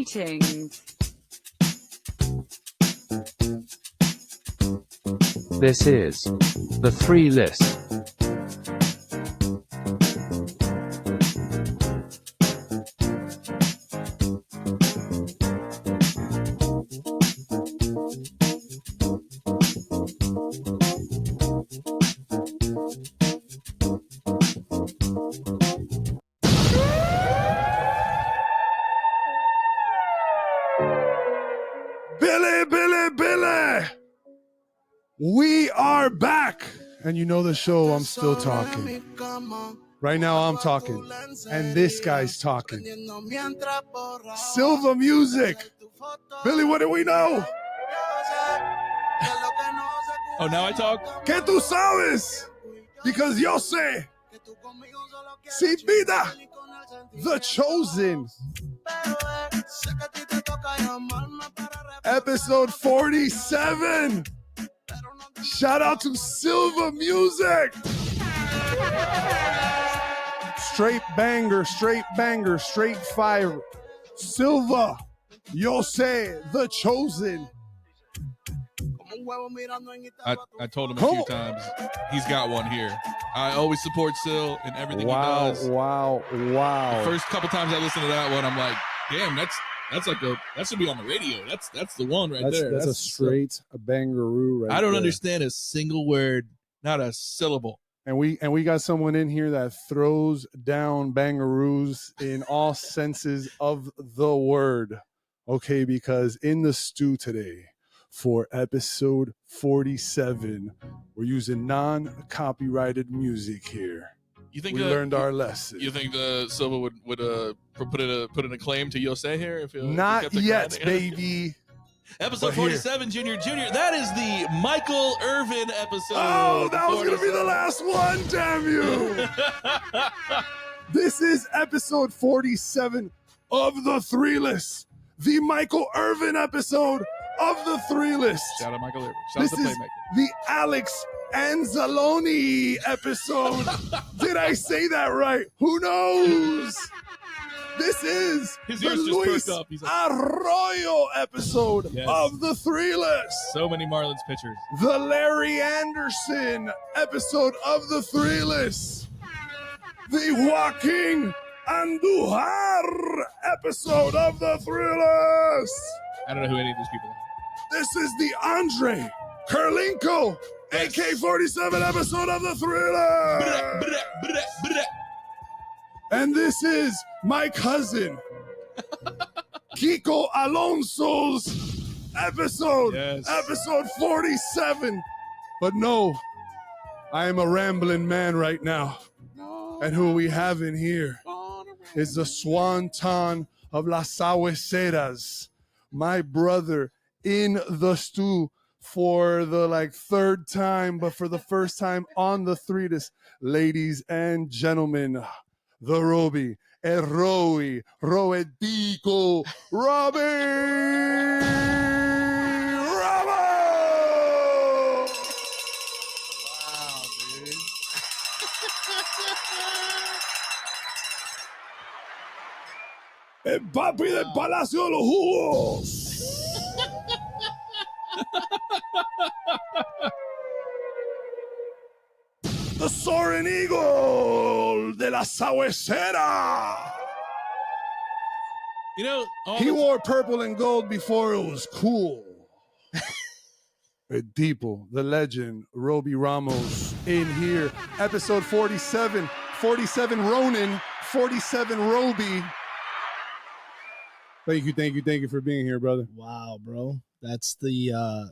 Greetings. This is the Three List. Billy! We are back! And you know the show, I'm still talking. Right now I'm talking. And this guy's talking. SIILVA music! Billy, what do we know? Oh, now I talk? ¿Qué tú sabes? Because yo sé. Si vida. The Chosen. Episode 47. Shout out to SIILVA music. Straight banger, straight fire. SIILVA, yo sé, The Chosen. I told him a few times. He's got one here. I always support Sil in everything he does. Wow. The first couple times I listened to that one, I'm like, damn, that should be on the radio. That's the one there. That's a straight bangaroo right I don't there. understand a single word, not a syllable. And we got someone in here that throws down bangaroos in all senses of the word. Okay, because in the stew today for episode 47, we're using non-copyrighted music here. You think we learned our lesson? You think the SIILVA would put in a claim to Yosei here? If Not yet, baby. Episode 47, Junior. That is the Michael Irvin episode. Oh, that was going to be the last one, damn you. This is episode 47 of the Three List. The Michael Irvin episode of the Three List. Shout out Michael Irvin. Shout out the playmaker. The Alex Anzalone episode. Did I say that right? Who knows? This is the Luis Arroyo episode of the Three List. So many Marlins pitchers. The Larry Anderson episode of the Three List. The Joaquin Andujar episode of the Three List. I don't know who any of these people are. This is the Andre Kerlinko AK-47 episode of the Thriller. And this is my cousin, Kiko Alonso's episode 47. But no, I am a rambling man right now. And who we have in here is the swanton of Las Sabueseras, my brother in the stew for the third time, but for the first time on the Three List. Ladies and gentlemen, the Robby Roedico, Robby Ramos! Wow, dude. El papi del Palacio de los Jugos. The soaring eagle de la Sabuesera. You know, he wore purple and gold before it was cool. Edipo, the legend, Robby Ramos in here. Episode 47, 47 Ronin, 47 Robby. Thank you for being here, brother. Wow, bro. That's the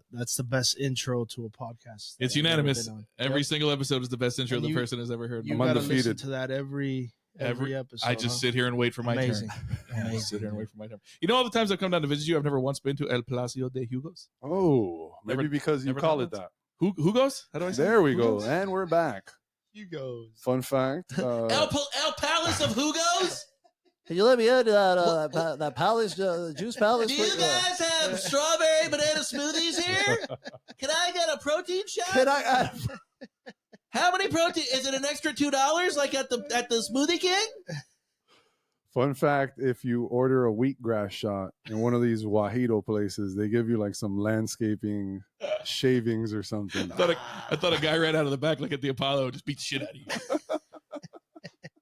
best intro to a podcast. It's unanimous. Every single episode is the best intro the person has ever heard. You gotta listen to that every episode. I just sit here and wait for my turn. I sit here and wait for my turn. You know, all the times I've come down to visit you, I've never once been to El Palacio de Jugos. Oh, maybe because you call it that. Jugos? How do I say There we Jugos? go. And we're back. Jugos. Fun fact. El Palace of Jugos? Can you let me in that palace, juice palace? Do you guys have strawberry banana smoothies here? Can I get a protein shot? Can I? How many protein? Is it an extra $2 like at the Smoothie King? Fun fact, if you order a wheatgrass shot in one of these Wajito places, they give you like some landscaping shavings or something. I thought a guy ran out of the back like at the Apollo and just beat the shit out of you.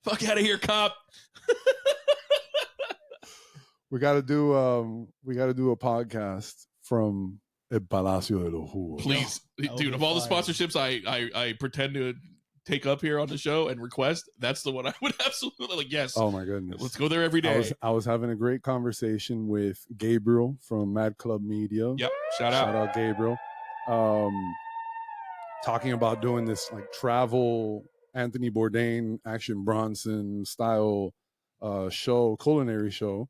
Fuck out of here, cop. We gotta do a podcast from El Palacio de los Jugos. Please, dude, of all the sponsorships I pretend to take up here on the show and request, that's the one I would absolutely like. Yes. Oh my goodness. Let's go there every day. I was having a great conversation with Gabriel from Mad Club Media. Yep. Shout out Gabriel. Talking about doing this like travel Anthony Bourdain, Action Bronson style show, culinary show,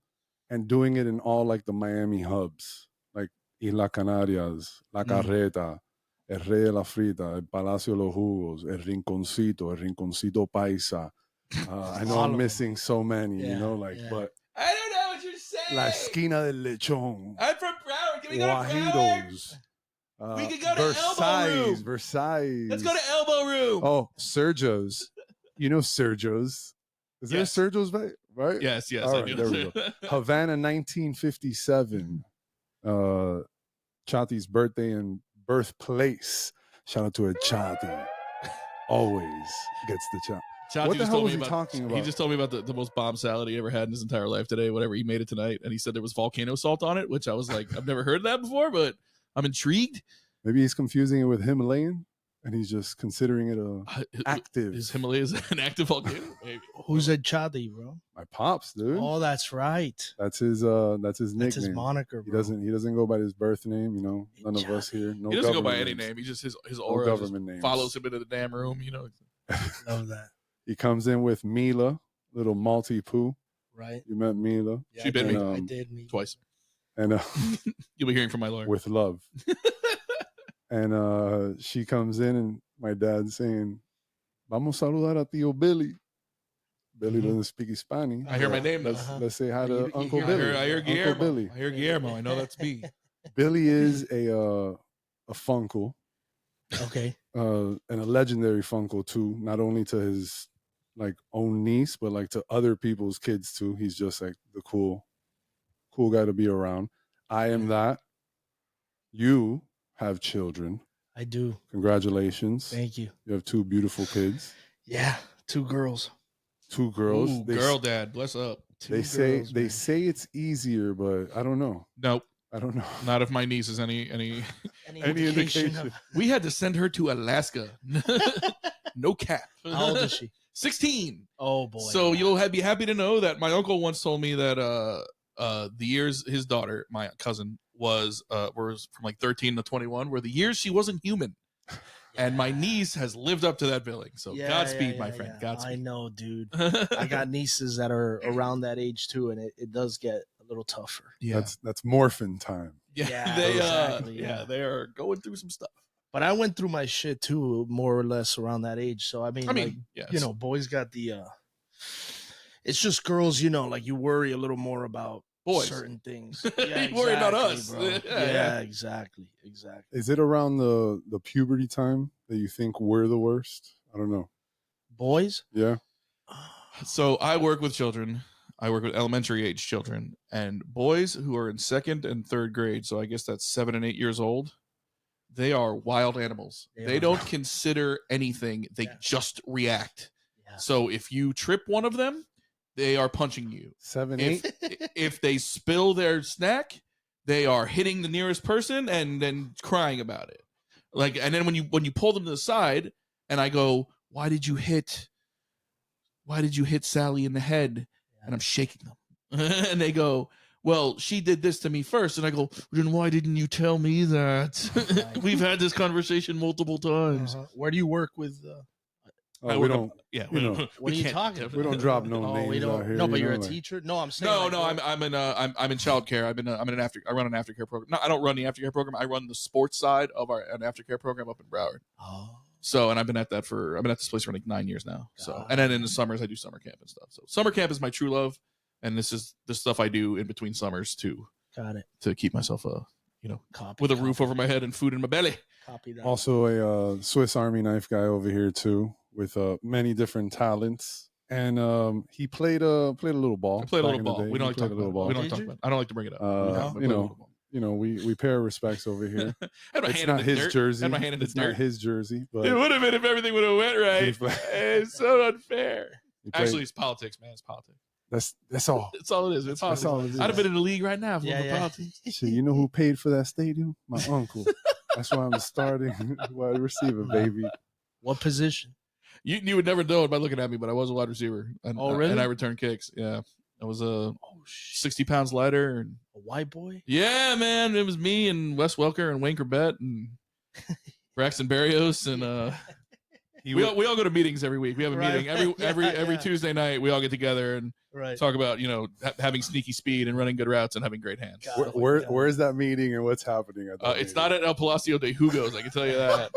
and doing it in all like the Miami hubs, like Isla Canarias, La Carreta, El Rey de la Frita, El Palacio de los Jugos, El Rinconcito Paisa. I know I'm missing so many, you know, like, but I don't know what you're saying. La Esquina del Lechón. I'm from Broward. Can we go to Broward? Wajitos. We could go to Elbow Room. Versailles. Let's go to Elbow Room. Oh, Sergio's. You know Sergio's. Is there Sergio's, right? Yes, All I right, do. there we go. Havana 1957. Chati's birthday and birthplace. Shout out to a Chati. Always gets the chat. Chachi What the just hell told was me he about, talking about? He just told me about the most bomb salad he ever had in his entire life today, whatever. He made it tonight. And he said there was volcano salt on it, which I was like, I've never heard of that before, but I'm intrigued. Maybe he's confusing it with Himalayan and he's just considering it active. Is Himalayas an active volcano? Maybe. Who's a Chadi, bro? My pops, dude. Oh, that's right. That's his nickname. That's his moniker, bro. He doesn't go by his birth name, you know. None of us here. No, he doesn't go by government any names. name. He just his aura government names. follows him into the damn room, you know. Love that. He comes in with Mila, little Malty Poo. Right. You met Mila. Yeah, She bit me. I did meet Twice. And You'll be hearing from my lawyer. with love. And she comes in and my dad's saying, Vamos a saludar a Tío Billy. Billy doesn't speak Spanish. I hear my name. Let's say hi to Uncle I Billy. hear Uncle Guillermo. Billy. I hear Guillermo. I know that's me. Billy is a Funko. Okay. And a legendary Funko too, not only to his like own niece, but like to other people's kids too. He's just like the cool guy to be around. I am that. You have children. I do. Congratulations. Thank you. You have two beautiful kids. Yeah. 2 girls. 2 girls. Ooh, girl dad, bless up. They say it's easier, but I don't know. Nope. I don't know. Not if my niece is any Any indication indication of we had to send her to Alaska. No cap. how old is she? 16. Oh boy. So you'll be happy to know that my uncle once told me that the years his daughter, my cousin, was from like 13 to 21 were the years she wasn't human. And my niece has lived up to that billing. So Godspeed, my friend. Godspeed. I know, dude. I got nieces that are around that age too, and it does get a little tougher. Yeah. That's morphin time. Yeah, they exactly, they are going through some stuff. But I went through my shit too, more or less around that age. So I mean, like, yes. you know, boys got the it's just girls, you know, like you worry a little more about boys. certain things. You worry about us. Bro. Yeah. Exactly. Is it around the puberty time that you think we're the worst? I don't know. Boys? Yeah. So I work with children. I work with elementary age children and boys who are in 2nd and 3rd grade. So I guess that's 7 and 8 years old. They are wild animals. They don't consider anything. They just react. Yeah. So if you trip one of them, they are punching you. 7, 8. If they spill their snack, they are hitting the nearest person and then crying about it. Like, and then when you pull them to the side, and I go, "Why did you hit Sally in the head?" And I'm shaking them, and they go, "Well, she did this to me first." And I go, "Then why didn't you tell me that?" We've had this conversation multiple times. Where do you work with? We don't. Yeah, you know, What are you talking about? we don't drop no names we don't. out here. No, but you you're know, a like- teacher. No, I'm saying. No, like, no, I'm in childcare. I run an aftercare program. No, I don't run the aftercare program. I run the sports side of an aftercare program up in Broward. Oh. So, and I've been at this place for like 9 years now. So, and then in the summers I do summer camp and stuff. So, summer camp is my true love, and this is the stuff I do in between summers Got it. to keep myself Copy, with a roof over my head and food in my belly. Copy that. Also a Swiss Army knife guy over here too, with many different talents and he played a little ball. I played a back little in the ball. day. We don't He like to played talk a little about it. ball. We don't like to talk about it. I don't like to bring it up. We pay our respects over here. Had my It's hand not in the his dirt. jersey. Had my hand in the It's dirt. not his jersey, but It would have been if everything would have went right. It's so unfair. he played- Actually, it's politics, man. It's politics. that's all. That's all it is. It's That's politics. all it is. I'd have been in the league right now if it Yeah, wasn't for yeah. politics. Shit, you know who paid for that stadium? My uncle. That's why I'm starting wide receiver, baby. What position? You would never know it by looking at me, but I was a wide receiver. And, Oh, really? And I returned kicks. Yeah. I was 60 pounds lighter. And A white boy? yeah, man. It was me and Wes Welker and Wayne Corbett and Braxton Berrios and we all go to meetings every week. We have a Right. meeting every Yeah. Tuesday night. We all get together and Right. talk about having sneaky speed and running good routes and having great hands. God. Where's that meeting and what's happening at that It's meeting? not at El Palacio de Jugos, I can tell you that.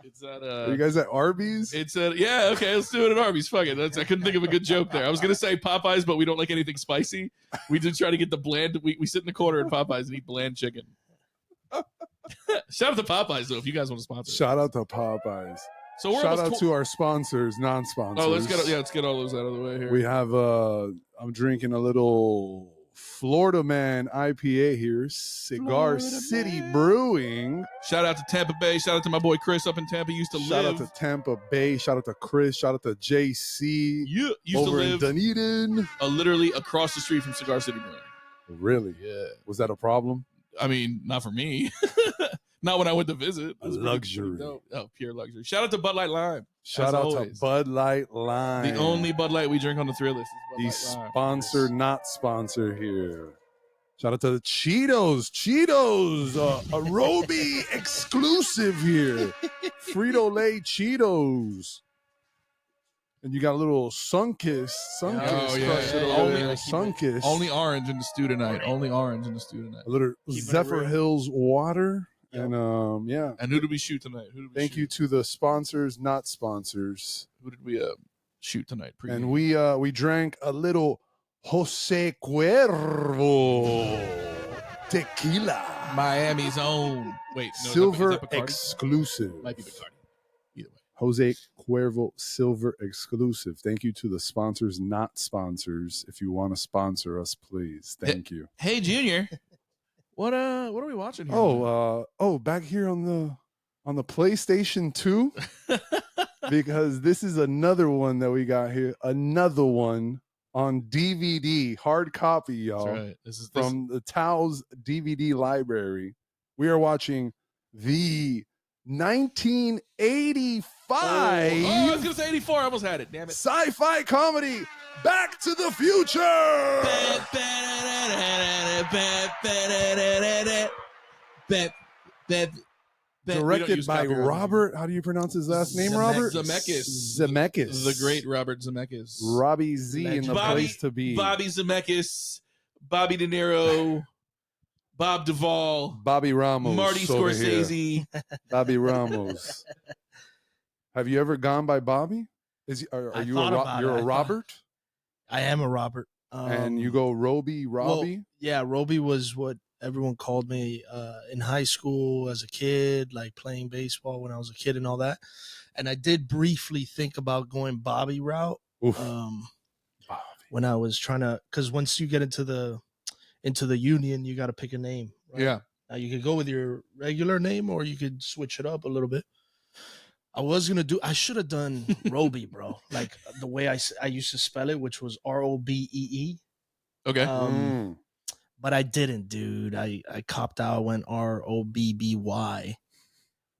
It's at Are you guys at Arby's? it's at okay, let's do it at Arby's. Fuck it. I couldn't think of a good joke there. I was gonna say Popeyes, but we don't like anything spicy. We just try to get the bland. We sit in the corner at Popeyes and eat bland chicken. Shout out to Popeyes though, if you guys want to sponsor. Shout out to Popeyes. So we're Shout almost out to our sponsors, non-sponsors. Oh, let's get all those out of the way here. We have I'm drinking a little Florida Man IPA here, Cigar Florida City Man. Brewing. Shout out to Tampa Bay. Shout out to my boy Chris up in Tampa. Used to Shout live. out to Tampa Bay. Shout out to Chris. Shout out to JC Used to over in live Dunedin. literally across the street from Cigar City Brewing. Really? Yeah. Was that a problem? I mean, not for me. Not when I went to visit. It was pretty Luxury. dope. Oh, pure luxury. Shout out to Bud Light Lime. Shout As out always. to Bud Light Lime. The only Bud Light we drink on the Thrill List the is Bud Light Lime. sponsor, not sponsor here. Shout out to the Cheetos. Cheetos, a Robby exclusive here. Frito-Lay Cheetos. And you got a little Sunkiss. Sunkiss. Oh, yeah. crushed it Yeah. over Only- there. Sunkiss. Only orange in the stew tonight. Only orange in the stew tonight. a little Keeping it Zephyr real. Hills water. Yep. And yeah. And who did we shoot tonight? Who did we Thank shoot? you to the sponsors, not sponsors. Who did we shoot tonight? Preview. And we drank a little Jose Cuervo tequila. Miami's own. Wait, no, Silver is that Bacardi? exclusive. Might be Bacardi. Either way. Jose Cuervo Silver exclusive. Thank you to the sponsors, not sponsors. If you want to sponsor us, please. Thank you. Hey, Junior. What are we watching here? Back here on the PlayStation 2 because this is another one that we got here. Another one on DVD, hard copy, y'all. That's right. This is From the Tao's DVD library. We are watching the 1985 Oh, I was gonna say 84. I almost had it. Damn it. sci-fi comedy Back to the Future. Directed by Robert. How do you pronounce his last name, Robert? Zemeckis. Zemeckis. The great Robert Zemeckis. Robbie Z in the Bobby- place to be. Bobby Zemeckis, Bobby De Niro, Bob Duvall, Bobby Ramos. Marty over here. Scorsese. Bobby Ramos. Have you ever gone by Bobby? Are I you thought about you're it. I a thought- Robert? I am a Robert. And you go Robbie? Well, yeah, Robby was what everyone called me in high school as a kid, like playing baseball when I was a kid and all that. And I did briefly think about going Bobby route Oof. Bobby. When I was trying to, because once you get into the union, you got to pick a name. Right? Yeah. Now you could go with your regular name or you could switch it up a little bit. I should have done Robby, bro. Like the way I used to spell it, which was Robee. Okay. But I didn't, dude. I copped out, went Robby.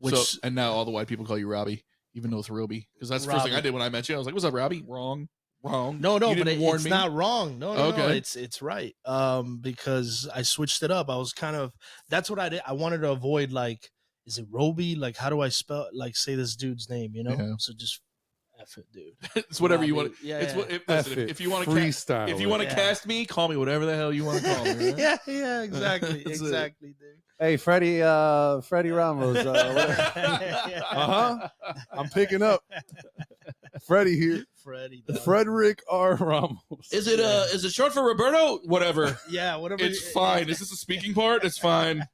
Which And now all the white people call you Robbie, even though it's Roby. Because that's the first thing I Robbie. did when I met you. I was like, what's up, Robbie? Wrong. no, You but didn't warn it's me? not wrong. No, Okay. it's right. Because I switched it up. I was that's what I did. I wanted to avoid like, is it Robby? Like, how do I spell say this dude's name? You know? Yeah. So just F it, dude. It's whatever you Robbie. want. Yeah, It's yeah. what if, F listen, it. if you want to freestyle. if you want to Yeah. cast me, call me whatever the hell you want to call me. Right? yeah, exactly, That's it. exactly, dude. Hey, Freddie Ramos. I'm picking up. Freddie here. Freddie. dog. Frederick R. Ramos. Is it short for Roberto? Whatever. Yeah, whatever. It's fine. Is this a speaking part? It's fine.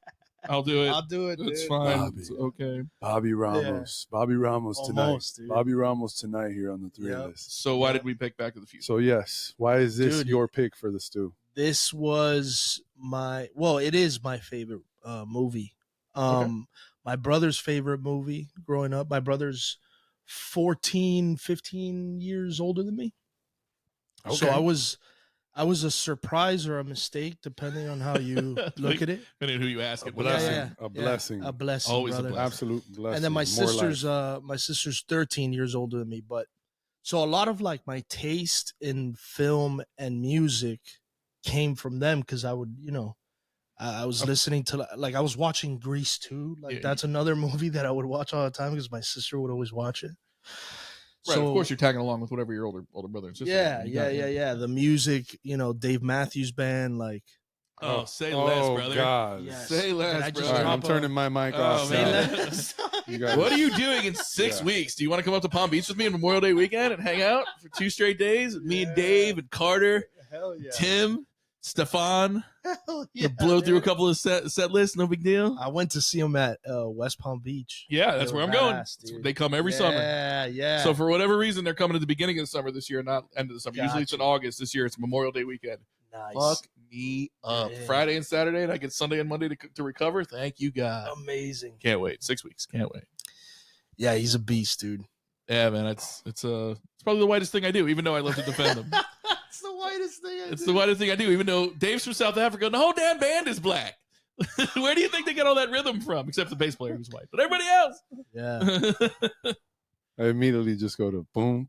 I'll do it. I'll do it. It's dude. fine. Bobby. It's okay. Bobby Ramos. Bobby Ramos Almost, tonight. dude. Bobby Ramos tonight here on the three Yep. list. So why did we pick Back to the Future? So yes, why is this Dude, your pick for the stew? This was it is my favorite movie. My brother's favorite movie growing up. My brother's 14, 15 years older than me. So Okay. I was a surprise or a mistake, depending on how you look at it. Depending on who you ask A it. blessing. Yeah. A blessing. A blessing. Always a brother. blessing. Absolute blessing. And then my More sister's 13 years older than me. But so a lot of like my taste in film and music came from them because I would, I was listening to like I was watching Grease too. Like Yeah. that's another movie that I would watch all the time because my sister would always watch it. Right, So, of course, you're tagging along with whatever your older brother and sister. yeah, You got it. yeah. The music, Dave Matthews Band, like Oh, say less, brother. God. yes. Say less, Can I just All right, brother. I'm drop turning my mic Oh, off. man. now. less. You guys- What are you doing in 6 Yeah. weeks? Do you want to come up to Palm Beach with me on Memorial Day weekend and hang out for 2 straight days? Me and Yeah. Dave and Carter, Hell yeah. Tim, Stefan. Hell You blow through a dude. couple of set lists, no big deal. I went to see him at West Palm Beach. Yeah, that's They where were I'm going. badass, dude. They come every summer. Yeah, yeah. So for whatever reason, they're coming at the beginning of the summer this year, not end of the summer. Usually it's in Gotcha. August. This year it's Memorial Day weekend. nice. Fuck me up. Yeah. Friday and Saturday, and I get Sunday and Monday to recover. Thank you, God. Amazing. Can't wait. 6 weeks. Can't wait. Yeah, he's a beast, dude. Yeah, man. It's probably the whitest thing I do, even though I love to defend them. It's the whitest thing. It's the whitest thing I do, even though Dave's from South Africa and the whole damn band is black. Where do you think they get all that rhythm from? Except the bass player who's white, but everybody else. Yeah. I immediately just go to boom,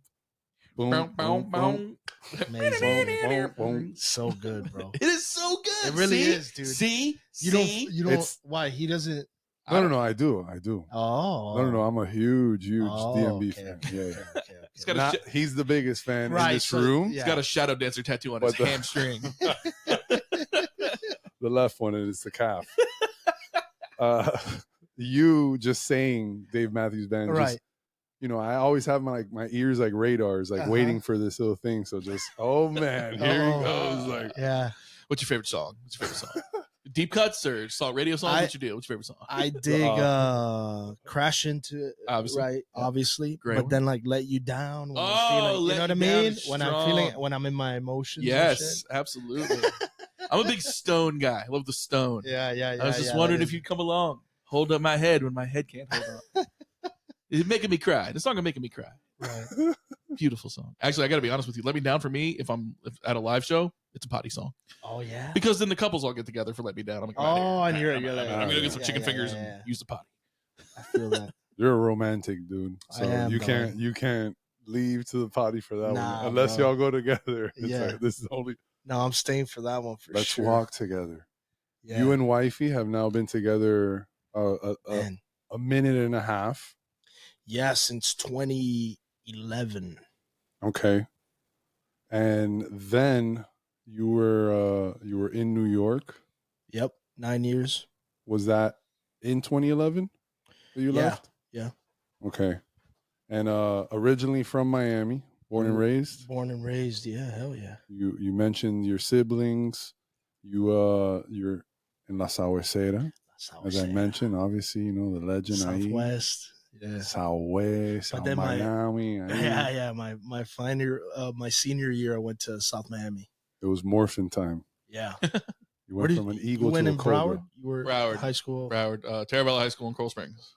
boom, Boom, boom, boom, boom, boom. boom, boom. So good, bro. It is so good. It really See? is, dude. See, You don't. It's- Why he doesn't? No, I do. Oh. No, I'm a huge Oh, DMB okay, fan. okay, Yeah, okay, yeah. okay. He's got a Not, he's the biggest fan in Right, this so- room. yeah. He's got a shadow dancer tattoo on his But the- hamstring. The left one is the calf. You just saying Dave Matthews Band, Right. just, I always have my ears like radars, like Uh-huh. waiting for this little thing. So just, oh man, here he goes. Like, Yeah. What's your favorite song? What's your favorite song? Deep cuts or song radio songs? I- What's your deal? What's your favorite song? I dig Crash Into It, Obviously. right? Obviously. Great But one. then like Let You Down when Oh, I'm feeling, you Let know what I You Down mean? is When I'm strong. feeling when I'm in my emotions. and Yes, shit. absolutely. I'm a big Stone guy. I love the Stone. Yeah, yeah, yeah. I was just yeah, wondering that if is- you'd come along, hold up my head when my head can't hold up. It's making me cry. The song is making me cry. Right. Beautiful song. Actually, I got to be honest with you. Let Me Down for me, if at a live show, it's a potty song. Oh yeah. Because then the couples all get together for Let Me Down. I'm like, Oh, and you're I'm like, gonna get some yeah, chicken yeah, fingers yeah, and yeah. use the potty. I feel that. you're a romantic dude. I So am, you dog. can't leave to the potty for that Nah, one unless bro. y'all go together. It's Yeah. like, this is only No, I'm staying for that one for let's sure. walk together. Yeah. You and wifey have now been together Man. a minute and a half. Yeah, since 2011. Okay. And then you were in New York. Yep, 9 years. Was that in 2011 that you Yeah, left? yeah. Okay. And originally from Miami, born and raised. Born and raised. Yeah, hell yeah. You mentioned your siblings. You're in La Sahuesera, That's how as I mentioned. Obviously, the legend ahí. Southwest. Yeah. Southwest, South then Miami. ahí. Yeah, yeah. My senior year, I went to South Miami. It was morphin time. Yeah. You went from an eagle you went to a in cobra. Broward? You were Broward. high school. Broward, Terravella High School in Coral Springs.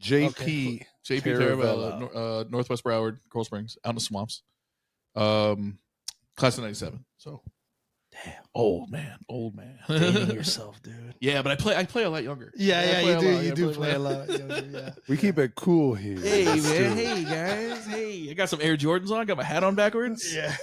JP. Okay. JP Terravella. Terravella, Northwest Broward, Coral Springs, out in the swamps. Class of 97. So Damn. old man. Dating yourself, dude. Yeah, but I play a lot younger. Yeah, I yeah, play you a do. lot. You Yeah, I do play play a lot. Yeah. We keep it cool here. Hey Let's do man, it. hey guys, hey! I got some Air Jordans on. Got my hat on backwards. Yeah.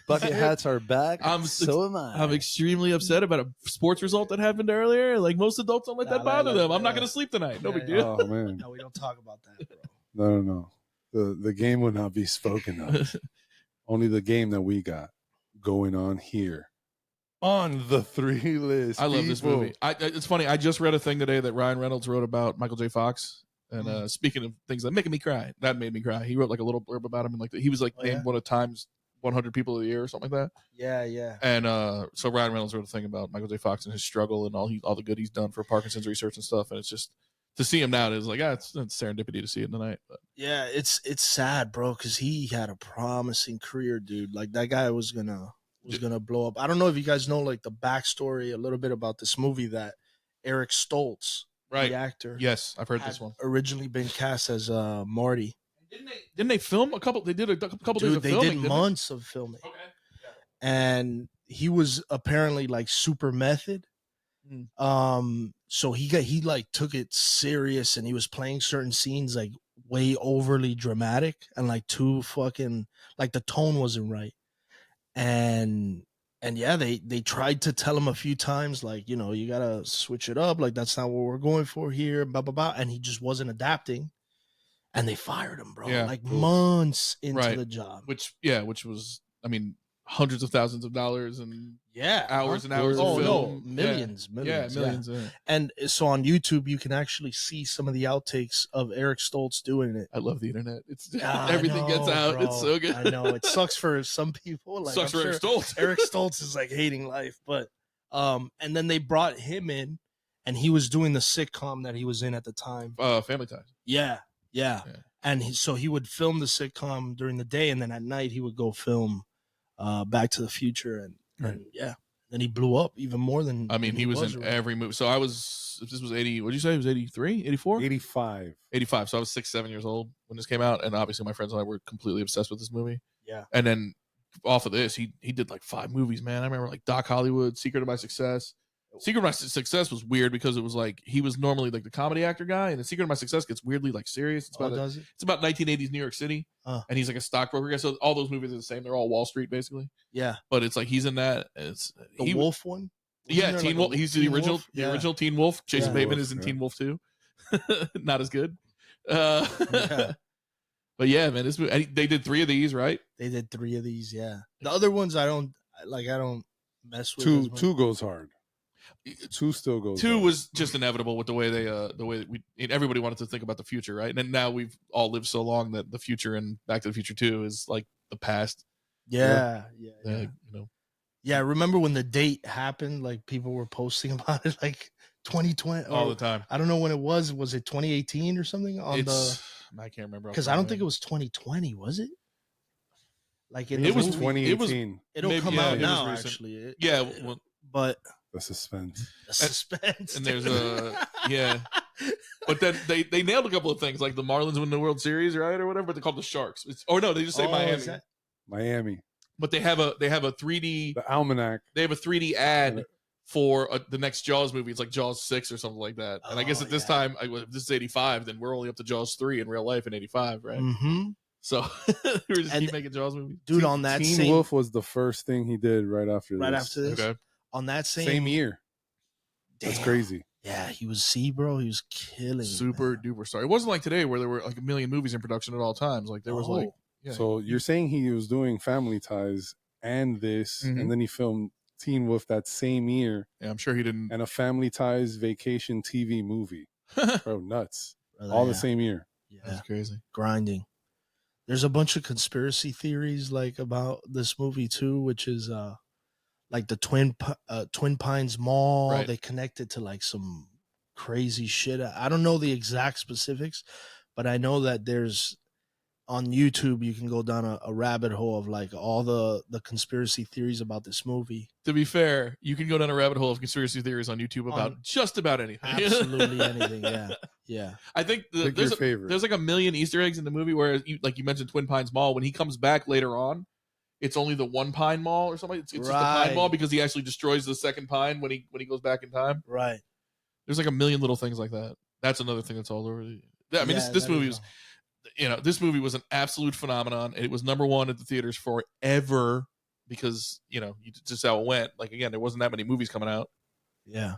Bucket hats are back. I'm so am I. I'm extremely upset about a sports result that happened earlier. Like most adults don't let that bother them. I'm not gonna sleep tonight. No Yeah, big yeah. deal. Oh man, No, we don't talk about that, bro. no. The game will not be spoken of. Only the game that we got going on here on the 3 list. I love this people. movie. It's funny. I just read a thing today that Ryan Reynolds wrote about Michael J. Fox. And speaking of things that making me cry, that made me cry. He wrote like a little blurb about him, and like he was like Oh, named yeah? one of Time's 100 people of the year or something like that. Yeah. And so Ryan Reynolds wrote a thing about Michael J. Fox and his struggle and all the good he's done for Parkinson's research and stuff. And it's just to see him now, it's like, it's serendipity to see it tonight. But. Yeah, it's sad, bro, because he had a promising career, dude. Like that guy was gonna blow up. I don't know if you guys know like the backstory a little bit about this movie that Eric Stoltz, the actor, yes, I've heard this one, originally been cast as Morty. Didn't they film a couple? They did a couple days of they filming. Did months of filming. Okay. Yeah. And he was apparently like super method. So he like took it serious, and he was playing certain scenes like way overly dramatic and like too fucking like the tone wasn't right. And yeah, they tried to tell him a few times, like, you know, you gotta switch it up, like that's not what we're going for here, blah blah blah, and he just wasn't adapting, and they fired him, bro. Yeah. Like months into the job. Which was, I mean, hundreds of thousands of dollars and hours and hours of film. No, millions. Yeah. And so on YouTube, you can actually see some of the outtakes of Eric Stoltz doing it. I love the internet. It's everything gets out. Bro. It's so good. I know it sucks for some people. Like, sucks for Eric Stoltz. Eric Stoltz is like hating life, but and then they brought him in, and he was doing the sitcom that he was in at the time. Family Ties. Yeah. And so he would film the sitcom during the day, and then at night he would go film Back to the Future, and then he blew up even more than. I mean, he was in every movie. So this was 80. What did you say? It was 83, 84, 85. So I was 6, 7 years old when this came out, and obviously my friends and I were completely obsessed with this movie. Yeah. And then off of this, he did like 5 movies, man. I remember like Doc Hollywood, Secret of My Success. Secret of My Success was weird because it was like he was normally like the comedy actor guy, and the Secret of My Success gets weirdly like serious. It's about it's about 1980s New York City, and he's like a stockbroker guy. So all those movies are the same; they're all Wall Street basically. Yeah, but it's like he's in that. It's the Wolf one. Yeah, Teen Wolf. He's the original, Wolf? the original Teen Wolf. Jason Bateman is in Teen Wolf too. Not as good. But yeah, man, this movie, they did 3 of these, right? They did 3 of these. Yeah, the other ones I don't mess with. 2 goes hard. 2 still goes. 2 was just inevitable with the way everybody wanted to think about the future, right? And now we've all lived so long that the future and Back to the Future 2 is like the past. Yeah. You know. Yeah, remember when the date happened? Like people were posting about it, like 2020 all the time. I don't know when it was. Was it 2018 or something? I can't remember because I don't think it was 2020. Was it? Like it was 2018. It'll come out now, actually. But the suspense. And there's but then they nailed a couple of things, like the Marlins win the World Series, right, or whatever. But they call them the Sharks. They just say Miami. Miami. But they have a 3D the almanac. They have a 3D ad for the next Jaws movie. It's like Jaws 6 or something like that. And I guess at this time, if this is 85, then we're only up to Jaws 3 in real life in 85, right? Mm-hmm. So we're just keep making Jaws movies. Dude, on that Teen Wolf was the first thing he did right after this. Okay. On that same year. That's crazy. Yeah, he was bro. He was killing. Super duper star. It wasn't like today where there were like a million movies in production at all times. Like there was like. Yeah. So you're saying he was doing Family Ties and this, and then he filmed Teen Wolf that same year. Yeah, I'm sure he didn't. And a Family Ties vacation TV movie. Bro, nuts. Brother, all the same year. Yeah, that's crazy. Grinding. There's a bunch of conspiracy theories like about this movie too, which is like the Twin Pines Mall. Right. They connected to like some crazy shit. I don't know the exact specifics, but I know that there's on YouTube you can go down a rabbit hole of like all the conspiracy theories about this movie. To be fair, you can go down a rabbit hole of conspiracy theories on YouTube about just about anything. Absolutely anything. Yeah. I think there's like a million Easter eggs in the movie where you mentioned Twin Pines Mall. When he comes back later on, it's only the one pine mall or something. It's just the pine mall because he actually destroys the second pine when he goes back in time. Right. There's like a million little things like that. That's another thing that's all over. I mean, this movie was, this movie was an absolute phenomenon. And it was #1 at the theaters forever because, just how it went. Like, again, there wasn't that many movies coming out. Yeah.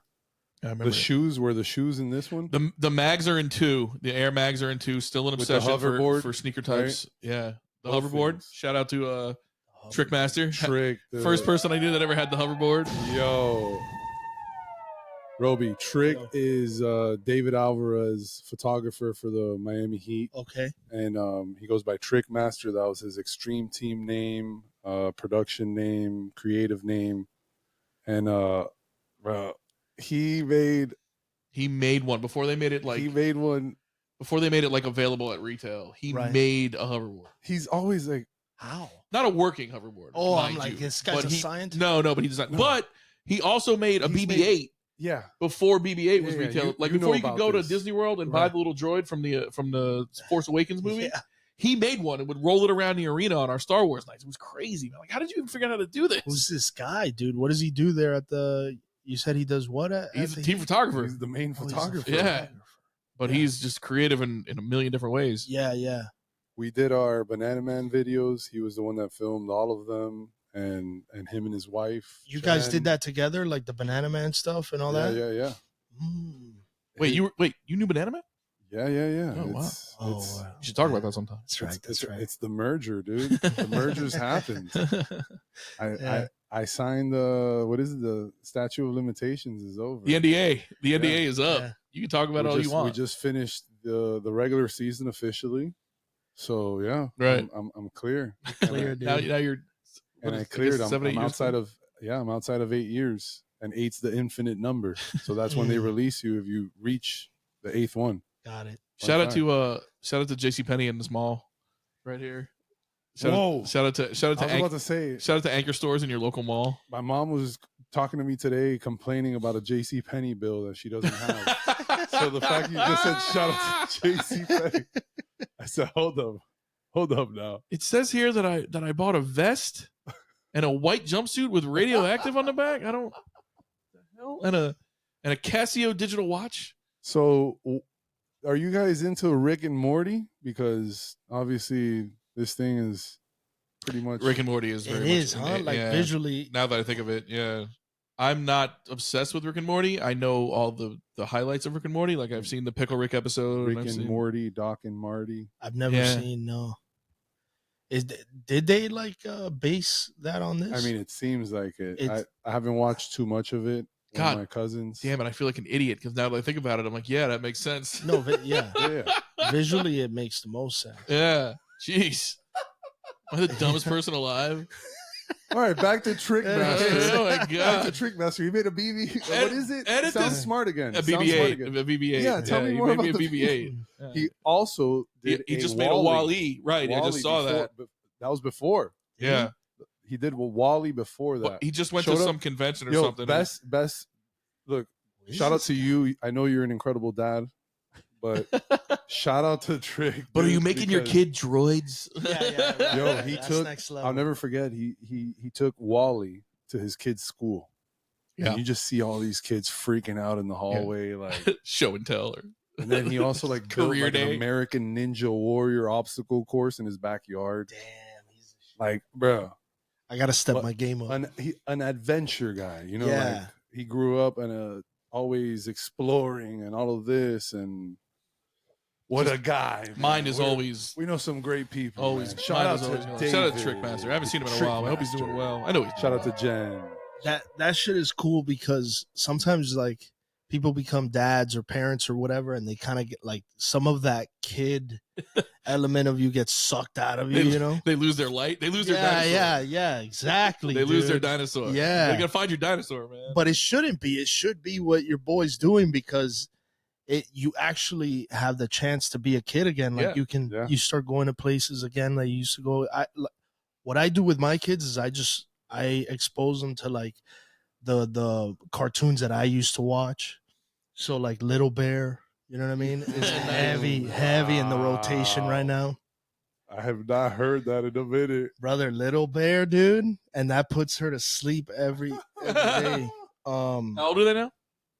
I remember the shoes in this one. The mags are in 2. The Air mags are in 2. Still an obsession for sneaker types. Right? Yeah. The hoverboard. Things. Shout out to Trickmaster. First person I knew that ever had the hoverboard. Yo. Robby, Trick is David Alvarez, photographer for the Miami Heat. Okay. And he goes by Trickmaster. That was his extreme team name. production name, creative name, and bro, he made one before they made it like before they made it like available at retail. He made a hoverboard. He's always like, how? Not a working hoverboard. Oh, I'm like, this guy's a scientist. No, but he designed. No. But he also made a BB-8. Yeah. Before BB-8 was retail, like before you could go to Disney World and buy the little droid from the Force Awakens movie. Yeah. He made one and would roll it around the arena on our Star Wars nights. It was crazy, man. Like, how did you even figure out how to do this? Who's this guy, dude? What does he do there at the? You said he does what? He's a team photographer. He's the main photographer. Yeah, but he's just creative in a million different ways. Yeah. We did our Banana Man videos. He was the one that filmed all of them, and him and his wife. You guys did that together, like the Banana Man stuff and all that. Yeah. Wait, you knew Banana Man? Yeah. Oh, wow. You should talk about that sometime. That's right. It's the merger, dude. The merger's happened. I signed what is it? The statute of limitations is over. The NDA. The NDA is up. Yeah. You can talk about all you want. We just finished the regular season officially. So yeah. Right. I'm clear. Clear, dude. Now you're and I cleared. I'm outside of 8 years. And 8's the infinite number. So that's when they release you if you reach the 8th one. Got it. Shout out to JCPenney in this mall right here. Shout out to Anchor stores in your local mall. My mom was talking to me today complaining about a JCPenney bill that she doesn't have. So the fact you just said shout out to JCPenney, I said, hold up now. It says here that I bought a vest and a white jumpsuit with radioactive on the back. I don't the hell and a Casio digital watch. So are you guys into Rick and Morty? Because obviously this thing is pretty much Rick and Morty is very much like visually. Now that I think of it, yeah. I'm not obsessed with Rick and Morty. I know all the highlights of Rick and Morty. Like I've seen the Pickle Rick episode. Rick and Morty, Doc and Marty. I've never seen no. Did they like base that on this? I mean, it seems like it. I haven't watched too much of it. God, my cousins. Damn it! I feel like an idiot because now that I think about it, I'm like, yeah, that makes sense. No, yeah. Visually, it makes the most sense. Yeah. Jeez. Am I the dumbest person alive? All right, back to Trick Master. Oh my God. Back to Trick Master. You made a BB. What is it? Sounds smart again. A BB-8. A BB-8. Yeah, tell me more about a BB-8. He also did he just made a Wall-E. Right, I just saw that. That was before. Yeah. He did Wall-E before that. Well, he just went to some convention or something. Best. Look, shout out to you. I know you're an incredible dad, but shout out to Trick. But are you making your kid droids? Yeah. Yo, he That's took. next level. I'll never forget. He took Wall-E to his kid's school. Yeah. And you just see all these kids freaking out in the hallway, like show and tell. And then he also like built like an American Ninja Warrior obstacle course in his backyard. Damn, he's like, bro. I gotta step my game up. An adventure guy, you know. Like he grew up and always exploring and all of this, and what a guy! Mine is always. We know some great people. Always. Shout out to Trick Master. I haven't seen him in a while. I hope he's doing well. I know he's. Shout out to Jen. That shit is cool because sometimes like people become dads or parents or whatever, and they kind of get like some of that kid element of you gets sucked out of you. You know, they lose their light. They lose their dinosaur. Yeah, exactly. They lose their dinosaur. Yeah, you gotta find your dinosaur, man. But it shouldn't be. It should be what your boy's doing because you actually have the chance to be a kid again. Like you start going to places again that you used to go. What I do with my kids is I expose them to like the cartoons that I used to watch. So like Little Bear, you know what I mean? It's heavy in the rotation right now. I have not heard that in a minute. Brother, Little Bear, dude. And that puts her to sleep every day. How old are they now?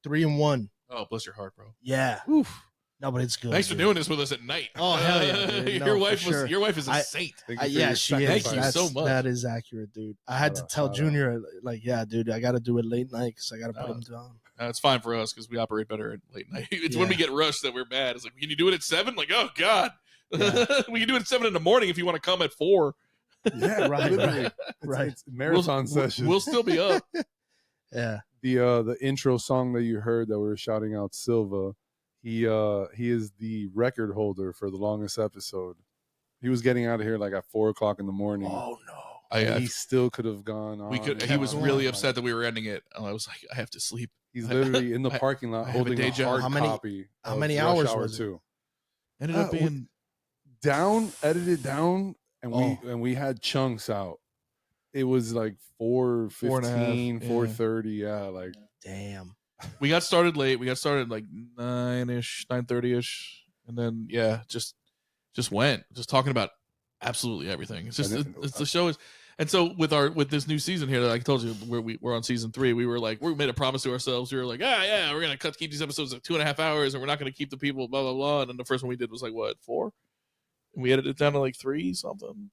3 and 1. Oh, bless your heart, bro. Yeah. Oof. No, but it's good. Thanks for doing this with us at night. Oh, hell yeah. Dude. Your wife is a saint. Yeah, she is. Thank you so much. That is accurate, dude. I had to tell Junior, like, yeah, dude, I got to do it late night because I got to put him down. It's fine for us because we operate better at late night. It's when we get rushed that we're bad. It's like, can you do it at 7? Like, oh, God. Yeah. We can do it at 7 in the morning if you want to come at 4. Yeah, right. It's marathon session. We'll still be up. Yeah. The intro song that you heard that we were shouting out, SIILVA, he is the record holder for the longest episode. He was getting out of here like at 4 o'clock in the morning. Oh no! And he still could have gone on. He was really upset that we were ending it. I was like, I have to sleep. He's literally in the parking lot holding a hard copy. How many hours was it? Ended up being edited down, and we had chunks out. It was like 4:15, 4:30. Yeah, like damn. We got started late. We got started like 9-ish, 9:30ish, and then just went talking about absolutely everything. It's just the show is. And so with this new season here, like I told you, we're on season 3. We made a promise to ourselves. We were like, we're gonna keep these episodes at 2.5 hours, and we're not gonna keep the people blah blah blah. And then the first one we did was like 4, and we edited it down to like 3 something.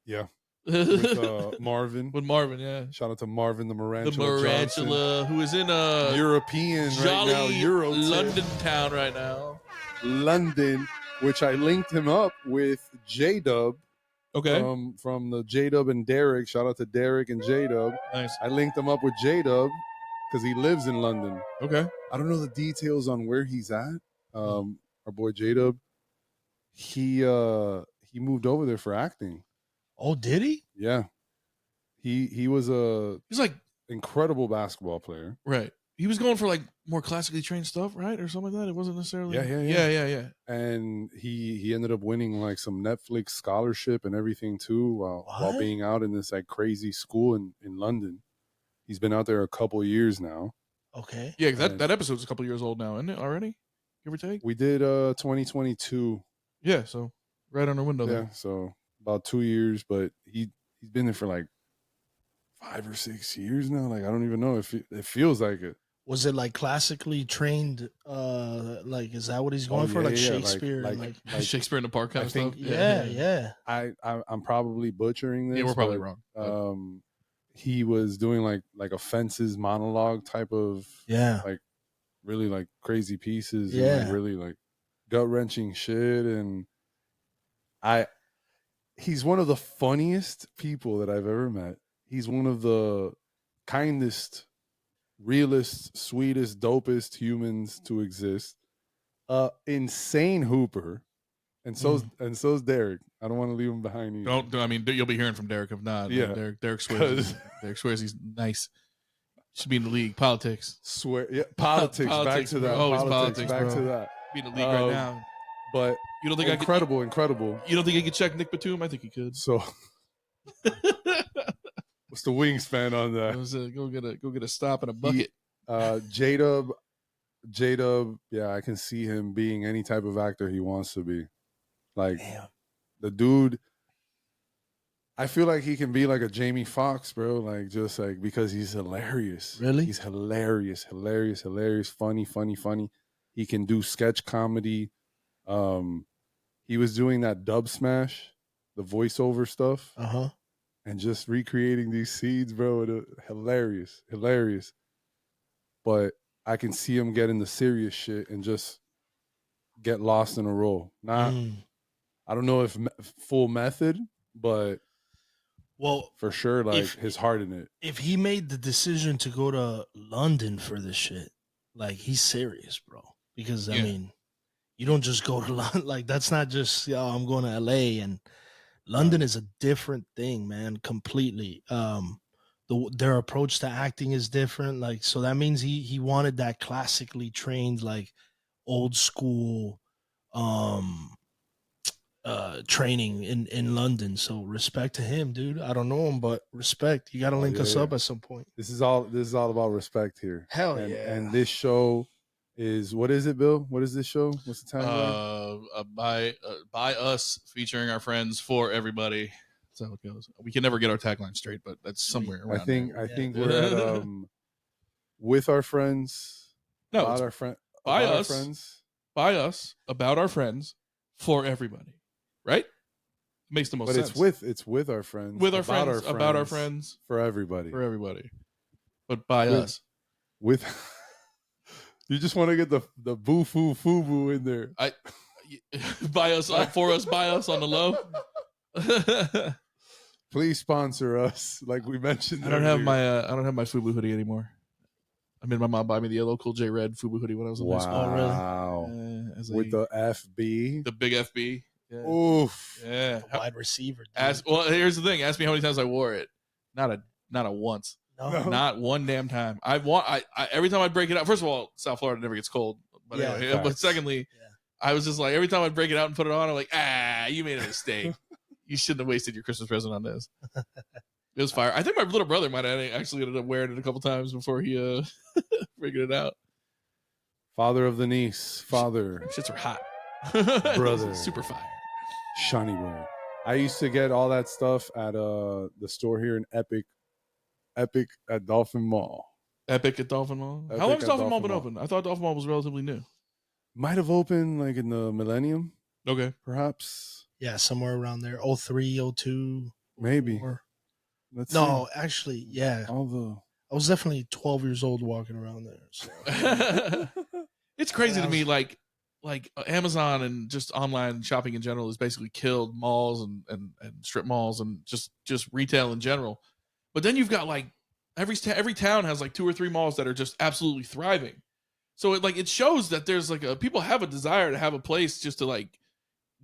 Yeah, with Marvin. With Marvin, yeah. Shout out to Marvin the Marantula. The Marantula, who is in European jolly right now, Euro London town right now. London, which I linked him up with J-Dubb. Okay. From the J-Dubb and Derek. Shout out to Derek and J-Dubb. Nice. I linked him up with J-Dubb because he lives in London. Okay. I don't know the details on where he's at. Our boy J-Dubb. He moved over there for acting. Oh, did he? Yeah. He's like incredible basketball player. Right. He was going for like more classically trained stuff, right? Or something like that. It wasn't necessarily. Yeah. And he ended up winning like some Netflix scholarship and everything too while being out in this like crazy school in London. He's been out there a couple years now. Okay. Yeah, that episode's a couple years old now, isn't it already? Give or take? We did 2022. Yeah, so right on our window there. Yeah, so about 2 years, but he's been there for like 5 or 6 years now. Like I don't even know if it feels like it. Was it like classically trained? Like, is that what he's going for? Like Shakespeare, like Shakespeare in the Park kind of stuff. Yeah. I'm probably butchering this. Yeah, we're probably wrong. He was doing like a fences monologue type of like really like crazy pieces. Yeah, and like really like gut wrenching shit. And he's one of the funniest people that I've ever met. He's one of the kindest, realest, sweetest, dopest humans to exist. Insane hooper, and so's Derek. I don't want to leave him behind either. I mean, you'll be hearing from Derek if not. Yeah, Derek swears. Derek swears he's nice. Should be in the league. Politics. Politics. Back to that. Always politics. Back bro. to that. Be in the league right now. But you don't think incredible. You don't think I could check Nick Batum? I think he could. So. What's the wingspan on that? Go get a stop in a bucket. J-Dubb, yeah, I can see him being any type of actor he wants to be. Like, the dude, I feel like he can be like a Jamie Foxx, bro. Like, just like, because he's hilarious. Really? He's hilarious, funny. He can do sketch comedy. He was doing that Dub Smash, the voiceover stuff. Uh-huh. And just recreating these scenes, bro. Hilarious. But I can see him get into serious shit and just get lost in a role. I don't know if full method, but for sure, like his heart in it. If he made the decision to go to London for this shit, like he's serious, bro. Because I mean, you don't just go to London. Like that's not just I'm going to LA and. London is a different thing, man, completely. Their approach to acting is different. Like, so that means he wanted that classically trained, like old school training in London. So respect to him, dude. I don't know him, but respect. You got to link us up at some point. This is all about respect here. Hell yeah. And this show is, what is it, Bill? What is this show? What's the title? By us, featuring our friends for everybody. That's how it goes. We can never get our tagline straight, but that's somewhere around. I think we're at with our friends. No, about our friends. By us, about our friends, for everybody. Right? Makes the most sense. But it's with our friends. With our friends, about our friends, for everybody. For everybody. But by us. With you just want to get the boo foo foo boo in there. Buy us for us, buy us on the low. Please sponsor us, like we mentioned. I don't have my FUBU hoodie anymore. I made my mom buy me the LL Cool J Red FUBU hoodie when I was in high school. Wow. With the FB, the big FB. Yeah. Oof. Yeah. A wide receiver. Dude. Well, here's the thing. Ask me how many times I wore it. Not a once. No. Not one damn time. I every time I'd break it out. First of all, South Florida never gets cold. But Yeah, anyway, facts. but secondly, I was just like, every time I'd break it out and put it on, I'm like, you made a mistake. You shouldn't have wasted your Christmas present on this. It was fire. I think my little brother might have actually ended up wearing it a couple times before he figured it out. Father of the niece. Father. Shits are hot. Brother. Super fire. Shawnee boy. I used to get all that stuff at the store here in Epic at Dolphin Mall. Epic at Dolphin Mall. Epic How long has at Dolphin Mall Dolphin been Mall. open? I thought Dolphin Mall was relatively new. Might have opened like in the millennium, Okay. perhaps. Yeah, somewhere around there. 03, 02. Maybe. 04. Let's No, see. actually, yeah. All the I was definitely 12 years old walking around there. So. It's crazy to me, like Amazon and just online shopping in general has basically killed malls and strip malls and just retail in general. But then you've got like every town has like 2 or 3 malls that are just absolutely thriving. So it shows that there's like people have a desire to have a place just to like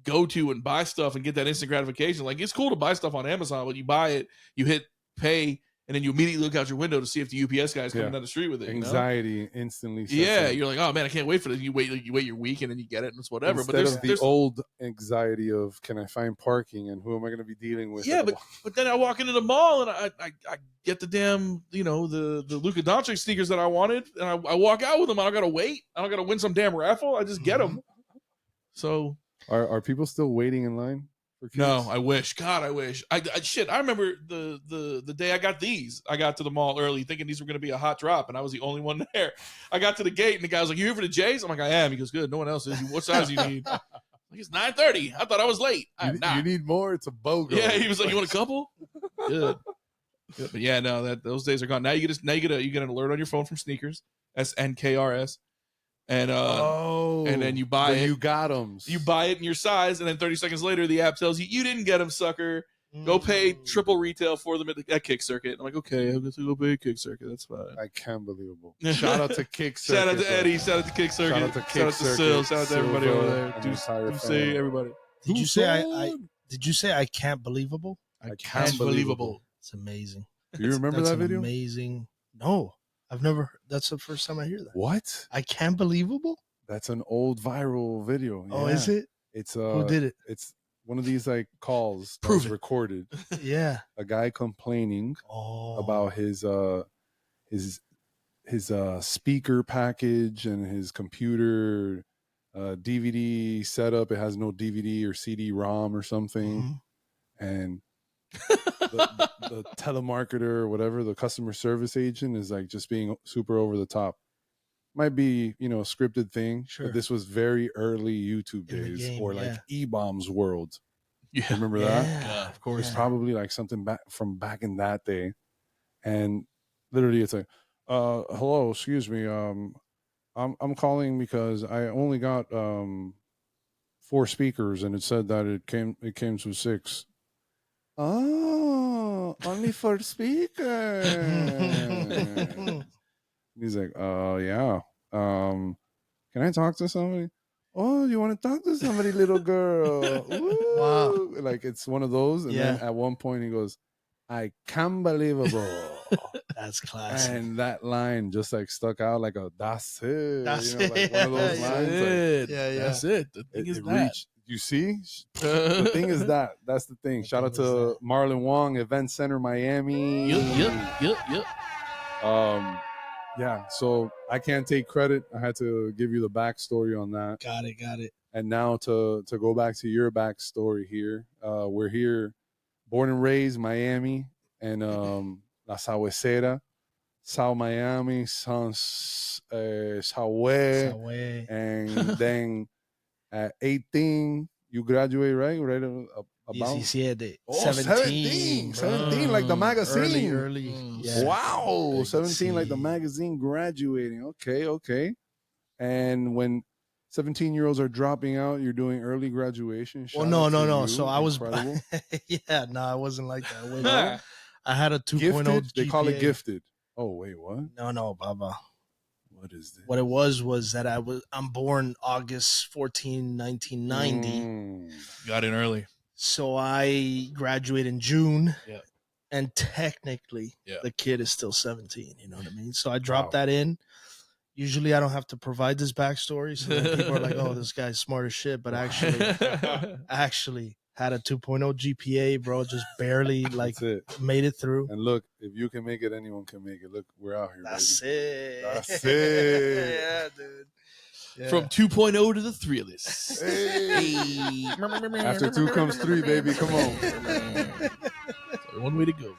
go to and buy stuff and get that instant gratification. Like it's cool to buy stuff on Amazon, but you buy it, you hit pay, and then you immediately look out your window to see if the UPS guy's coming down the street with it. anxiety instantly. Sets in. You're like, oh man, I can't wait for this. You wait your week and then you get it and it's whatever. Instead But of the old anxiety of can I find parking and who am I going to be dealing with? yeah, but then I walk into the mall and I get the damn the Luka Doncic sneakers that I wanted and I walk out with them. I don't got to wait. I don't got to win some damn raffle. I just get them. So are people still waiting in line? No, I wish. God, I wish. I remember the day I got these. I got to the mall early thinking these were going to be a hot drop, and I was the only one there. I got to the gate, and the guy was like, "You here for the Jays?" I'm like, "I am." He goes, "Good. No one else is. What size do you need?" I'm like, it's 9:30. I thought I was late. You need more? It's a BOGO. Yeah, he was like, "You want a couple?" Good. But yeah, no, those days are gone. Now you get an alert on your phone from Sneakers, SNKRS. And and then you buy it. You got them. You buy it in your size, and then 30 seconds later, the app tells you you didn't get them, sucker. Go pay triple retail for them at Kick Circuit. I'm like, okay, I'm going to go pay Kick Circuit. That's fine. I can't believe it. Shout out to Kick Circuit. Shout out to Eddie. Shout out to Kick Circuit. Shout out to Kick Circuit. SIILVA. Shout out to everybody over there. SIILVA Do say everybody. Did you say I can't believable? I can't believable. It's amazing. Do you remember That's that video? Amazing. No, I've never. That's the first time I hear that. What? I can't believable. That's an old viral video. Oh, is it? It's Who did it? It's one of these like calls that Prove was it. recorded. Yeah. A guy complaining about his speaker package and his computer DVD setup. It has no DVD or CD-ROM or something, and the telemarketer or whatever, the customer service agent is like just being super over the top. Might be, a scripted thing, Sure. but this was very early YouTube In the days game, or like yeah. E-Bombs World. Yeah. Remember that? Yeah, of course. It's probably like something from back in that day. And literally it's like, hello, excuse me. I'm calling because I only got 4 speakers and it said that it came to 6. Oh, only 4 speakers. He's like, yeah. Can I talk to somebody? Oh, you want to talk to somebody, little girl? Wow. Like it's one of those. And then at one point he goes, I can't believable. That's classic. And that line just like stuck out like a that's it. That's like it. one of those Yeah, lines. It. Yeah, yeah. That's it. The thing is that. Reached. You see? The thing is that. That's the thing. Shout out to Marlon Wong, Event Center, Miami. Yep. Yeah, so I can't take credit. I had to give you the backstory on that. Got it. And now to go back to your backstory here, we're here, born and raised Miami, and La Sahuesera, South Miami, Sahue, and then at 18 you graduate, right? About 17. 17 like the magazine. Early. Yeah. Wow, I 17 like the see. magazine graduating. Okay. And when 17-year-olds are dropping out, you're doing early graduation. Well, Shout out to no. you. So I was, Incredible. yeah, no, I wasn't like that. Wait, I had a 2.0 Gifted? GPA. They call it gifted. Oh, wait, what? No, Baba. What is this? What it was that I'm born August 14, 1990. Got in early. So I graduate in June. Yeah. And technically, Yeah. the kid is still 17. You know what I mean? So I dropped that in. Usually I don't have to provide this backstory. So then people are like, oh, this guy's smart as shit. But actually had a 2.0 GPA, bro. Just barely made it through. And look, if you can make it, anyone can make it. Look, we're out here. That's baby. it. That's it. Yeah, dude. Yeah. From 2.0 to the 3-list. Hey. After 2 comes 3, baby. Come on. One way to go.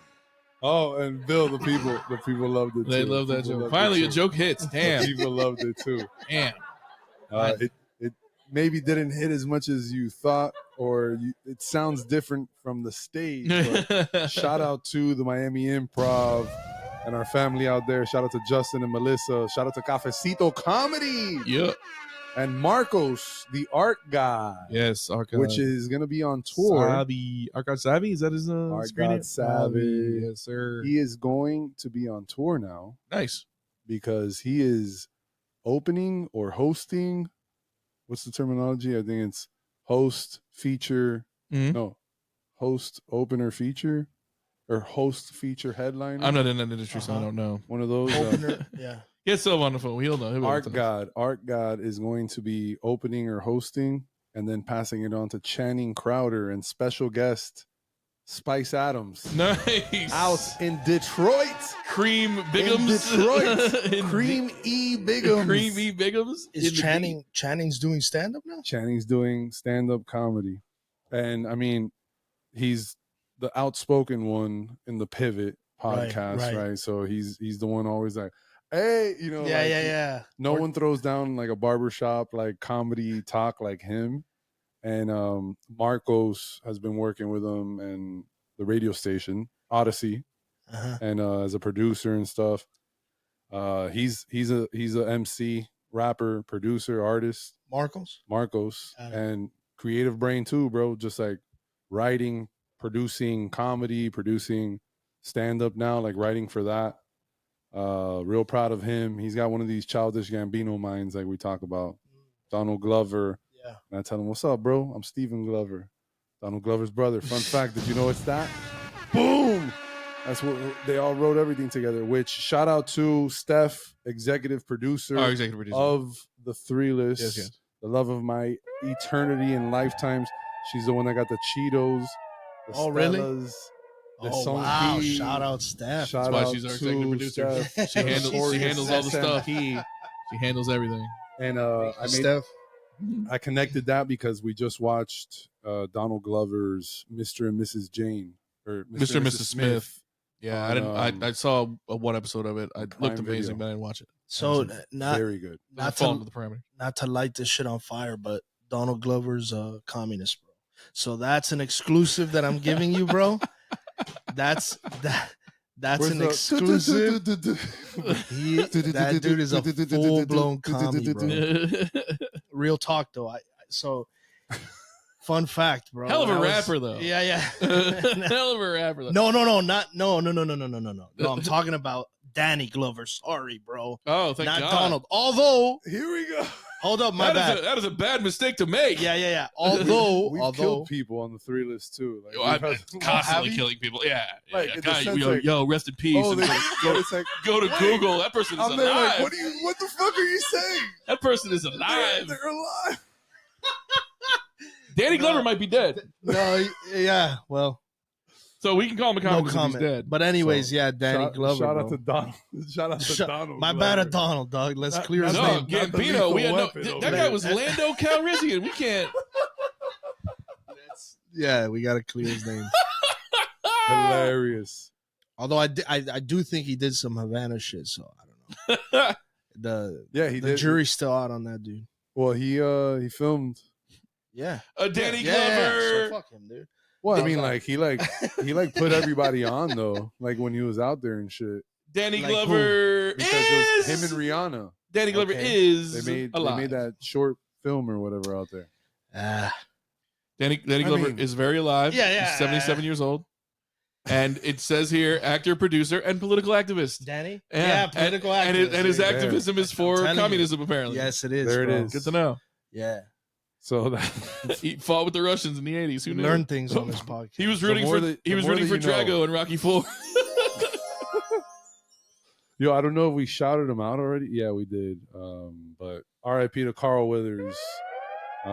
Oh, and Bill, the people loved it too. They love that joke. Finally, a joke hits. Damn. The people loved it too. Damn. It maybe didn't hit as much as you thought, or it sounds different from the stage. But shout out to the Miami Improv and our family out there. Shout out to Justin and Melissa. Shout out to Cafecito Comedy. Yep. And Marcos, the art guy. Yes, which is going to be on tour. ArtGodSavii, is that his screen name? ArtGodSavii. Yes, sir. He is going to be on tour now. Nice. Because he is opening or hosting. What's the terminology? I think it's host, feature. No, host, opener, feature. Or host, feature, headliner. I'm not in that industry, so I don't know. One of those. Opener, yeah. Get Silva on the phone. He'll know. Art God is going to be opening or hosting and then passing it on to Channing Crowder and special guest Spice Adams. Nice. Out in Detroit. Cream Biggums. In Detroit. Cream E. Biggums. Cream E. Biggums. Is Channing's doing stand-up now? Channing's doing stand-up comedy. And, I mean, he's the outspoken one in the Pivot podcast, right? So he's the one always like, hey, you know, yeah. No one throws down like a barbershop, like comedy talk like him. And Marcos has been working with him and the radio station, Odyssey, and as a producer and stuff. He's a MC, rapper, producer, artist. Marcos. And creative brain too, bro. Just like writing, producing comedy, producing stand-up now, like writing for that. Real proud of him. He's got one of these childish Gambino minds like we talk about. Donald Glover. Yeah. And I tell him, what's up, bro? I'm Stephen Glover. Donald Glover's brother. Fun fact, did you know it's that? Boom! That's what they all wrote everything together, which shout out to Steph, executive producer of the 3-list. Yes. The love of my eternity and lifetimes. She's the one that got the Cheetos. The Stellas, really? The wow. Shout out Steph. That's why she's our executive producer. She handles all the stuff. She handles everything. And I connected that because we just watched Donald Glover's Mr. and Mrs. Jane or Mr. and Mrs. Smith. Yeah, I saw one episode of it. It looked amazing, but I didn't watch it. So very good. Not to light this shit on fire, but Donald Glover's a communist, bro. So that's an exclusive that I'm giving you, bro. That's an exclusive. That dude is a full-blown commie, bro. Real talk, though. Fun fact, bro. Hell of a rapper, though. Yeah. Hell of a rapper, though. No. No, I'm talking about Danny Glover. Sorry, bro. Oh, thank God. Not Donald. Although, here we go. Hold up, my bad. That is a bad mistake to make. Yeah. Although we've killed people on the 3-list too. Like, I'm constantly killing people. Yeah. Like, yo, rest in peace. Oh, go to Google. That person is alive. Like, what the fuck are you saying? That person is alive. They're alive. Danny Glover might be dead. No, yeah. Well, so we can call him a comment. No comment. He's dead. But anyways, Danny Glover. Shout out to Donald. Shout out to Donald. My bad at Donald, dog. Let's clear his name. Gambino. That guy was Lando Calrissian. We can't. We got to clear his name. Hilarious. Although I do think he did some Havana shit, so I don't know. The jury's still out on that dude. Well, he filmed. Yeah. Danny Glover. Yeah. So fuck him, dude. Well, I mean, like he put everybody on though, like when he was out there and shit. Danny Glover because it was him and Rihanna. Danny Glover is they made that short film or whatever out there. Danny Glover is very alive. Yeah. He's 77 years old. And it says here, actor, producer, and political activist. Danny? Yeah, political and activist. his There. activism is for telling you. communism, apparently. Yes, it is. There it bro. is. Good to know. Yeah. So that He fought with the Russians in the 80s. Who You knew? learn things on this podcast. He was rooting more for that- he the was more rooting that for you know. Drago in Rocky 4. Yo, I don't know if we shouted him out already. Yeah, we did. But R.I.P. to Carl Withers. We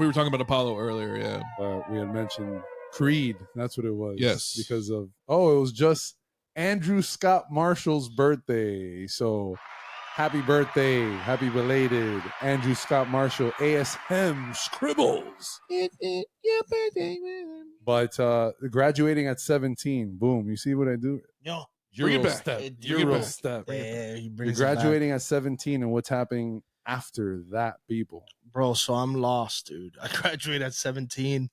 were talking about Apollo earlier, yeah. We had mentioned Creed. That's what it was. Yes. Because of it was just Andrew Scott Marshall's birthday. So happy birthday, happy belated Andrew Scott Marshall, ASM Scribbles. Your birthday, man. But graduating at 17. Boom. You see what I do? Yo. Bring it Euro back. step. Bring it Euro back. step. Yeah, he You're brings it back. graduating at 17, and what's happening after that, people? Bro, so I'm lost, dude. I graduated at 17.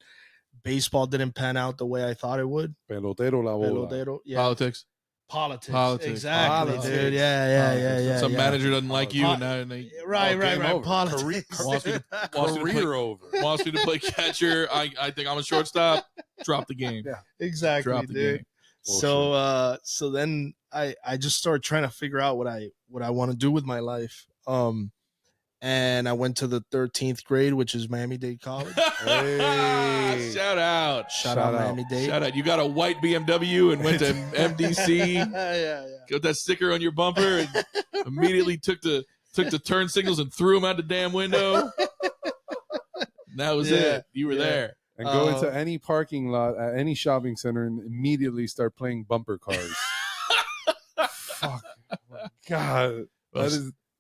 Baseball didn't pan out the way I thought it would. Pelotero la bola. Pelotero. Yeah. Politics. Politics. Exactly, Politics. dude. Yeah. Some yeah. manager doesn't like you, Po- and now they Right. game over. Politics. wants me to play, Career over. wants me to play catcher. I think I'm a shortstop. Drop the game. Yeah. Exactly, Drop the dude. game. So then I just started trying to figure out what I want to do with my life. And I went to the 13th grade, which is Miami-Dade College. Hey. Shout out. Shout out out. Miami-Dade. Shout out. You got a white BMW and went to MDC. yeah. Got that sticker on your bumper and immediately took the turn signals and threw them out the damn window. And that was Yeah. it. You were there. And go into any parking lot at any shopping center and immediately start playing bumper cars. Fuck. God.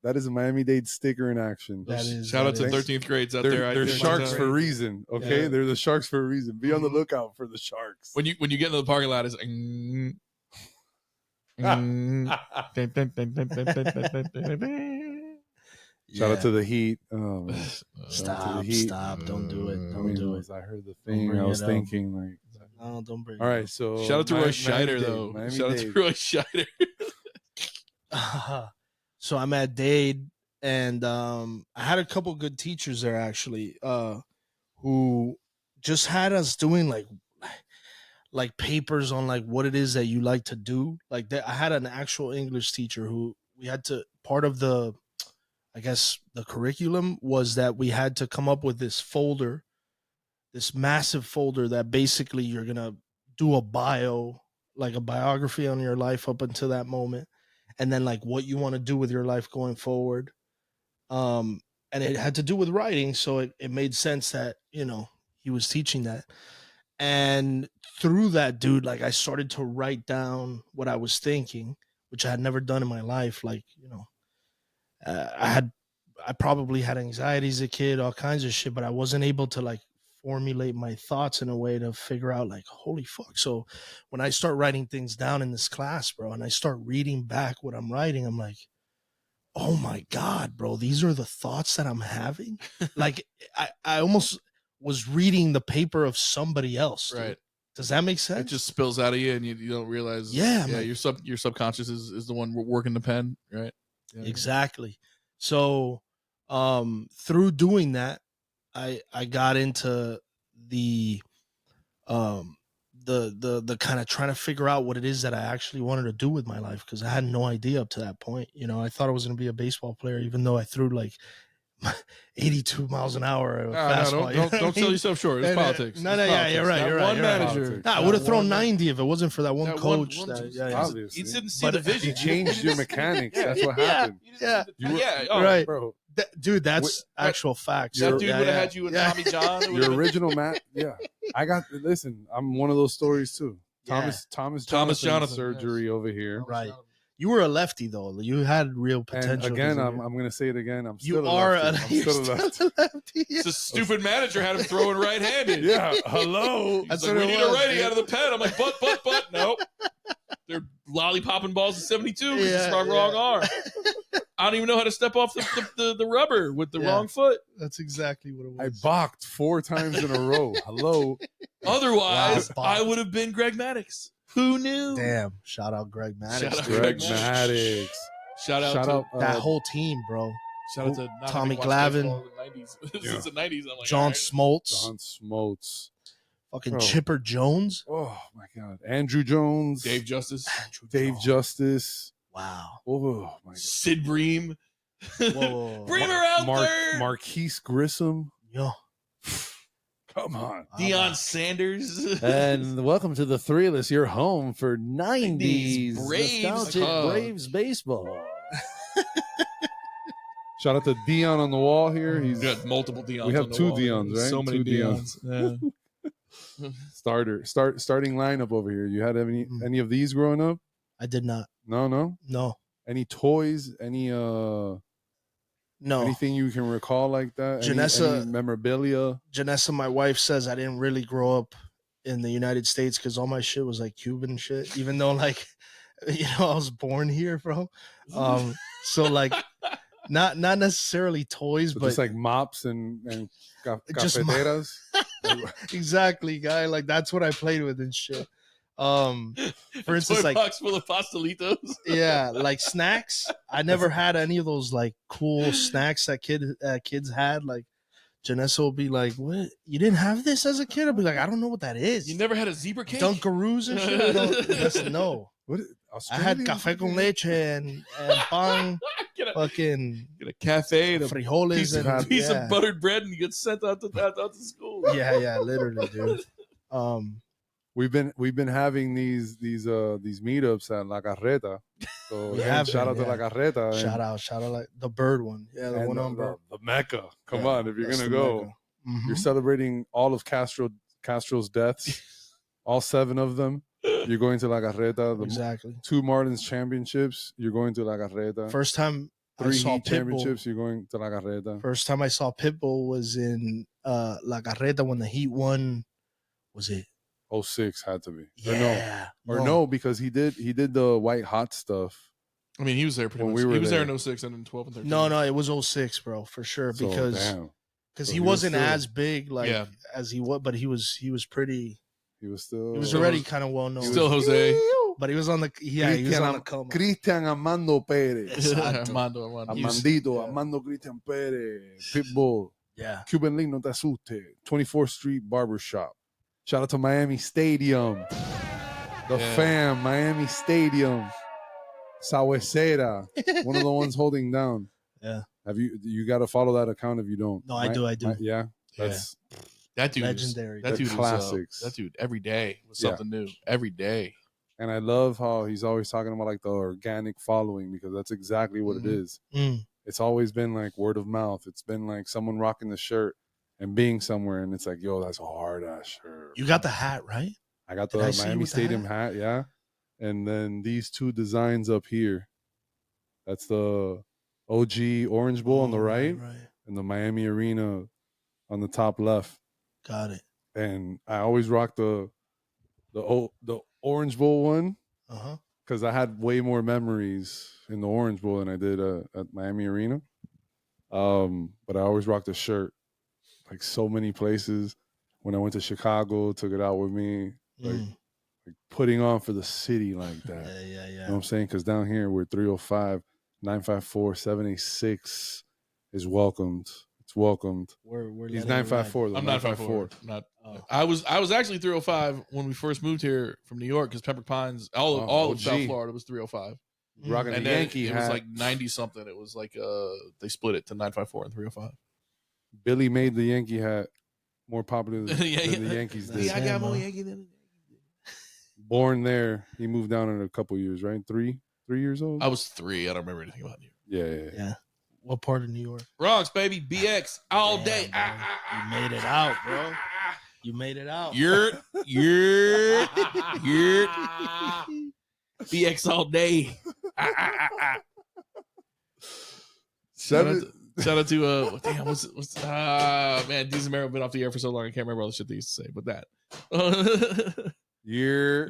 That is a Miami-Dade sticker in action. That is. Shout out to that is- 13th grades out They're, there. they're I think sharks one for a time- reason, okay? Yeah. They're the sharks for a reason. Be on the lookout for the sharks. When you get into the parking lot, it's Shout out Yeah. to the Heat. Oh, man. Stop, stop. Don't do it. I Don't mean, do it. I heard the thing. bring I was it up. thinking, like, No, don't bring all right, so. Shout out to Roy Miami- Scheider, Miami-Dade, though. Miami-Dade. Shout out to Roy Scheider. So I'm at Dade, and I had a couple good teachers there actually, who just had us doing like papers on like what it is that you like to do. Like I had an actual English teacher who we had to, part of the, I guess the curriculum was that we had to come up with this folder, this massive folder that basically you're gonna do a bio, like a biography on your life up until that moment, and then like what you want to do with your life going forward. And it had to do with writing, so it made sense that, you know, he was teaching that. And through that, dude, like I started to write down what I was thinking, which I had never done in my life. Like, you know, I probably had anxiety as a kid, all kinds of shit, but I wasn't able to like formulate my thoughts in a way to figure out like, holy fuck. So when I start writing things down in this class, bro, and I start reading back what I'm writing, I'm like, oh my God, bro, these are the thoughts that I'm having. Like I almost was reading the paper of somebody else. Dude. Right. Does that make sense? It just spills out of you, and you don't realize. Yeah, yeah. man. Your subconscious is the one working the pen, right? Yeah. Exactly. So through doing that, I got into the kind of trying to figure out what it is that I actually wanted to do with my life, because I had no idea up to that point. You know, I thought I was going to be a baseball player, even though I threw like 82 miles an hour fastball. Don't sell yourself short. It's politics. No, It's yeah, politics. you're right. That You're right. one you're right. manager. Nah, I would have thrown That one 90 if it wasn't for that one that coach. one- that, just- yeah, yeah. Obviously. You didn't see But the vision. He changed your mechanics. That's what Yeah. happened. Yeah. Right. Bro, Dude, that's actual facts. That dude Yeah, would have yeah. had you in Yeah. Tommy John. It your would've- original Matt. Yeah. Listen, I'm one of those stories too. Yeah. Thomas Jonathan, surgery over here. Right. You were a lefty though. You had real potential. And again, 'cause I'm going to say it again. I'm you still are a lefty. I'm still a lefty. lefty. It's a stupid manager had him throwing right-handed. Yeah. Hello. That's what like, it we need a was, righty dude. out of the pen. I'm like, but. Nope. They're lollipopping balls at 72 because it's my wrong arm. I don't even know how to step off the rubber with the wrong foot. That's exactly what it I was. balked 4 times in a row. Hello. Otherwise, Wow, I would have been Greg Maddox. Who knew? Damn. Shout out Greg Maddox. Shout out dude. Greg Greg Maddox. Shout out to That whole team, bro. shout out to not Tommy having watched Glavine. baseball in the 90s. Since the 90s, I'm like, John all right. Smoltz. John Smoltz. Fucking Bro. Chipper Jones. Oh my God, Andrew Jones, Dave Justice, Dave Justice. Wow. Oh my God, Sid Bream. Whoa. Bream her out there. Marquise Grissom. Yo. Come on. Deion Sanders. And welcome to the Three List, your home for 90s Braves. nostalgic Braves baseball. Shout out to Dion on the wall here. He's We got multiple Deons. We have on the two wall. Deons, right? So many Two Deons. Yeah. starting lineup over here. You had any of these growing up? I did not. No. No. Any toys? Any No. anything you can recall like that? Janessa- any memorabilia? Janessa, my wife, says I didn't really grow up in the United States because all my shit was like Cuban shit, even though like, you know, I was born here, bro. So like not necessarily toys, So but just like mops and Just cafeteras. exactly, guy. Like that's what I played with and shit. For instance, Toy like box full of pastelitos. yeah, like snacks. I never had any of those like cool snacks that kids had. Like Janessa will be like, "What? You didn't have this as a kid?" I'll be like, "I don't know what that is." You never had a zebra cake? Dunkaroos and shit. I don't, no. What? I had café con leche and pan, Get a fucking cafe and a frijoles piece, and of, piece yeah. of buttered bread, and you get sent out to school. Yeah, literally, dude. We've been having these meetups at La Carreta. So We again, have shout been, out to La Carreta. Shout out, like the bird one. Yeah, the and one on bird. the Mecca. Come Yeah, on, if you're that's gonna the go, Mecca. Mhm. you're celebrating all of Castro's deaths, all 7 of them. You're going to La Carreta. The Exactly. 2 Marlins championships. You're going to La Carreta. First time I 3 saw Heat Pitbull. championships. You're going to La Carreta. First time I saw Pitbull was in La Carreta when the Heat won. Was it? 06 had to be. Yeah. Or no, because he did the white hot stuff. I mean, he was there pretty When much. we were He was there there. in 06 and then 12 and 13. No, it was 06, bro, for sure. So, Because damn, So he he was wasn't still- as big like Yeah. as he was, but he was pretty. he was still. He was Still already Jose- kind of well known. Still Jose. But he was on the he was on the come. Cristian Armando Perez. Exacto. Armando. Armandito, yeah. Armando Cristian Perez. Pitbull. Yeah. Cuban Link, no te asuste. 24th Street Barbershop. Shout out to Miami Stadium. The Yeah. fam, Miami Stadium. Sawesera. One of the ones holding down. Yeah. Have you got to follow that account if you don't? No, I do. Yeah. That's That dude Legendary. Is, that The dude classics. that dude every day was Yeah. something new. Every day. and I love how he's always talking about like the organic following because that's exactly what it is. Mm. It's always been like word of mouth. It's been like someone rocking the shirt and being somewhere and it's like, yo, that's a hard ass shirt. You got the hat, right? I got Did the I see you Miami with the Stadium hat, yeah. And then these 2 designs up here. That's the OG Orange Bowl on the Oh, right Right. and the Miami Arena on the top left. Got it. And I always rock the Orange Bowl one Uh-huh. because I had way more memories in the Orange Bowl than I did at Miami Arena. But I always rocked the shirt like so many places. When I went to Chicago, took it out with me, like putting on for the city like that. Yeah. You know what I'm saying? Because down here we're 305, 954, 786 is welcomed. It's welcomed. We're He's letting it ride. 954. though, I'm not 5'4". Not. I was actually 305 when we first moved here from New York because Pembroke Pines, all of South OG. Florida was 305, Rocking and the then Yankee it was hat. like 90 something. It was like they split it to 954 and 305. Billy made the Yankee hat more popular than, Yeah, than yeah. the Yankees That's did. it. I got more Yankee than. Born there, he moved down in a couple years, right? 3 years old. I was 3. I don't remember anything about you. Yeah. Yeah. What part of New York? Bronx, baby, BX all day. Damn, bro. You made it out, bro. You made it out. Yurt. BX all day. Shout out to damn, what's man, D's Admirable been off the air for so long, I can't remember all the shit they used to say, but that. Yurt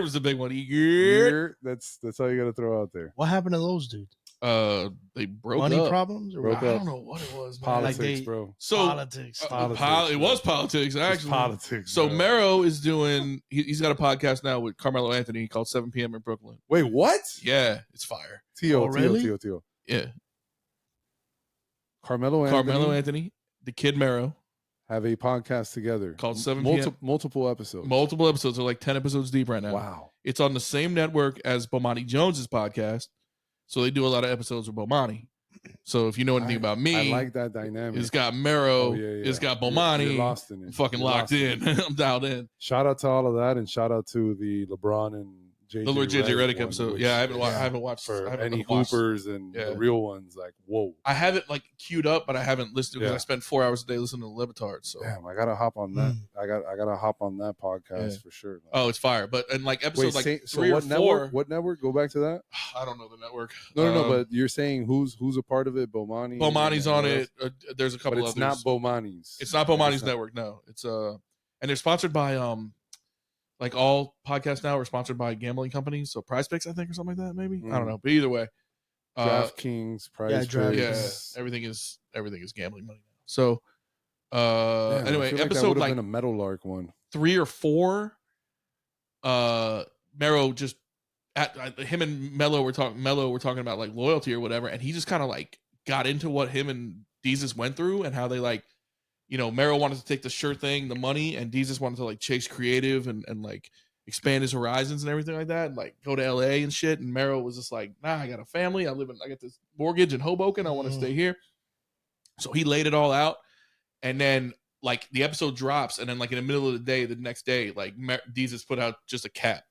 was the big one. Yurt. That's all you got to throw out there. What happened to those dudes? They broke Money up. problems? Or Broke what? I up. don't know what it was, man. Politics, they- bro. So Politics. Politics, it was politics It's actually. politics. So bro. Mero is doing. He's got a podcast now with Carmelo Anthony called 7 p.m. in Brooklyn. Wait, what? Yeah, it's fire. Tio, Oh, really? Tio. Yeah, Carmelo Anthony Carmelo Anthony, the kid Mero, have a podcast together called 7 p.m. Multiple episodes. Multiple episodes. They're like 10 episodes deep right now. Wow. It's on the same network as Bomani Jones's podcast. So they do a lot of episodes with Bomani. So if you know anything about me, I like that dynamic. It's got Mero. Oh, yeah. It's got Bomani. You're lost in it. I'm fucking locked in. I'm dialed in. Shout out to all of that, and shout out to the LeBron and JJ the Lord JJ Redick one, episode. Yeah, I haven't watched for I haven't any watched. hoopers and the real ones. Like, whoa. I have it like queued up, but I haven't listened because I spend 4 hours a day listening to Levitard. So damn, I gotta hop on that. I gotta hop on that podcast for sure. Oh, it's fire. But and like episode like 3 so or what 4. Network? What network? Go back to that. I don't know the network. No. But you're saying who's a part of it? Bomani. Bomani's on it. There's a couple. But it's others. not Bomani's. It's not Bomani's network. No, it's and they're sponsored by like all podcasts now are sponsored by gambling companies. So Prize Picks, I think, or something like that. Maybe I don't know. But either way, DraftKings, Prize Picks. Everything is gambling money now. So anyway, like episode that like been a Meadowlark one. 3 or 4. Mero just him and Mello were talking about like loyalty or whatever, and he just kind of like got into what him and Deezus went through and how they like, you know, Mero wanted to take the sure thing, the money, and Deezus wanted to like chase creative and like expand his horizons and everything like that, and like go to LA and shit. And Mero was just like, nah, I got a family, I got this mortgage in Hoboken, I want to stay here. So he laid it all out, and then like the episode drops, and then like in the middle of the day, the next day, like Deezus put out just a cap.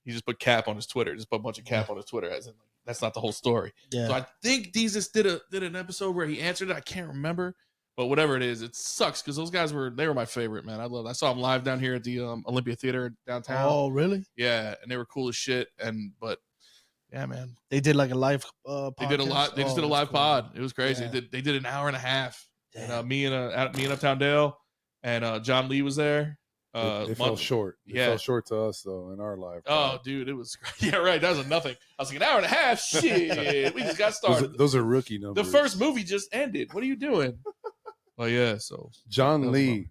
He just put cap on his Twitter. Just put a bunch of cap on his Twitter. As in, like, that's not the whole story. Yeah. So I think Deezus did an episode where he answered it. I can't remember, but whatever it is, it sucks because those guys were my favorite, man. I saw them live down here at the Olympia Theater downtown. Oh, really? Yeah, and they were cool as shit. But yeah, man, they did like a live. Podcast? They did a lot. They just did a live pod. It was crazy. Yeah. They did an hour and a half. And, me and Uptown Dale and John Lee was there. It fell short. It fell short to us though in our live. Oh, dude, it was yeah, right. That was nothing. I was like, an hour and a half. Shit, we just got started. Those are rookie numbers. The first movie just ended. What are you doing? Oh yeah, so John Lee.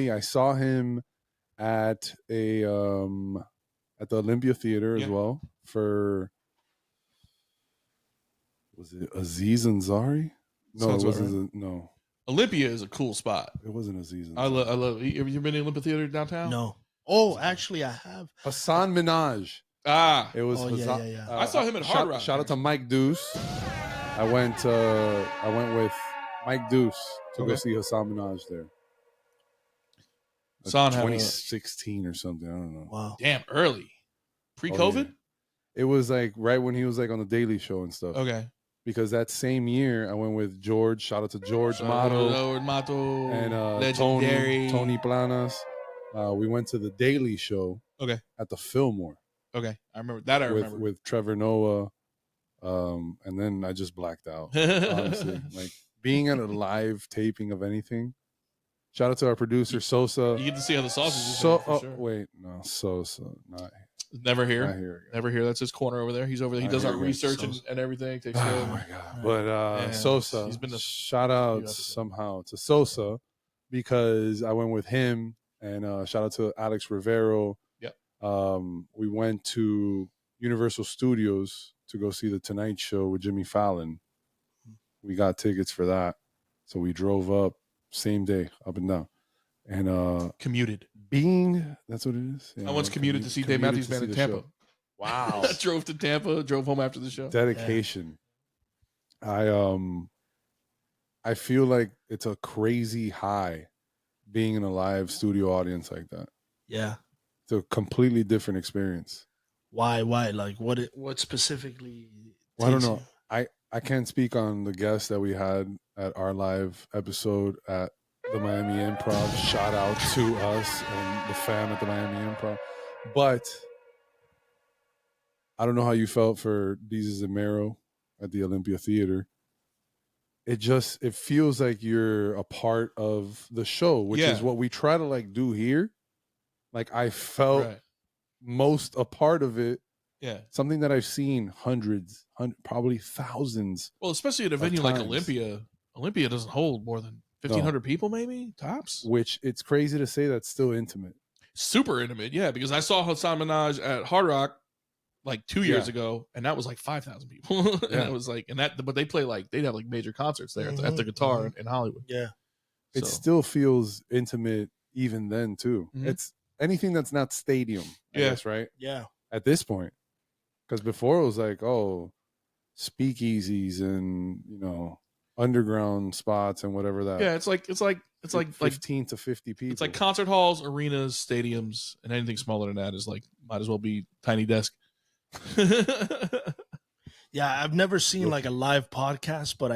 I saw him at the Olympia Theater as well for. Was it Aziz Ansari? No, it wasn't. No. Olympia is a cool spot. It wasn't Aziz Ansari. I love. Have you been to Olympia Theater downtown? No. Oh, actually, I have. Hassan Minaj. It was. Oh, Hassan, yeah. I saw him at Hard Rock. Shout out to Mike Deuce. I went with Mike Deuce to go see Hassan Minaj there. Hassan 2016 or something. I don't know. Wow. Damn, early. Pre-COVID? Oh, yeah. It was like right when he was like on the Daily Show and stuff. Okay. Because that same year I went with George. Shout out to George Mato and legendary Tony Planas. We went to the Daily Show. Okay. At the Fillmore. Okay, I remember that. I remember with Trevor Noah, and then I just blacked out. Honestly, like being at a live taping of anything. Shout out to our producer Sosa. You get to see how the sausage is. Sure. Wait, no, Sosa, not. Never here. Not here. Never here. That's his corner over there. He's over there. He does our research and everything. Takes care of my god! But Sosa, he's been shout out somehow to Sosa because I went with him, and shout out to Alex Rivero. Yep. We went to Universal Studios to go see the Tonight Show with Jimmy Fallon. We got tickets for that, so we drove up same day, up and down, and commuted. That's what it is. Yeah, I once commuted to see Dave Matthews Band in Tampa. Show. Wow. I drove to Tampa, drove home after the show. Dedication. Yeah. I feel like it's a crazy high being in a live studio audience like that. Yeah. It's a completely different experience. Why? Like what specifically? Well, I don't know. I can't speak on the guests that we had at our live episode at the Miami Improv. Shout out to us and the fam at the Miami Improv. But I don't know how you felt for Deezus and Mero at the Olympia Theater. It feels like you're a part of the show, which is what we try to like do here. Like I felt most a part of it. Yeah. Something that I've seen hundreds, probably thousands. Well, especially at a venue like Olympia. Olympia doesn't hold more than 1,500 people, maybe tops. Which it's crazy to say that's still intimate. Super intimate, yeah. Because I saw Hassan Minaj at Hard Rock like 2 years ago, and that was like 5,000 people. And it was like, but they play like they'd have like major concerts there at the Guitar in Hollywood. Yeah. It So- still feels intimate even then too. Mhm. It's anything that's not stadium, I Yeah. guess, right? Yeah. At this point. Because before it was like, oh, speakeasies and, underground spots and whatever that. Yeah, it's like 15 to 50 people. it's like concert halls, arenas, stadiums, and anything smaller than that is like might as well be tiny desk. Yeah, I've never seen like a live podcast, but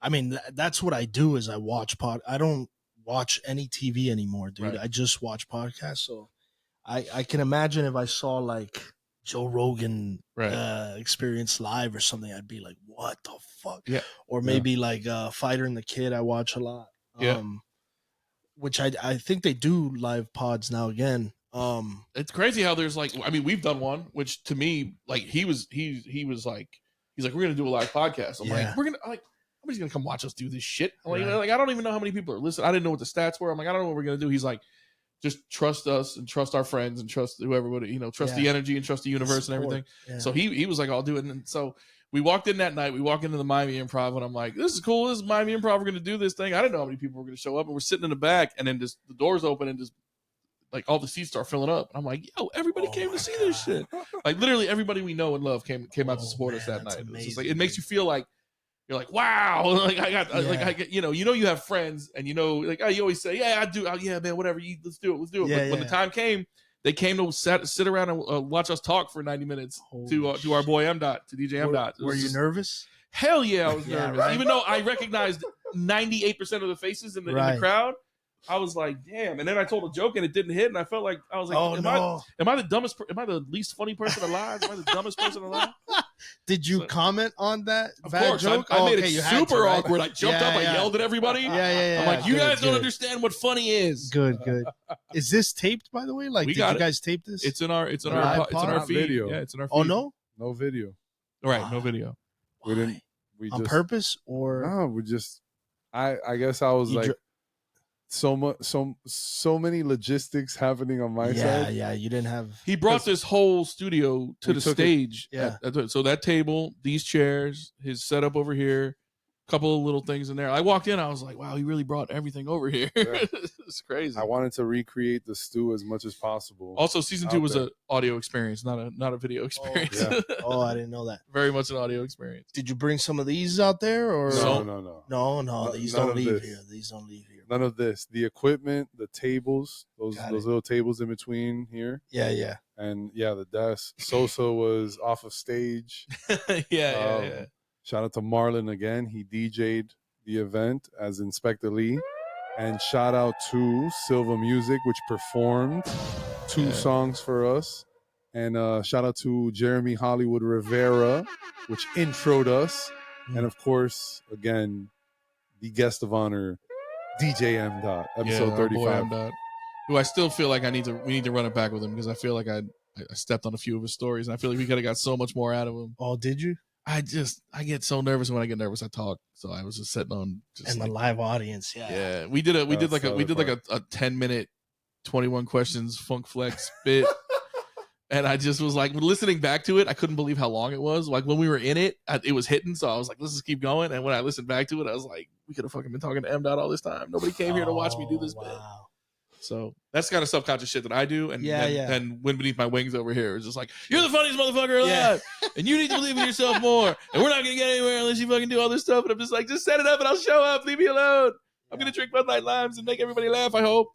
I mean, that's what I do is I watch I don't watch any TV anymore, dude. Right. I just watch podcasts. So I can imagine if I saw like Joe Rogan Right. experience live or something, I'd be like, what the fuck? Yeah. Or maybe like Fighter and the Kid, I watch a lot. Yeah. Which I think they do live pods now again. It's crazy how there's like, I mean, we've done one, which to me, like he was like, we're gonna do a live podcast. I'm Yeah. like, nobody's gonna come watch us do this shit. I'm like, Right. like, I don't even know how many people are listening. I didn't know what the stats were. I'm like, I don't know what we're gonna do. He's like, just trust us and trust our friends and trust whoever would, trust the energy and trust the universe and everything. Yeah. So he was like, I'll do it. And so we walked in that night. We walk into the Miami Improv, and I'm like, this is cool. This is Miami Improv. We're gonna do this thing. I didn't know how many people were gonna show up, and we're sitting in the back, and then just the doors open, and just like all the seats start filling up. And I'm like, yo, everybody came to see this shit. Like literally everybody we know and love came out to support us that that's night. It's just amazing, like, it makes you feel like you're like, wow, like I get, you have friends, and you always say, yeah, I do, yeah, man, whatever, let's do it. Yeah, But when the time came, they came to sit around and watch us talk for 90 minutes to our boy M. Dot, to DJ M. Dot. Were you nervous? Hell yeah, I was Yeah, nervous. right? Even though I recognized 98% of the faces in the crowd, I was like, damn. And then I told a joke and it didn't hit, and I felt like I was like, oh no. Am I the dumbest? Am I the least funny person alive? Am I the dumbest person alive? Did you comment on that Of bad course, joke? I made okay, it you had super to, right? awkward. I jumped up, I yelled at everybody. Yeah. I'm like, you Good, guys don't good. understand what funny is. Good. Is this taped, by the way? Like, We did got you it. guys tape this? It's in our Live feed. video. Yeah, it's in our feed. oh no, no video. Right, no video. We didn't. We on just, purpose or No, we just. I guess I was You like dr- so many logistics happening on my side. yeah. You didn't have. He brought this whole studio to We the took it- stage. Yeah. So that table, these chairs, his setup over here, couple of little things in there. I walked in, I was like, wow, he really brought everything over here. Yeah. It's crazy. I wanted to recreate the stew as much as possible. Also, season 2 out was there. an audio experience, not a video experience. yeah. Oh, I didn't know that. Very much an audio experience. Did you bring some of these out there or No. No, these None don't of leave this. here. These don't leave here. None of this. The equipment, the tables, those Got little tables in between here, Yeah. and the desk. Sosa was off of stage. yeah. Shout out to Marlon again. He DJ'd the event as Inspector Lee. And shout out to SIILVA Music, which performed 2 songs for us. And shout out to Jeremy Hollywood Rivera, which introed us. And of course, again, the guest of honor, DJ M. Dot, episode our boy 35. M. Dot, who I still feel like we need to run it back with him because I feel like I stepped on a few of his stories and I feel like we could have got so much more out of him. Oh, did you? I get so nervous when I get nervous. I talk, so I was just sitting on And the live audience, yeah. We did That's like the a 10-minute 21 questions funk flex bit. And I just was like, listening back to it, I couldn't believe how long it was. Like when we were in it, it was hitting. So I was like, let's just keep going. And when I listened back to it, I was like, we could have fucking been talking to M. Dot all this time. Nobody came here to watch me do this bit. Wow. So that's kind of subconscious shit that I do. And Yeah. and Wind Beneath My Wings over here is just like, you're the funniest motherfucker alive. Yeah. And you need to believe in yourself more. And we're not going to get anywhere unless you fucking do all this stuff. And I'm just like, just set it up and I'll show up. Leave me alone. I'm going to drink Bud Light Limes and make everybody laugh, I hope.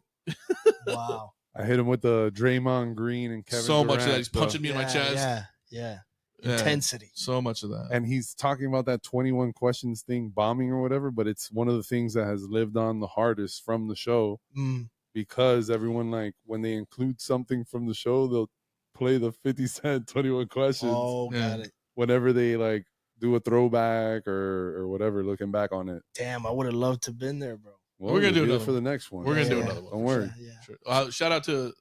Wow. I hit him with the Draymond Green and Kevin So much of Durant, that. He's punching me in my chest. Yeah. Yeah. Intensity. So much of that. And he's talking about that 21 questions thing, bombing or whatever, but it's one of the things that has lived on the hardest from the show because everyone, like, when they include something from the show, they'll play the 50 Cent 21 questions Oh, got it. whenever they, like, do a throwback or whatever, looking back on it. Damn, I would have loved to have been there, bro. Well, We're gonna do we'll another it for one. the next one. We're going to do Yeah. another one. Don't worry. Yeah. Sure. Shout out to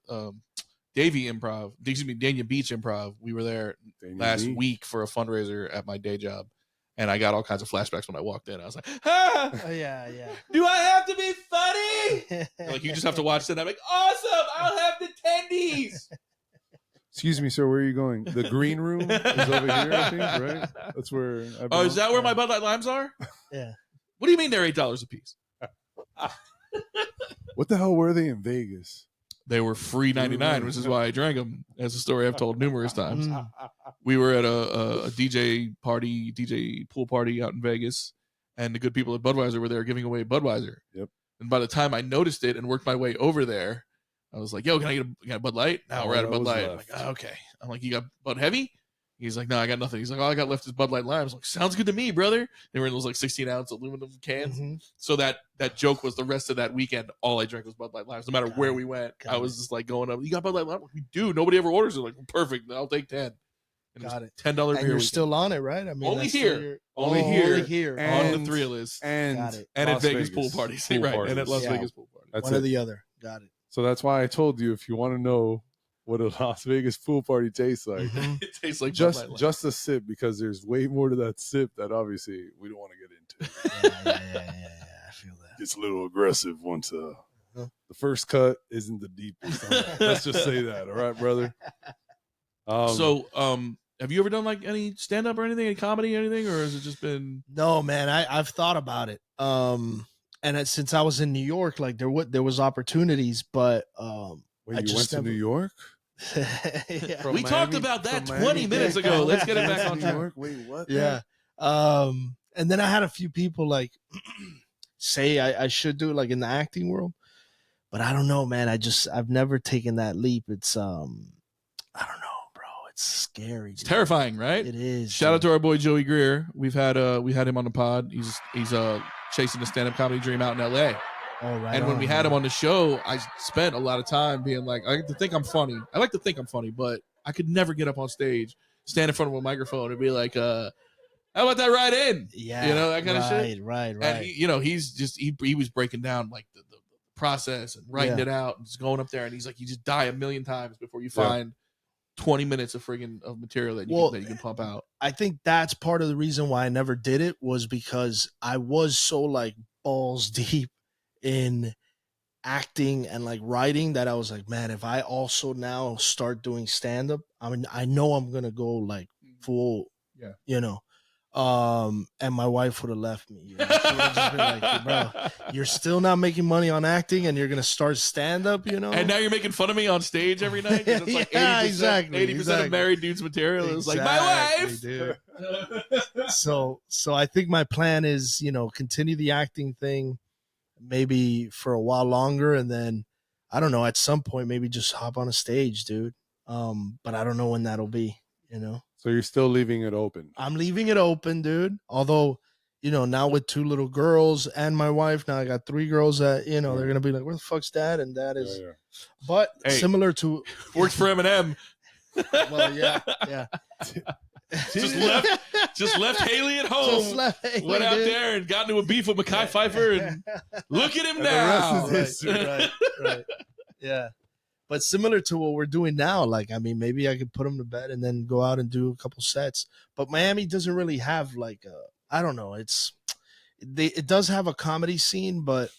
Dania Beach Improv. We were there Dania last Beach. week for a fundraiser at my day job. And I got all kinds of flashbacks when I walked in. I was like, ah, Oh, yeah. do I have to be funny? Like, you just have to watch it. I'm like, awesome. I'll have the tendies. Excuse me, sir, where are you going? The green room is over here, I think, right? That's where. Oh, is that where my Bud Light Limes are? Yeah. What do you mean they're $8 a piece? What the hell were they in Vegas? They were free 99, which is why I drank them. That's a story I've told numerous times. Mm. We were at a DJ pool party out in Vegas, and the good people at Budweiser were there giving away Budweiser. Yep. And by the time I noticed it and worked my way over there, I was like, "Yo, can I get a Bud Light?" No, we're at a Bud Light. I'm like, "Oh, okay." I'm like, "You got Bud Heavy?" He's like, "No, I got nothing." He's like, "All I got left is Bud Light Lime." I was like, "Sounds good to me, brother." They were in those like 16-ounce aluminum cans. Mhm. So that joke was the rest of that weekend. All I drank was Bud Light Limes. No matter where we went, Got I was just like going up. You got Bud Light Lime? We do. Nobody ever orders it. Like, perfect. I'll take 10. And Got it. $10 And beer. you're weekend. still on it, right? I mean, Only that's here. still your- Only Only here. here. on the And- Thrill list. And Got it. And at Las Vegas Vegas pool parties. pool Right. parties. And at Las Yeah. Vegas pool parties. That's One or it. the other. Got it. So that's why I told you, if you want to know what a Las Vegas pool party tastes like, Mhm. It tastes like Bud just Light Lime. just a sip, because there's way more to that sip that obviously we don't want to get into. Yeah. I feel that. It's a little aggressive once Uh-huh. the first cut isn't the deepest. Let's just say that, all right, brother. Have you ever done like any stand up or anything, any comedy or anything, or has it just been? No, man, I've thought about it. Since I was in New York, like there was opportunities, but wait, I you just went to never- New York? yeah. From We talked about that 20 minutes ago. Let's get it back on New track. York. Wait, what? Yeah. And then I had a few people like say I should do it like in the acting world, but I don't know, man. I've never taken that leap. It's I don't know, bro. It's scary. It's dude. terrifying, right? It is. Shout out to our boy Joey Greer. We had him on the pod. He's chasing the stand up comedy dream out in L.A. All right. And when we had him on the show, I spent a lot of time being like, I like to think I'm funny. But I could never get up on stage, stand in front of a microphone, and be like, "How about that ride in?" Yeah, you know, that kind of shit. Right. And he was breaking down like the process and writing Yeah. it out and just going up there, and he's like, you just die a million times before you find 20 minutes of material that you can pump out. I think that's part of the reason why I never did it, was because I was so like balls deep in acting and like writing that I was like, man, if I also now start doing stand up, I know I'm gonna go like full, you know. And my wife would have left me. You know? She would have just been like, bro, you're still not making money on acting and you're gonna start stand up, you know? And now you're making fun of me on stage every night. 'Cause it's like 80%, 80% of married dudes material is like my wife. Dude. So I think my plan is, continue the acting thing maybe for a while longer, and then I don't know, at some point maybe just hop on a stage, dude. But I don't know when that'll be, So you're still leaving it open. I'm leaving it open, dude. Although, now with 2 little girls and my wife, now I got 3 girls that, they're going to be like, where the fuck's dad? And dad is, but Hey. similar to, Works for Eminem. well, yeah. Just left Haley at home. Just left Haley, Went out dude. there and got into a beef with Mekhi Phifer, and look at him And now. the rest is history. Right. Yeah. But similar to what we're doing now, like, I mean, maybe I could put them to bed and then go out and do a couple sets. But Miami doesn't really have like I don't know. It does have a comedy scene, but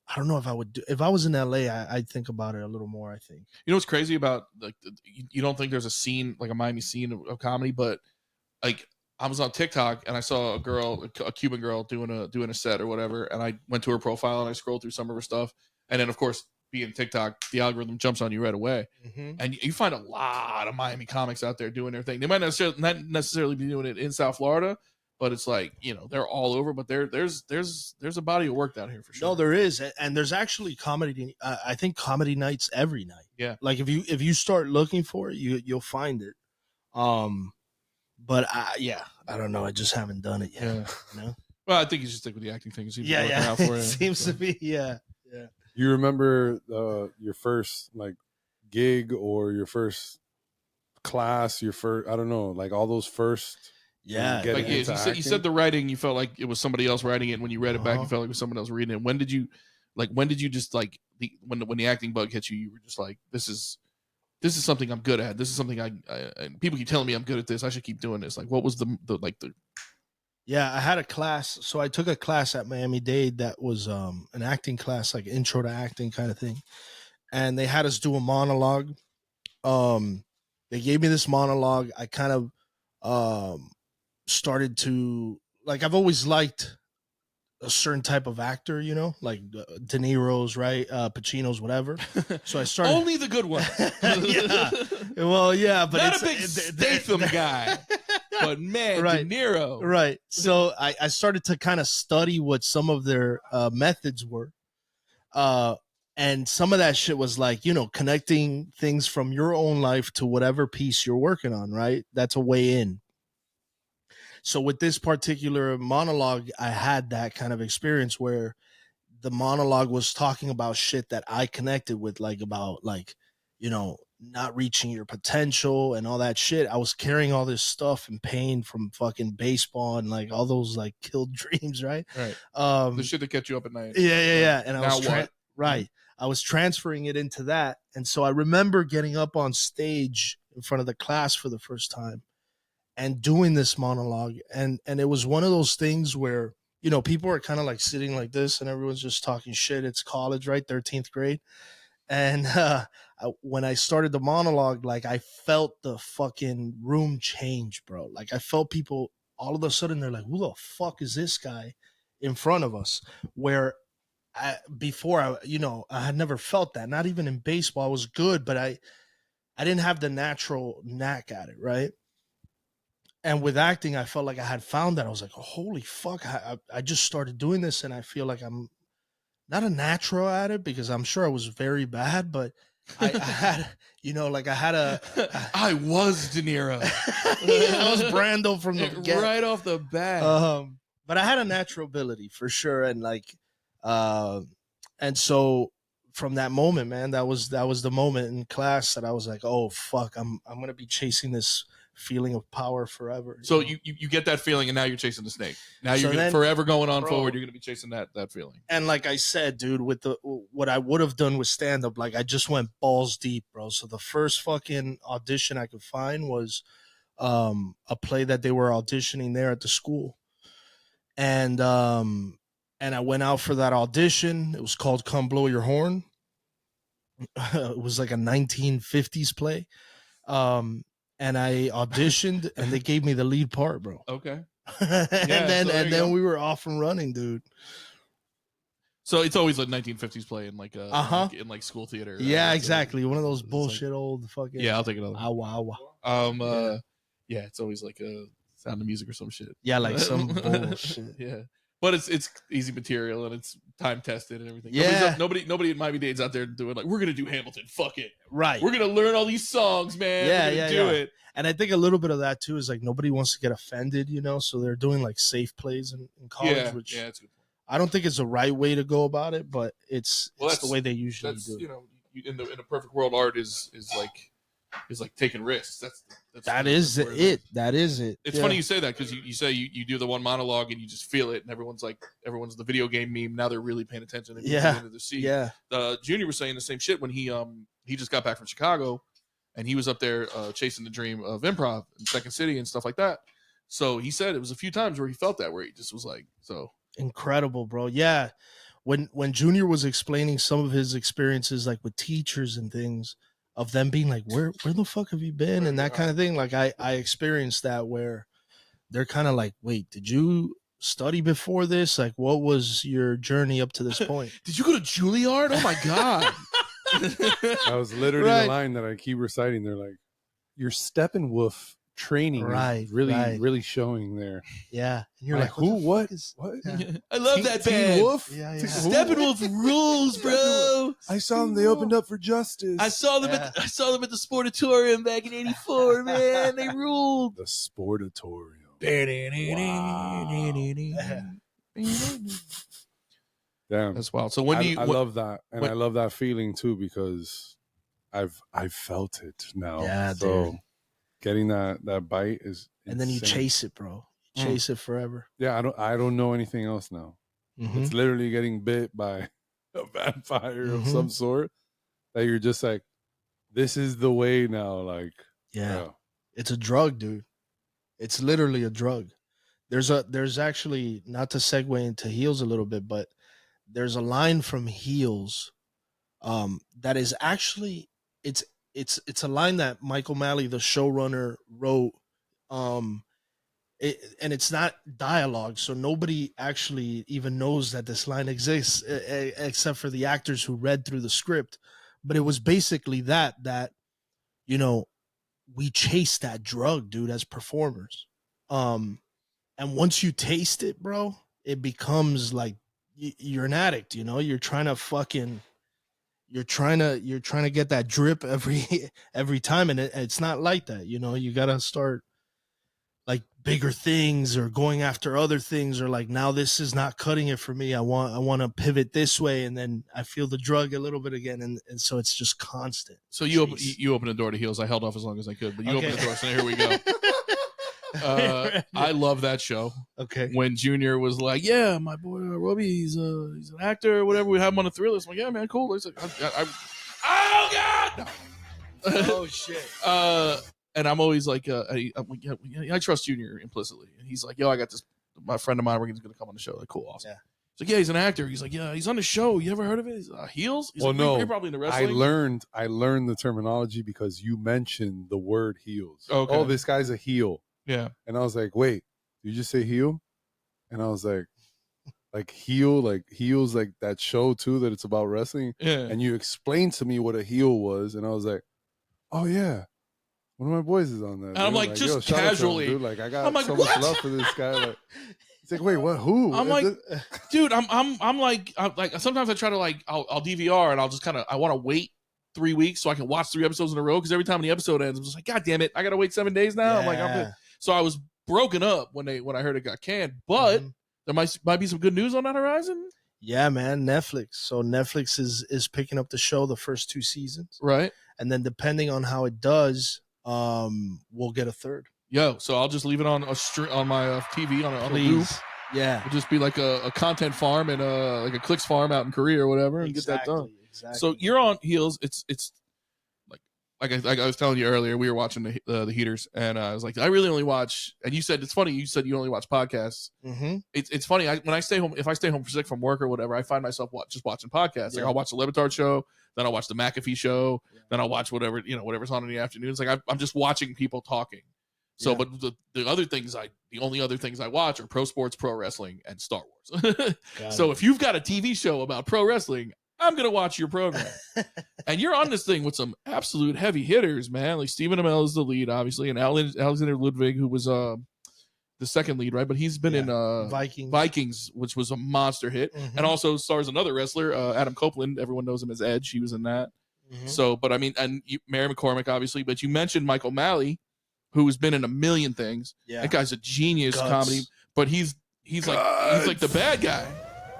I don't know if I would if I was in LA, I'd think about it a little more, I think. You know what's crazy about like you don't think there's a scene like a Miami scene of comedy, but like I was on TikTok and I saw a Cuban girl doing a set or whatever, and I went to her profile and I scrolled through some of her stuff, and then of course being TikTok, the algorithm jumps on you right away, and you find a lot of Miami comics out there doing their thing. They might not necessarily be doing it in South Florida, but it's like they're all over. But there's a body of work down here for sure. No, there is, and there's actually comedy. I think comedy nights every night. Yeah, like if you start looking for it, you'll find it. But I don't know. I just haven't done it yet. Yeah. Well, I think you should stick with the acting thing. It seems to be working Yeah. out for you. It seems to be. Yeah. You remember your first like gig or your first class, your first, I don't know, like all those first. Yeah. getting Like you into said, acting? the writing, you felt like it was somebody else writing it. And when you read it back, you felt like it was someone else reading it. When did you just like when the acting bug hit you, you were just like, this is something I'm good at. This is something I people keep telling me I'm good at this. I should keep doing this. Like, what was the Yeah, I had a class. So I took a class at Miami-Dade that was an acting class, like intro to acting kind of thing. And they had us do a monologue. They gave me this monologue. I kind of started to, like, I've always liked a certain type of actor, you know, like De Niro's, right? Pacino's, whatever. So I started Only the good ones. yeah. Well, yeah, but Not it's a big Statham guy, but man, Right. De Niro. Right. So I started to kind of study what some of their methods were. And some of that shit was like, you know, connecting things from your own life to whatever piece you're working on, right? That's a way in. So with this particular monologue, I had that kind of experience where the monologue was talking about shit that I connected with, like about like, you know, not reaching your potential and all that shit. I was carrying all this stuff and pain from fucking baseball and like all those like killed dreams, right? Right. The shit that kept you up at night. Yeah. And I now was what? Right. I was transferring it into that. And so I remember getting up on stage in front of the class for the first time and doing this monologue. And it was one of those things where, you know, people are kind of like sitting like this and everyone's just talking shit. It's college, right? 13th grade. And when I started the monologue, like I felt the fucking room change, bro. Like I felt people all of a sudden, they're like, who the fuck is this guy in front of us? Where before I had never felt that. Not even in baseball. I was good, but I didn't have the natural knack at it, right? And with acting, I felt like I had found that. I was like, oh, holy fuck, I just started doing this, and I feel like I'm not a natural at it because I'm sure I was very bad, but I had, you know, like I had I was De Niro. I was Brando from the get. Right off the bat. But I had a natural ability for sure, and like, and so from that moment, man, that was the moment in class that I was like, oh fuck, I'm gonna be chasing this feeling of power forever. So know? you get that feeling, and now you're chasing the snake. Now So you're then, forever going on bro, forward. You're gonna be chasing that feeling. And like I said, dude, with what I would have done with stand up, like I just went balls deep, bro. So the first fucking audition I could find was a play that they were auditioning there at the school, and I went out for that audition. It was called "Come Blow Your Horn." It was like a 1950s play. And I auditioned and they gave me the lead part, bro. Okay. and then we were off and running, dude. So it's always like 1950s play in like in like school theater. Yeah, exactly. One of those bullshit old fucking. Yeah, I'll take another. Awa. Yeah, it's always like a Sound of Music or some shit. Yeah, like some bullshit. Yeah. But it's easy material and it's time tested and everything. Yeah. Nobody in Miami-Dade's out there doing like, we're gonna do Hamilton. Fuck it. Right. We're gonna learn all these songs, man. Yeah, do it. And I think a little bit of that too is like nobody wants to get offended, you know. So they're doing like safe plays in college, which that's good. I don't think it's the right way to go about it, but it's the way they usually do. You know, in a perfect world, art is like taking risks. That is it. It's funny you say that because you say you do the one monologue and you just feel it, and everyone's the video game meme. Now they're really paying attention. Into the seat. Yeah. Junior was saying the same shit when he just got back from Chicago, and he was up there chasing the dream of improv in Second City and stuff like that. So he said it was a few times where he felt that, where he just was like, so incredible, bro. Yeah. When Junior was explaining some of his experiences, like with teachers and things, of them being like, where the fuck have you been? And that kind of thing. Like I experienced that where they're kind of like, wait, did you study before this? Like, what was your journey up to this point? Did you go to Juilliard? Oh my God. That was literally the line that I keep reciting. They're like, your Steppenwolf training is really showing there. Yeah. And you're like who? What? Yeah. I love that band. Wolf? Yeah. Steppenwolf rules, bro. I saw them. They opened up for Justice. I saw them at the Sportatorium back in '84. Man, they ruled. The Sportatorium. Damn, that's wild. So when I love that, and I love that feeling too because I've felt it now. Yeah, so dude. Getting that bite is and then you insane. chase it, bro. Chase it forever. Yeah, I don't know anything else now. Mm-hmm. It's literally getting bit by a vampire of some sort that you're just like, this is the way now. Like, yeah. It's a drug, dude. It's literally a drug. There's actually, not to segue into Heels a little bit, but there's a line from Heels that is actually it's a line that Michael Malley, the showrunner, wrote. and it's not dialogue, so nobody actually even knows that this line exists except for the actors who read through the script. But it was basically that you know, we chase that drug, dude, as performers. And once you taste it, bro, it becomes like you're an addict, you know. You're trying to get that drip every time, and it's not like that, you know. You gotta start like bigger things or going after other things, or like, now this is not cutting it for me. I want to pivot this way, and then I feel the drug a little bit again, and so it's just constant. So you open the door to Heels. I held off as long as I could, but you open the door. So here we go. I love that show. Okay. When Junior was like, "Yeah, my boy Robby, he's an actor or whatever. We have him on a Thriller." I'm like, "Yeah, man, cool." He's like, "Oh God!" No. Oh shit. And I'm always like, I'm like, yeah, I trust Junior implicitly. And he's like, "Yo, I got this. My friend of mine, we're going to come on the show." Like, cool, awesome. Yeah. He's like, "Yeah, he's an actor." He's like, "Yeah, he's on the show. You ever heard of it? He's, Heels?" He's like, no, you're probably into wrestling. I learned the terminology because you mentioned the word heels. Okay. Oh, this guy's a heel. Yeah. And I was like, wait, did you just say heel? And I was like heel, like heels, like that show too, that it's about wrestling. Yeah. And you explained to me what a heel was, and I was like, oh yeah, one of my boys is on that. And I'm like, just casually, dude. Like, I got like, so what? much love for this guy. Like, he's like, wait, what? Who? I'm like, dude, I'm like sometimes I try to like, I'll DVR and I'll just kind of, I want to wait 3 weeks so I can watch 3 episodes in a row, because every time the episode ends, I'm just like, God damn it, I gotta wait 7 days now. Yeah. I'm like, so I was broken up when I heard it got canned, but there might be some good news on that horizon. Yeah, man, Netflix. So Netflix is picking up the show, the first 2 seasons, right? And then depending on how it does, we'll get a third. Yo, so I'll just leave it on my TV on a loop. Yeah, It'll just be like a content farm and like a clicks farm out in Korea or whatever, and get that done. Exactly. So you're on Heels. It's like I was telling you earlier, we were watching the Heaters, and I was like, I really only watch. And you said it's funny. You said you only watch podcasts. Mm-hmm. It's funny. When I stay home, if I stay home sick from work or whatever, I find myself just watching podcasts. Like I'll watch the Levitard show, then I'll watch the McAfee show, then I'll watch whatever's on in the afternoons. Like I'm just watching people talking. So, but the only other things I watch are pro sports, pro wrestling, and Star Wars. So if you've got a TV show about pro wrestling, I'm going to watch your program. And you're on this thing with some absolute heavy hitters, man. Like Stephen Amell is the lead, obviously, and Alexander Ludwig, who was the second lead, right? But he's been in Vikings, which was a monster hit, and also stars another wrestler, Adam Copeland. Everyone knows him as Edge. He was in that. So, but I mean, and Mary McCormick, obviously, but you mentioned Mike O'Malley, who's been in a million things. Yeah. That guy's a genius comedy, but he's like the bad guy.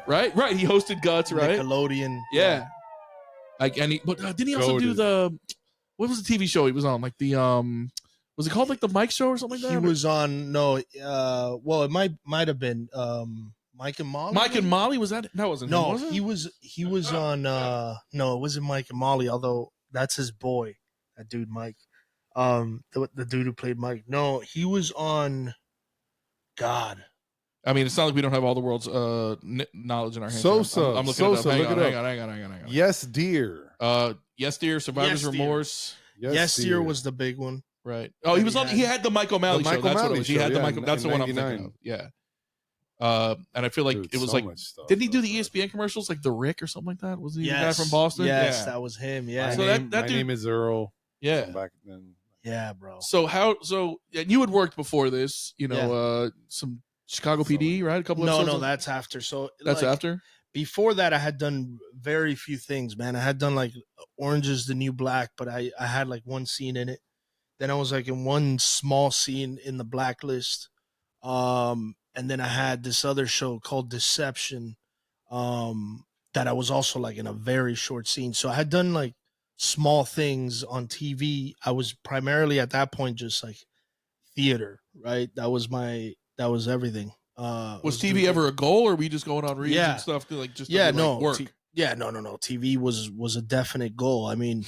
Right. He hosted Guts, right? Nickelodeon. Yeah. Like, and didn't he also do what was the TV show he was on? Like the was it called like the Mike Show or something like that? He was on well, it might have been Mike and Molly. Mike and Molly, was that wasn't no, him, was it? he was on no, it wasn't Mike and Molly, although that's his boy, that dude Mike. The dude who played Mike. No, he was on God. I mean, it's not like we don't have all the world's knowledge in our hands. Sosa. I'm looking it up. Hang on. Yes, Dear. Yes, Dear. Survivor's Remorse. Yes, Dear was the big one. Right. Oh, he was on. He had the Mike O'Malley show. That's what it was. He had the Mike. That's the one I'm thinking of. Yeah. And I feel like it was so like, didn't he do the ESPN commercials like the Rick or something like that? Was he the guy from Boston? Yes, that was him. Yeah. My name is Earl. Yeah. Back then. Yeah, bro. So and you had worked before this, some Chicago PD, right? A couple of No, that's after. So that's after. Before that, I had done very few things, man. I had done like Orange is the New Black, but I had like one scene in it. Then I was like in one small scene in the Blacklist. And then I had this other show called Deception, that I was also like in a very short scene. So I had done like small things on TV. I was primarily at that point just like theater, right? That was everything. Was TV ever a goal, or were we just going on reads and stuff to like just work? No. TV was a definite goal. I mean,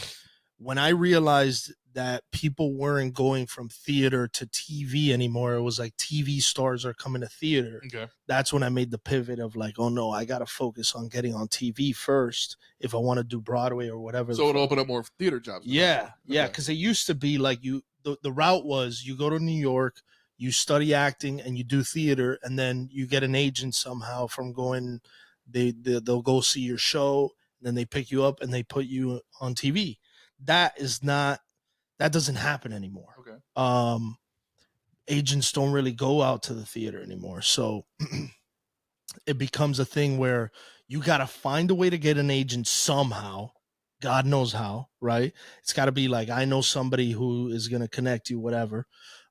when I realized that people weren't going from theater to TV anymore, it was like TV stars are coming to theater. Okay. That's when I made the pivot of like, oh no, I got to focus on getting on TV first if I want to do Broadway or whatever. So it'll open up more theater jobs. Yeah. Because it used to be like the route was you go to New York, you study acting and you do theater, and then you get an agent somehow from going. They'll go see your show, and then they pick you up and they put you on TV. That doesn't happen anymore. Okay. Agents don't really go out to the theater anymore, so it becomes a thing where you got to find a way to get an agent somehow. God knows how, right? It's got to be like, I know somebody who is going to connect you, whatever.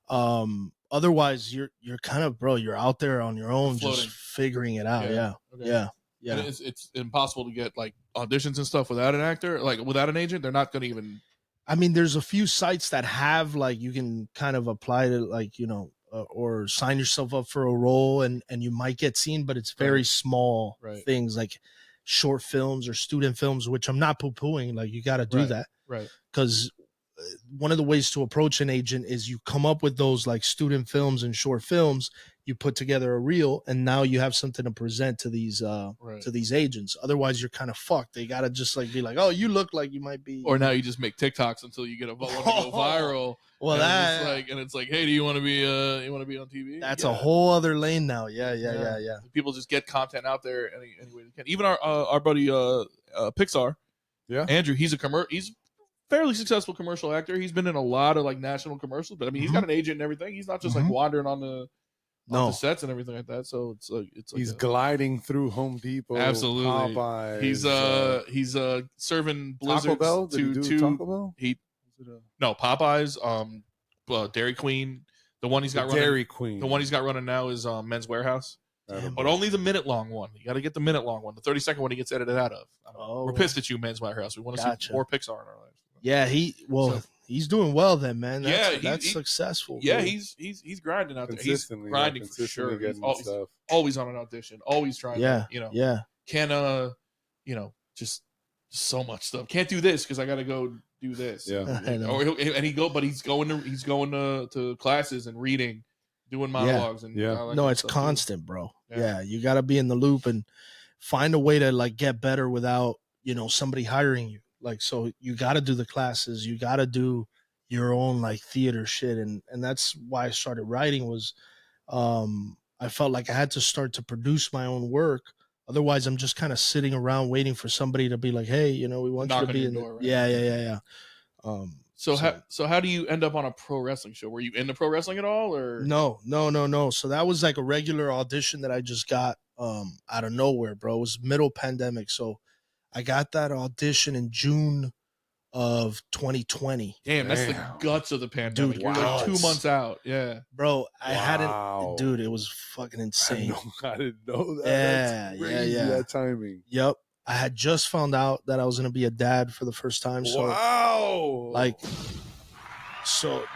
Otherwise you're kind of, bro, you're out there on your own, just figuring it out. Yeah. Okay. Yeah. And it's impossible to get like auditions and stuff without an actor, like without an agent. They're not going to even. I mean, there's a few sites that have like, you can kind of apply to like, you know, or sign yourself up for a role and you might get seen, but it's very small things like short films or student films, which I'm not poo-pooing. Like, you got to do that. Right. Because one of the ways to approach an agent is you come up with those like student films and short films, you put together a reel, and now you have something to present to these agents. Otherwise you're kind of fucked. They got to just like be like, oh, you look like you might be. Or now you just make TikToks until you get one to go viral. Well, and it's like, hey, do you want to be on TV? That's a whole other lane now. Yeah. People just get content out there any way they can. Even our buddy Pixar, Andrew, he's fairly successful commercial actor. He's been in a lot of like national commercials, but I mean, he's got an agent and everything. He's not just like wandering on the sets and everything like that. So it's like he's gliding through Home Depot. Absolutely. Popeyes, he's serving blizzards Taco Bell. Did he do Taco Bell? No, Popeyes, Dairy Queen. The one he's got running. Dairy Queen. The one he's got running now is Men's Warehouse. But only the minute-long one. You got to get the minute-long one. The 30-second one he gets edited out of. We're pissed at you, Men's Warehouse. We want to see more Pixar in our lives. Yeah, he's doing well then, man. That's successful. Yeah, he's grinding out there. He's grinding for sure. He's always on an audition. Always trying. Can just so much stuff. Can't do this because I got to go do this. Yeah, but he's going to classes and reading. Doing monologues and it's constant, bro. Yeah, you got to be in the loop and find a way to like get better without somebody hiring you. Like, so you got to do the classes, you got to do your own like theater shit, and that's why I started writing. Was I felt like I had to start to produce my own work. Otherwise, I'm just kind of sitting around waiting for somebody to be like, hey, we want you to be in the door. Right? Yeah. So how do you end up on a pro wrestling show? Were you into pro wrestling at all, or no? So that was like a regular audition that I just got out of nowhere, bro. It was middle pandemic, so I got that audition in June of 2020. Damn, that's the guts of the pandemic. Dude, you're like 2 months out. Yeah, bro. I hadn't, dude. It was fucking insane. I didn't know that. Yeah. That timing. Yep. I had just found out that I was going to be a dad for the first time. So,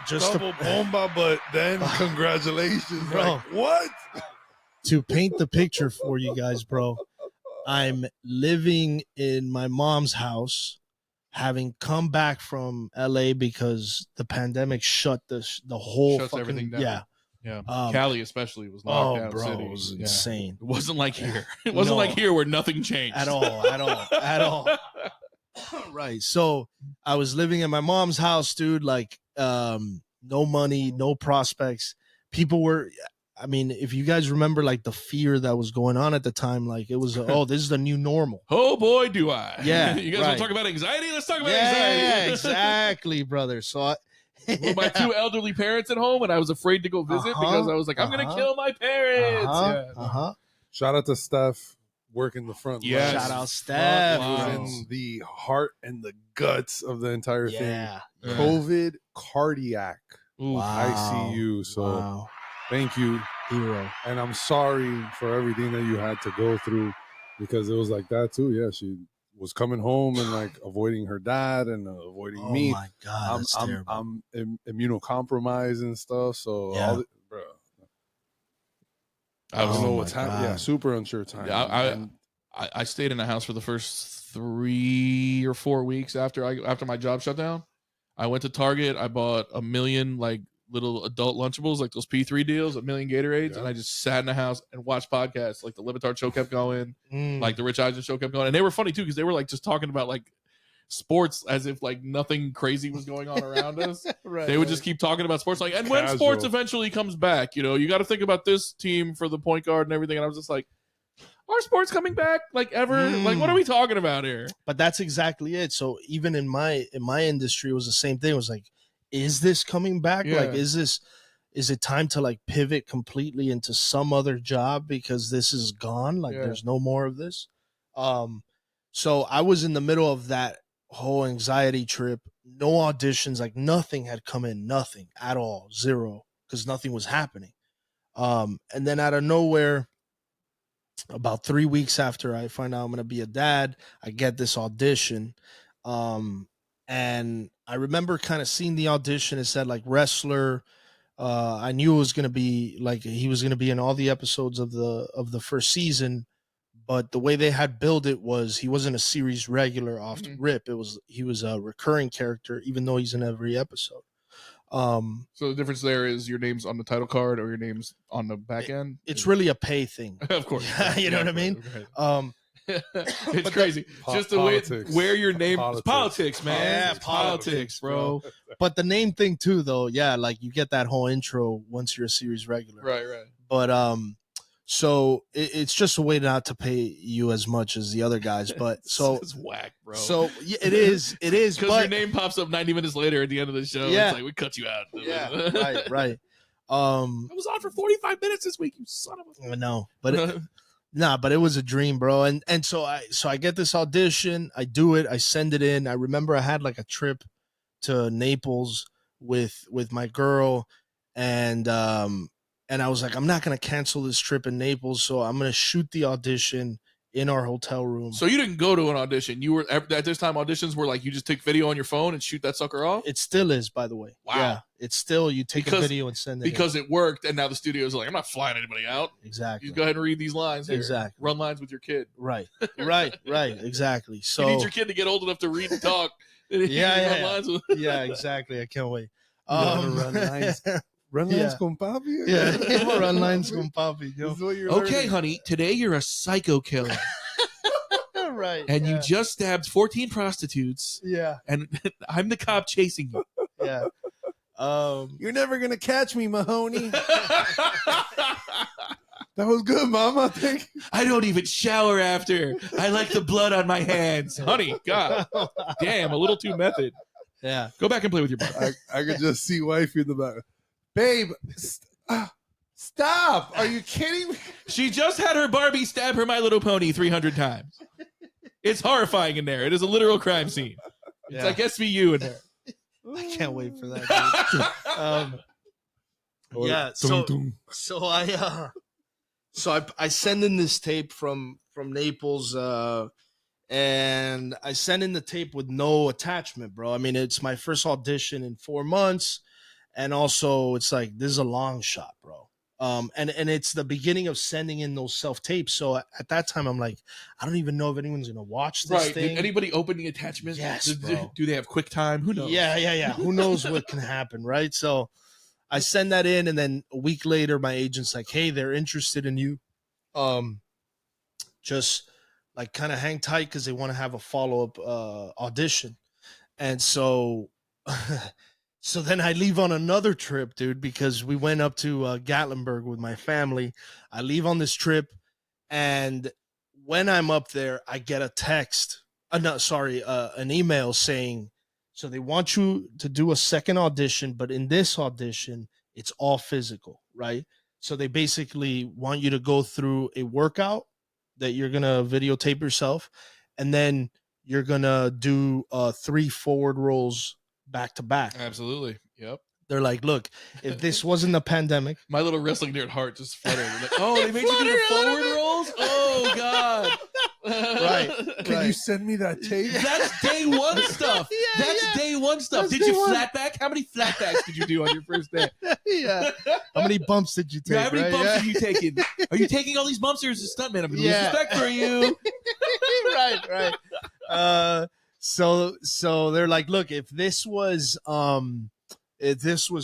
just double bomba, but then congratulations, bro. Like, what? To paint the picture for you guys, bro, I'm living in my mom's house, having come back from LA because the pandemic shut the whole Shuts fucking everything down. Yeah. Cali especially was locked down. Bro, city. It was insane. It wasn't like here. It wasn't like here where nothing changed at all. Right. So I was living in my mom's house, dude. Like, no money, no prospects. People were. I mean, if you guys remember, like the fear that was going on at the time, like it was, this is the new normal. Oh boy, do I! Yeah. You guys want to talk about anxiety? Let's talk about anxiety. Yeah, exactly, brother. So. With my two elderly parents at home, and I was afraid to go visit because I was like, I'm gonna kill my parents. Shout out to Steph working the front line. Shout out Steph. In the heart and the guts of the entire thing. Yeah. COVID cardiac Wow. ICU. So thank you, hero. And I'm sorry for everything that you had to go through, because it was like that too. Yeah, she was coming home and like avoiding her dad and avoiding me. Oh my God, I'm immunocompromised and stuff. So bro, I don't know what's happening. Yeah, super unsure time. Yeah, I stayed in the house for the first 3 or 4 weeks after my job shut down. I went to Target. I bought 1 million like little adult Lunchables, like those P3 deals, 1 million Gatorades, and I just sat in the house and watched podcasts. Like the Libetard show kept going, like the Rich Eisen show kept going, and they were funny too because they were like just talking about like sports as if like nothing crazy was going on around us. Right. They would just keep talking about sports, like, and when Casual. sports eventually comes back, you know, you got to think about this team for the point guard and everything. And I was just like, are sports coming back like ever? Like, what are we talking about here? But that's exactly it. So even in my industry, it was the same thing. It was like, is this coming back? Yeah. Like, is it time to like pivot completely into some other job because this is gone? Like, there's no more of this. So I was in the middle of that whole anxiety trip. No auditions, like nothing had come in, nothing at all, zero, because nothing was happening. And then out of nowhere, about 3 weeks after I find out I'm going to be a dad, I get this audition. And I remember kind of seeing the audition. It said like wrestler. I knew it was going to be like, he was going to be in all the episodes of the first season, but the way they had billed it was he wasn't a series regular off the rip. He was a recurring character, even though he's in every episode. So the difference there is your name's on the title card or your name's on the back end. It's really a pay thing. Of course. You know what I mean? Right. It's crazy. Just the way where your name politics, man. Yeah, it's politics, bro. But the name thing too, though, yeah, like you get that whole intro once you're a series regular. Right. But so it's just a way not to pay you as much as the other guys. But so it's whack, bro. So yeah, it is because but your name pops up 90 minutes later at the end of the show. Yeah. It's like we cut you out. Yeah, right. I was on for 45 minutes this week, you son of a. No, but but it was a dream, bro. And so I get this audition, I do it, I send it in. I remember I had like a trip to Naples with my girl, and I was like, I'm not gonna cancel this trip in Naples, so I'm gonna shoot the audition in our hotel room. So you didn't go to an audition. You were at this time. Auditions were like you just take video on your phone and shoot that sucker off. It still is, by the way. Wow. Yeah, it's still you take a video and send it because it worked, and now the studio's like, I'm not flying anybody out. Exactly. You go ahead and read these lines. Here. Exactly. Run lines with your kid. Right. Exactly. So you need your kid to get old enough to read and talk. Yeah, exactly. I can't wait. Run lines. Run lines con papi? Yeah, run lines con papi. Yo. Okay, honey, today you're a psycho killer. Right. And you just stabbed 14 prostitutes. Yeah. And I'm the cop chasing you. Yeah. You're never going to catch me, Mahoney. That was good, Mama. Thank you. I don't even shower after. I like the blood on my hands. Honey, God. Damn, a little too method. Yeah. Go back and play with your brother. I could just see wifey in the back. Babe, stop. Are you kidding me? She just had her Barbie stab her My Little Pony 300 times. It's horrifying in there. It is a literal crime scene. It's like SVU in there. I can't wait for that. So I send in this tape from Naples, and I send in the tape with no attachment, bro. I mean, it's my first audition in 4 months, and also it's like this is a long shot, bro. And it's the beginning of sending in those self tapes. So at that time, I'm like, I don't even know if anyone's gonna watch this thing. Did anybody open the attachment? Yes, bro. Do they have QuickTime? Who knows? Yeah. Who knows what can happen, right? So I send that in, and then a week later, my agent's like, "Hey, they're interested in you. Just like kind of hang tight because they want to have a follow up audition." And so. So then I leave on another trip, dude, because we went up to Gatlinburg with my family. I leave on this trip, and when I'm up there, I get a text. An email saying, so they want you to do a second audition, but in this audition, it's all physical, right? So they basically want you to go through a workout that you're going to videotape yourself, and then you're going to do 3 forward rolls back to back. Absolutely. Yep. They're like, look, if this wasn't the pandemic. My little wrestling nerd heart just fluttered. Like, oh, they made you do the forward rolls? Oh, God. Right. Can you send me that tape? That's day one stuff. That's day one stuff. Did you flat back? How many flat backs did you do on your first day? Yeah. How many bumps did you take? How many bumps are you taking? Are you taking all these bumps or is it stuntman? I'm going to lose respect for you. Right. So they're like, look, if this was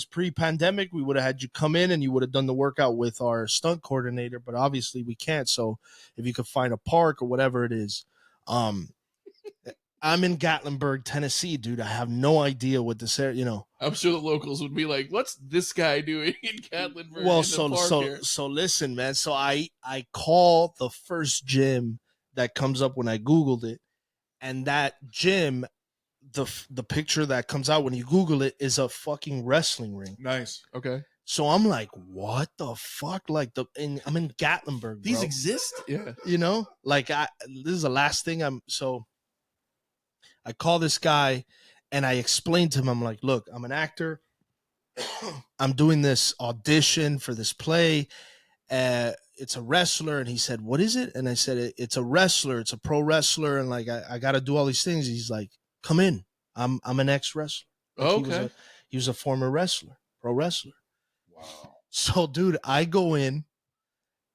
pre-pandemic, we would have had you come in and you would have done the workout with our stunt coordinator, but obviously we can't. So if you could find a park or whatever it is, I'm in Gatlinburg, Tennessee, dude. I have no idea what this area, you know. I'm sure the locals would be like, "What's this guy doing in Gatlinburg?" Well, in the park here?" so listen, man. So I call the first gym that comes up when I Googled it, and that gym, the picture that comes out when you Google it is a fucking wrestling ring. Nice. Okay. So I'm like, what the fuck? Like I'm in Gatlinburg. These bro. exist? Yeah. You know, like this is the last thing I call this guy and I explain to him, I'm like, look, I'm an actor. I'm doing this audition for this play. It's a wrestler. And he said, what is it? And I said, it's a wrestler. It's a pro wrestler. And like, I got to do all these things. He's like, come in. I'm an ex-wrestler. Like, Okay. He was a former wrestler, pro wrestler. Wow. So, dude, I go in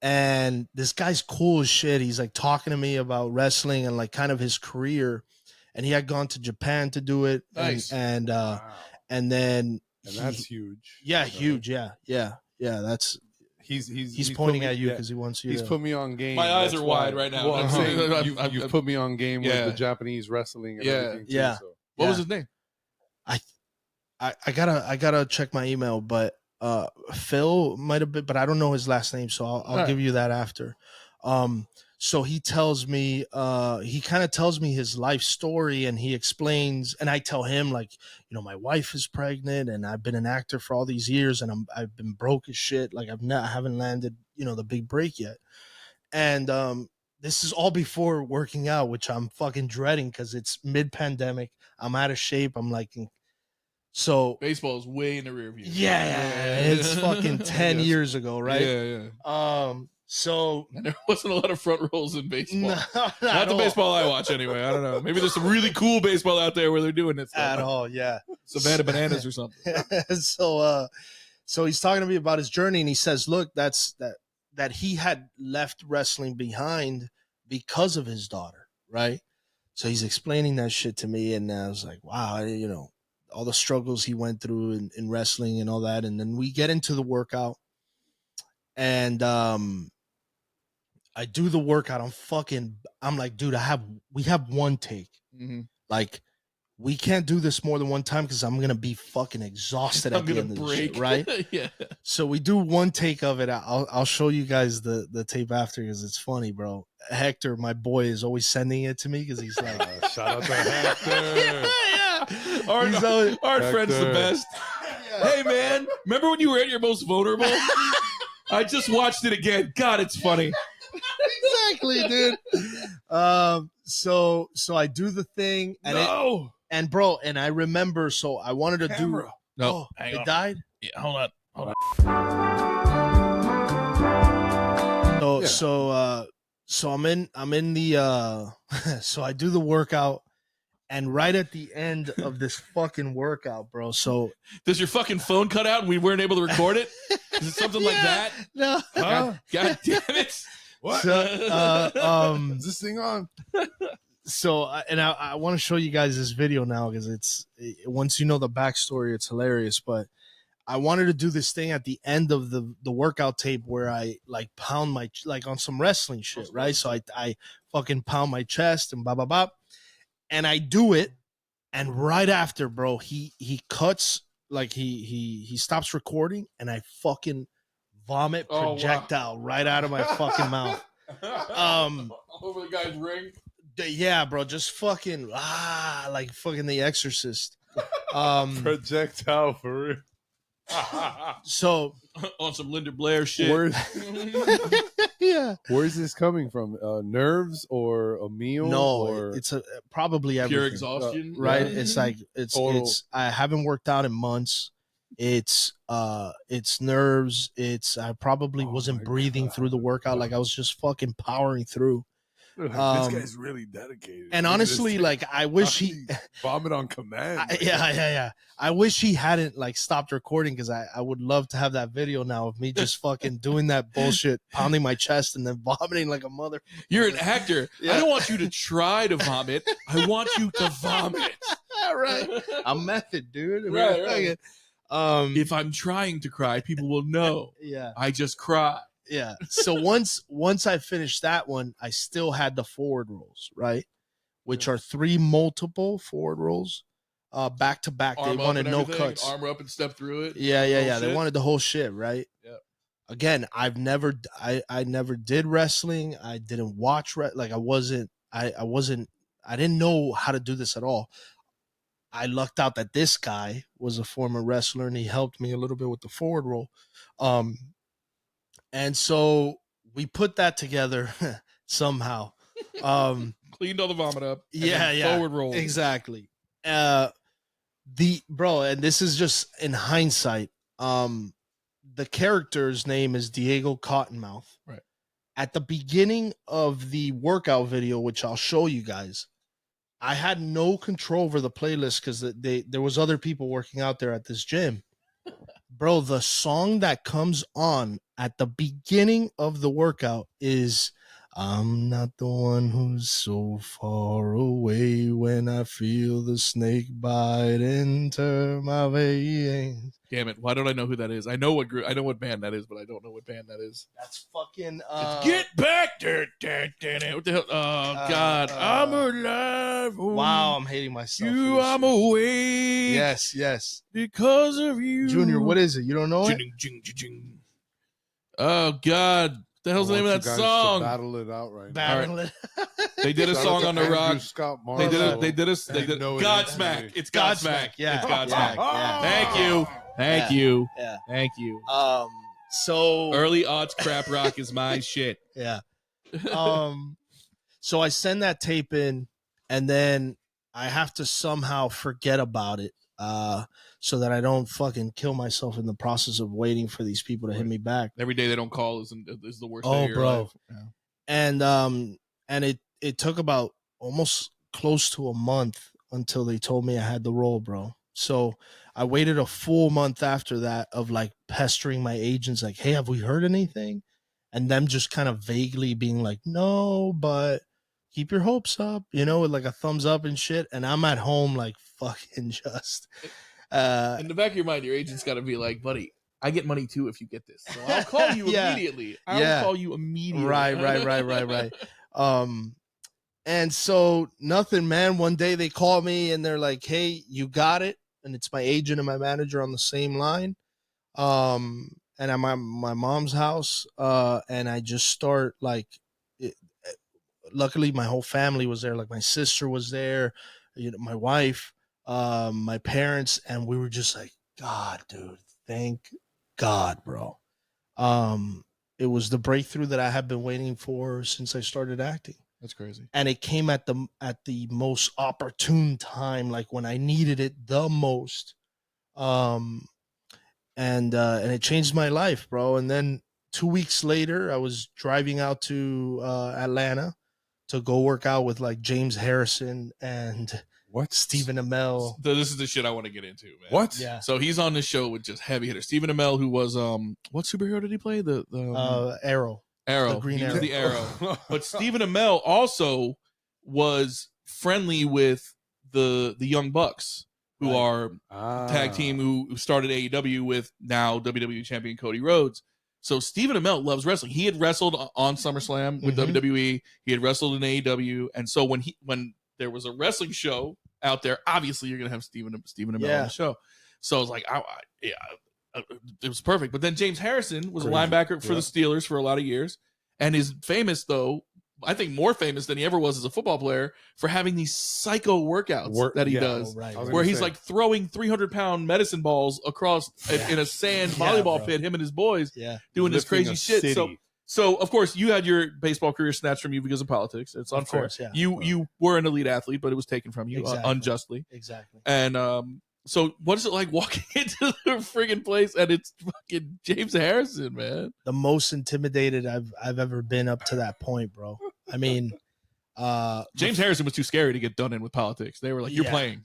and this guy's cool as shit. He's like talking to me about wrestling and like kind of his career. And he had gone to Japan to do it. Nice. And Wow. then And that's huge. yeah, Right? huge. Yeah. That's he's pointing put me- at you yeah, because he wants you He's to. put me on game. My eyes that's are wide why. right now. Well, I'm saying I've- you've put me on game Yeah. with the Japanese wrestling and Yeah. everything too, Yeah. so. What was Yeah. his name? I gotta check my email, but Phil might have been, but I don't know his last name, so I'll Right. give you that after. So he tells me, he kind of tells me his life story, and he explains, and I tell him like, you know, my wife is pregnant, and I've been an actor for all these years, and I've been broke as shit, like I haven't landed, you know, the big break yet, and this is all before working out, which I'm fucking dreading because it's mid-pandemic. I'm out of shape. I'm like. So Baseball is way in the rear view. yeah, it's fucking 10 Yes. years ago, right? Yeah. So And there wasn't a lot of front rows in baseball. no, Not at the all. baseball I watch anyway. I don't know. Maybe there's some really cool baseball out there where they're doing it. At all, yeah. Savannah Bananas or something. So he's talking to me about his journey, and he says, look, that he had left wrestling behind because of his daughter, right? So he's explaining that shit to me, and I was like, wow, you know, all the struggles he went through in wrestling and all that. And then we get into the workout, and I do the workout. I'm like, dude, we have one take. Mhm. Like, we can't do this more than one time because I'm gonna be fucking exhausted I'm at the gonna end of the break. shit, right? Yeah. So we do one take of it. I'll show you guys the tape after because it's funny, bro. Hector, my boy, is always sending it to me because he's like, Shout out to Hector. Our, He's always- our friend's the Hector. best. Hey, man, remember when you were at your most vulnerable? I just watched it again. God, it's funny. exactly, dude. So I do the thing, and No. and bro, and I remember. So I wanted to Camera. do. No, Oh, hang it on. died. Yeah, hold on. So I'm in the so I do the workout, and right at the end of this fucking workout, bro. So Does your fucking phone cut out and we weren't able to record it? Is it something like Yeah. that? no. Huh? God damn it. What? Is this thing on? So I want to show you guys this video now because once you know the backstory, it's hilarious. But I wanted to do this thing at the end of the workout tape where I like pound my like on some wrestling shit, right? So I fucking pound my chest and blah blah blah, and I do it, and right after, bro, he cuts like he stops recording, and I fucking vomit Oh, wow. projectile right out of my fucking mouth. Over the guy's ring. Yeah, bro, just fucking like fucking The Exorcist. Projectile for real. So On some Linda Blair shit. yeah, Where's this coming from? Nerves or a meal? no, or it's probably everything. Pure exhaustion. Right? Yeah. It's like it's Total. I haven't worked out in months. It's nerves. I probably Oh wasn't my breathing God. through the workout. Like I was just fucking powering through. Like, this um, guy's really dedicated. And Look at honestly, this like I wish he vomit on command. yeah. I wish he hadn't like stopped recording because I would love to have that video now of me just fucking doing that bullshit, pounding my chest and then vomiting like a mother. You're an actor. Yeah. I don't want you to try to vomit. I want you to vomit. Right. A method, dude. Right. If If I'm trying to cry, people will know. yeah. I just cry. Yeah. So once I finished that one, I still had the forward rolls, right? which are 3 multiple forward rolls, back to back. They Arm up wanted and no everything, cuts. Armor up and step through it. Yeah. They Shit. wanted the whole shit, right? Yeah. Again, I never did wrestling. I didn't watch I didn't know how to do this at all. I lucked out that this guy was a former wrestler and he helped me a little bit with the forward roll. And so we put that together somehow. Cleaned all the vomit up. And forward roll. Exactly. And this is just in hindsight. The character's name is Diego Cottonmouth. Right. At the beginning of the workout video, which I'll show you guys, I had no control over the playlist because there was other people working out there at this gym. Bro, the song that comes on at the beginning of the workout is I'm not the one who's so far away when I feel the snake bite enter my veins. Damn it! Why don't I know who that is? I know what group, I know what band that is, but I don't know what band that is. That's fucking. It's Get Back! What the hell? Oh God! I'm alive. Wow, I'm hating myself. You, I'm away. Yes. Because of you, Junior. What is it? You don't know it? Oh God! What the hell's the name of that song? Battle it out right now. Battle it. They did a song on the rock. They did. They They did Godsmack. It's Godsmack. Yeah. It's Godsmack. Yeah. Thank you. Yeah. Thank you. So Early aughts crap rock is my shit. Yeah. So I send that tape in, and then I have to somehow forget about it, so that I don't fucking kill myself in the process of waiting for these people to hit me back. Every day they don't call is the worst day Oh, of your bro. life. Yeah. And it took about almost close to a month until they told me I had the role, bro. So I waited a full month after that of like pestering my agents, like, hey, have we heard anything? And them just kind of vaguely being like, no, but keep your hopes up, with like a thumbs up and shit. And I'm at home like fucking just. In the back of your mind, your agent's got to be like, buddy, I get money too if you get this. So I'll call you immediately. I'll call you immediately. Right. And so nothing, man. One day they call me and they're like, hey, you got it. And it's my agent and my manager on the same line. And I'm at my mom's house. And I just start like, luckily my whole family was there. Like my sister was there, my wife, my parents. And we were just like, God, dude, thank God, bro. It was the breakthrough that I have been waiting for since I started acting. That's crazy. And it came at the most opportune time, like when I needed it the most. And it changed my life, bro. And then 2 weeks later, I was driving out to Atlanta to go work out with like James Harrison and Stephen Amell. This is the shit I want to get into, man. What? Yeah. So he's on this show with just heavy hitters. Stephen Amell, who was what superhero did he play? The Arrow. Arrow. The Green He was Arrow. the Arrow. But Stephen Amell also was friendly with the Young Bucks, who are tag team who started AEW with now WWE champion Cody Rhodes. So Stephen Amell loves wrestling. He had wrestled on SummerSlam with WWE. He had wrestled in AEW, and so when there was a wrestling show out there, obviously you're gonna have Stephen Amell on the show. So I was like, it was perfect. But then James Harrison was a linebacker for the Steelers for a lot of years, and is famous, though, I think more famous than he ever was as a football player, for having these psycho workouts that he does, where he's like throwing 300-pound medicine balls across in a sand volleyball pit, him and his boys, doing this crazy shit. So of course you had your baseball career snatched from you because of politics. It's unfair. Of course, yeah. You were an elite athlete, but it was taken from you unjustly. Exactly. And so what is it like walking into the friggin' place and it's fucking James Harrison, man? The most intimidated I've ever been up to that point, bro. I mean, James Harrison was too scary to get done in with politics. They were like, you're playing.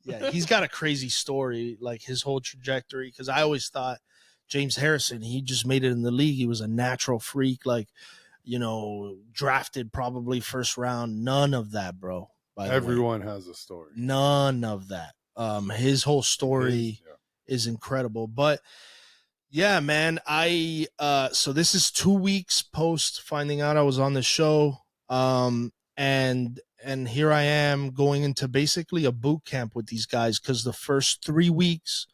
Yeah, he's got a crazy story, like his whole trajectory. Because I always thought James Harrison, he just made it in the league. He was a natural freak, like, drafted probably first round. None of that, bro. Everyone has a story. None of that. His whole story is incredible. But yeah, man, so this is 2 weeks post finding out I was on the show. And here I am going into basically a boot camp with these guys, because the first 3 weeks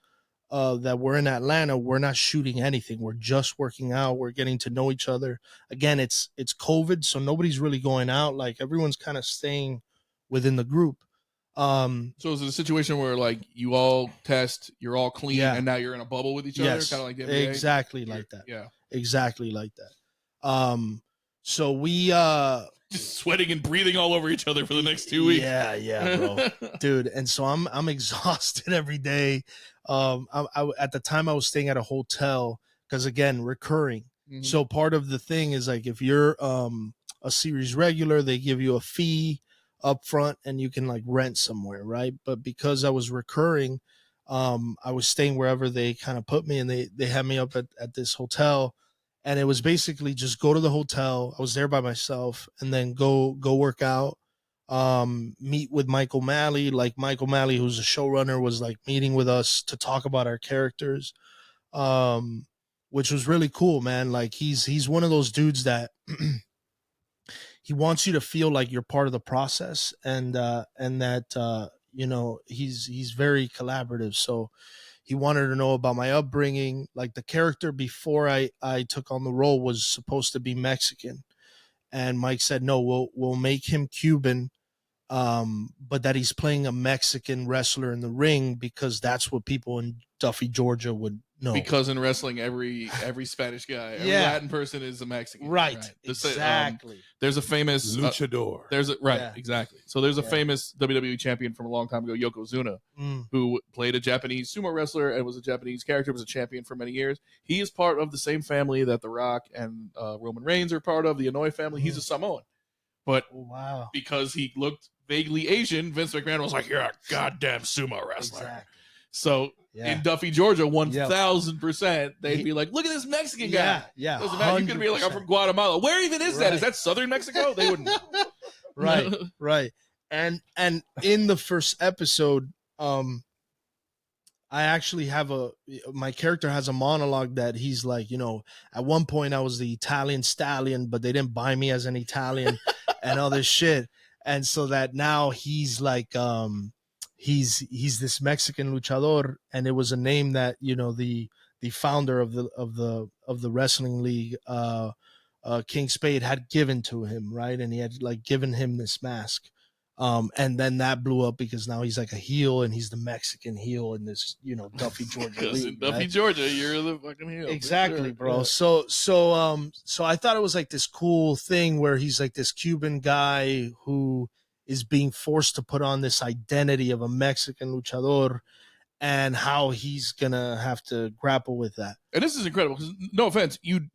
that we're in Atlanta, we're not shooting anything. We're just working out. We're getting to know each other. Again, it's COVID, so nobody's really going out. Like, everyone's kind of staying within the group. So is it a situation where like you all test, you're all clean, Yeah. and now you're in a bubble with each other, Yes, kind of like the NBA? exactly like that. Yeah, Exactly like that. So we just sweating and breathing all over each other for the next 2 weeks. Yeah, bro, dude. And so I'm exhausted every day. I at the time I was staying at a hotel, because again, recurring. Mhm. So part of the thing is, like, if you're a series regular, they give you a fee up front and you can like rent somewhere, right? But because I was recurring, I was staying wherever they kind of put me, and they had me up at this hotel. And it was basically just go to the hotel. I was there by myself, and then go work out, meet with Mike O'Malley. Like, Mike O'Malley, who's a showrunner, was like meeting with us to talk about our characters, which was really cool, man. Like, he's one of those dudes that he wants you to feel like you're part of the process, and that you know, he's very collaborative. So he wanted to know about my upbringing. Like, the character before I took on the role was supposed to be Mexican, and Mike said, no, we'll make him Cuban, but that he's playing a Mexican wrestler in the ring, because that's what people in Duffy, Georgia would know. Because in wrestling, every Spanish guy, every Yeah. Latin person is a Mexican, Right. This, Exactly. there's a famous Luchador. Yeah. exactly. So there's a Yeah. famous WWE champion from a long time ago, Yokozuna, who played a Japanese sumo wrestler and was a Japanese character, was a champion for many years. He is part of the same family that The Rock and Roman Reigns are part of, the Inouye family. He's a Samoan, but Wow. because he looked vaguely Asian, Vince McMahon was like, "You're a goddamn sumo wrestler." Exactly. So Yeah. in Duffy, Georgia, 1,000%, they'd be like, "Look at this Mexican guy." Yeah. Doesn't matter. You could be like, "I'm from Guatemala." Where even is that? Is Right. that southern Mexico? They wouldn't know. Right. Right. And in the first episode, I actually have my character has a monologue that he's like, you know, at one point I was the Italian stallion, but they didn't buy me as an Italian and all this shit. And so that now he's like, he's this Mexican luchador, and it was a name that, you know, the founder of the wrestling league, King Spade, had given to him, right? And he had like given him this mask. And then that blew up because now he's like a heel, and he's the Mexican heel in this, you know, Duffy, Georgia Because in league, Duffy, right? Georgia, you're the fucking heel. Exactly, Sure. bro. Yeah. So I thought it was like this cool thing where he's like this Cuban guy who is being forced to put on this identity of a Mexican luchador, and how he's gonna have to grapple with that. And this is incredible because, no offense, you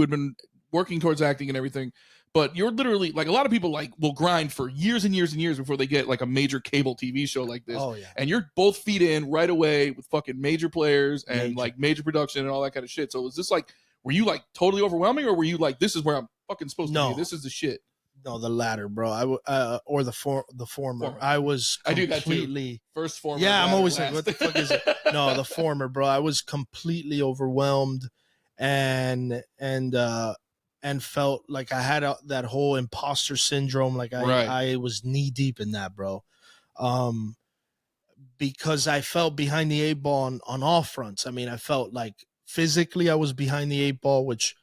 had been working towards acting and everything, but you're literally like, a lot of people like will grind for years and years and years before they get like a major cable TV show like this. Oh yeah. And you're both feet in right away with fucking major players and Major. like major production and all that kind of shit. So was this like, were you like totally overwhelming, or were you like, this is where I'm fucking supposed to No. be? This is the shit. No, the latter, bro. Or the former. I was I do that too. completely. First form. Yeah, I'm latter, always last. like, what the fuck is it? No, the former, bro. I was completely overwhelmed, and felt like I had that whole imposter syndrome. Like Right. I was knee deep in that, bro. Because I felt behind the 8 ball on all fronts. I mean, I felt like physically I was behind the 8 ball, which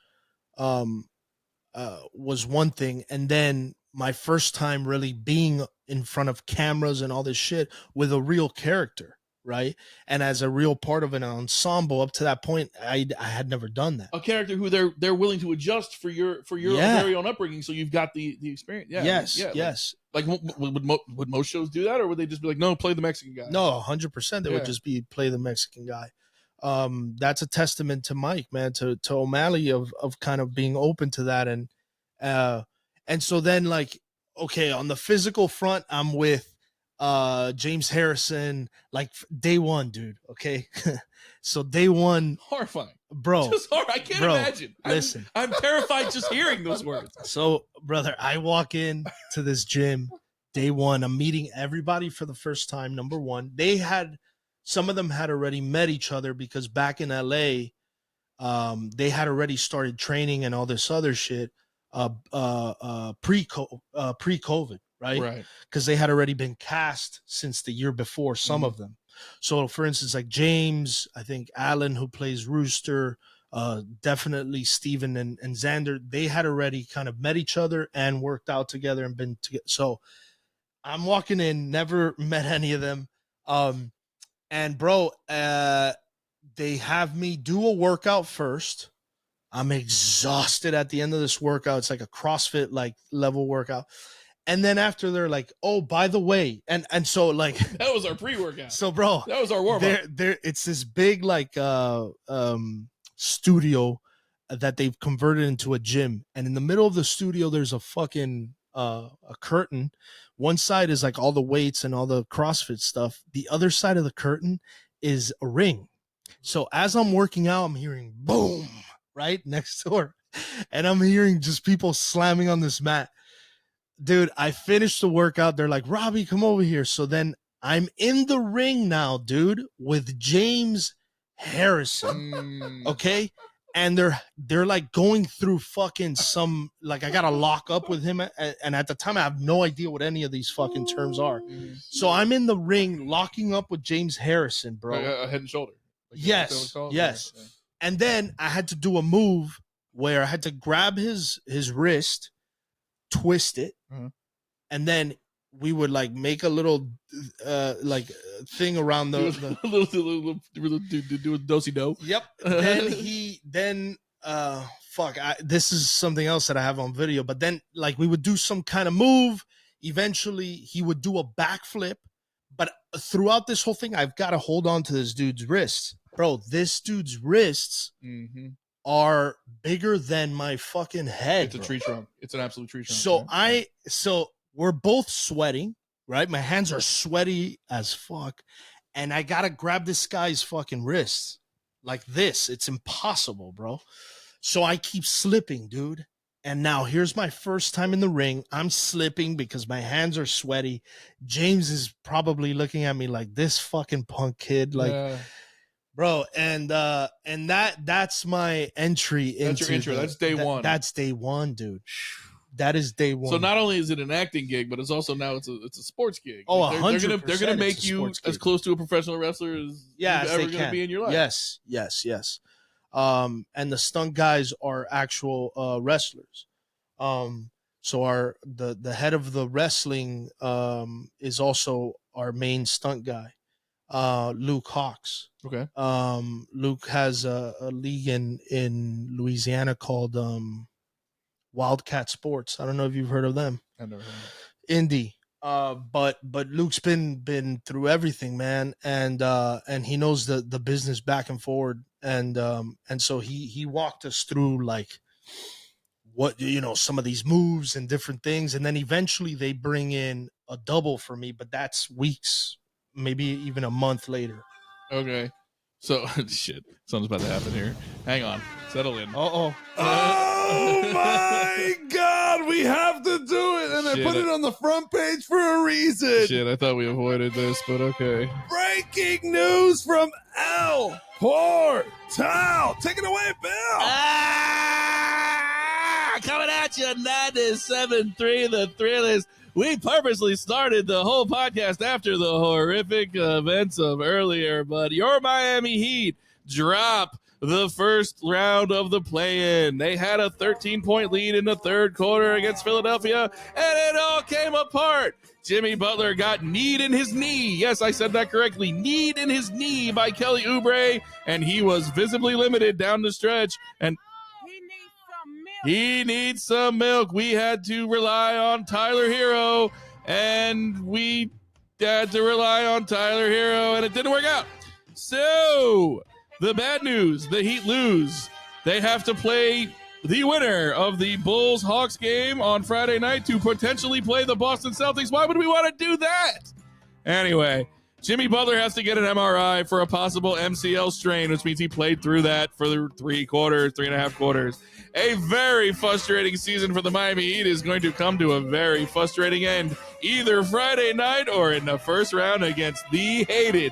was one thing, and then my first time really being in front of cameras and all this shit with a real character, right? And as a real part of an ensemble. Up to that point, I had never done that. A character who they're willing to adjust for your Yeah. very own upbringing, so you've got the experience. Yeah. Yes, Yeah. yes. Like would most shows do that, or would they just be like, no, play the Mexican guy? No, 100%. They Yeah. would just play the Mexican guy. That's a testament to Mike, man, to O'Malley of kind of being open to that. And so then, like, okay, on the physical front, I'm with James Harrison, like day one, dude. Okay. So day one, Horrifying. bro. Just horror. I can't bro, imagine. listen. I'm terrified just hearing those words. So, brother, I walk in to this gym day one. I'm meeting everybody for the first time. Number one, some of them had already met each other because back in LA, they had already started training and all this other shit pre-COVID, right? Right. Because they had already been cast since the year before, some of them. So, for instance, like James, I think Alan, who plays Rooster, definitely Steven and Xander, they had already kind of met each other and worked out together and been together. So I'm walking in, never met any of them. And bro, they have me do a workout first. I'm exhausted at the end of this workout. It's like a CrossFit like level workout. And then after they're like, oh, by the way, and so like That was our pre-workout. so bro, That was our warm-up. there it's this big like studio that they've converted into a gym, and in the middle of the studio there's a fucking a curtain. One side is like all the weights and all the CrossFit stuff. The other side of the curtain is a ring. So as I'm working out, I'm hearing boom right next door, and I'm hearing just people slamming on this mat. Dude, I finished the workout. They're like, Robby, come over here. So then I'm in the ring now, dude, with James Harrison. Okay. And they're like going through fucking some, like, I got to lock up with him. And at the time, I have no idea what any of these fucking terms are. So I'm in the ring locking up with James Harrison, bro. Head and shoulder. Like yes. Yes. Yeah. And then I had to do a move where I had to grab his wrist, twist it, and then we would like make a little like thing around the do a do-si-do. Yep. Then this is something else that I have on video, but then like we would do some kind of move. Eventually he would do a backflip, but throughout this whole thing I've got to hold on to this dude's wrists. Bro, this dude's wrists are bigger than my fucking head. It's a tree trunk. It's an absolute tree trunk. So right? So we're both sweating, right? My hands are sweaty as fuck. And I gotta grab this guy's fucking wrists like this. It's impossible, bro. So I keep slipping, dude. And now here's my first time in the ring. I'm slipping because my hands are sweaty. James is probably looking at me like, this fucking punk kid. Like, bro, and that's my entry. That's your intro. That's day one. That's day one, dude. That is day one. So not only is it an acting gig, but it's also now it's a sports gig. Oh, like they're gonna make you as close to a professional wrestler as you're ever gonna be in your life. Yes. And the stunt guys are actual wrestlers. So the head of the wrestling is also our main stunt guy, Luke Hawks. Okay. Luke has a league in Louisiana called Wildcat Sports. I don't know if you've heard of them. I've never heard of them. Indie. But Luke's been through everything, man, and he knows the business back and forward, and so he walked us through like what, some of these moves and different things, and then eventually they bring in a double for me, but that's weeks, maybe even a month later. Okay. So shit, something's about to happen here. Hang on, settle in. Oh my God, we have to do it, and I put it on the front page for a reason. Shit, I thought we avoided this, but okay. Breaking news from El Portal. Take it away, Bill. Coming at you, 97.3, The Thrill is. We purposely started the whole podcast after the horrific events of earlier, but your Miami Heat drop the first round of the play-in. They had a 13-point lead in the third quarter against Philadelphia, and it all came apart. Jimmy Butler got kneed in his knee. Yes, I said that correctly. Kneed in his knee by Kelly Oubre, and he was visibly limited down the stretch. And he needs some milk. We had to rely on Tyler Hero, and we had to rely on Tyler Hero, and it didn't work out. So, the bad news, the Heat lose. They have to play the winner of the Bulls-Hawks game on Friday night to potentially play the Boston Celtics. Why would we want to do that? Anyway, Jimmy Butler has to get an MRI for a possible MCL strain, which means he played through that for the 3.5 quarters. A very frustrating season for the Miami Heat is going to come to a very frustrating end, either Friday night or in the first round against the hated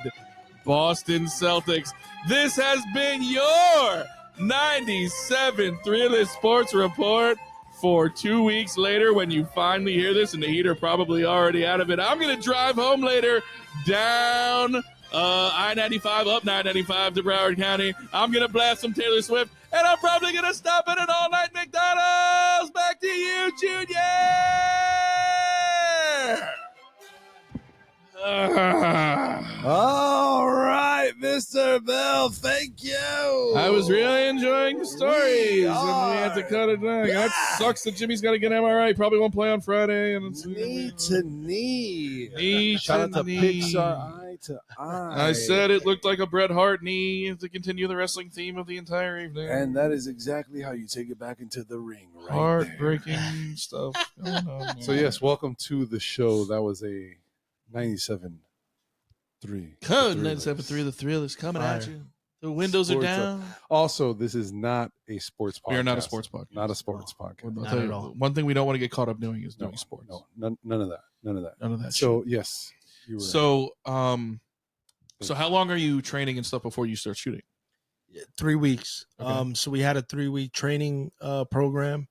Boston Celtics. This has been your 97 Thrillist Sports Report for 2 weeks later when you finally hear this, and the heat are probably already out of it. I'm going to drive home later down I-95, up 995 to Broward County. I'm going to blast some Taylor Swift, and I'm probably going to stop at an all-night McDonald's. Back to you, Junior! All right, Mr. Bell, thank you. I was really enjoying the stories, and we had to cut it down. That sucks that Jimmy's got to get MRI. Probably won't play on Friday. And it's Knee to knee. Knee Shout out to to knee. Pixar, eye to eye. I said it looked like a Bret Hart knee to continue the wrestling theme of the entire evening. And that is exactly how you take it back into the ring, right? Heartbreaking stuff going on. So yes, welcome to the show. That was a 97.3. Code 97.3, the thrill is coming at you. The windows Sports are down. Also, this is not a sports podcast. We are not a sports podcast. Not a sports podcast. I'll Not tell at you, all. one thing we don't want to get caught up doing is doing No, sports. No, none of that. None of that. None of that. So yes, you were. So, so how long are you training and stuff before you start shooting? 3 weeks. Okay. So we had a 3-week training program,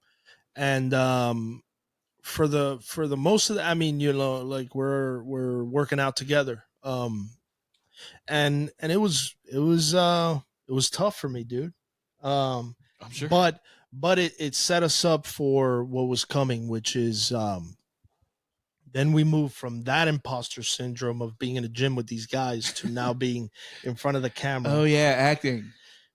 and for the most of the, I mean, you know, like we're working out together. And it was tough for me, dude. I'm sure. But it set us up for what was coming, which is then we moved from that imposter syndrome of being in a gym with these guys to now being in front of the camera. Oh yeah, acting.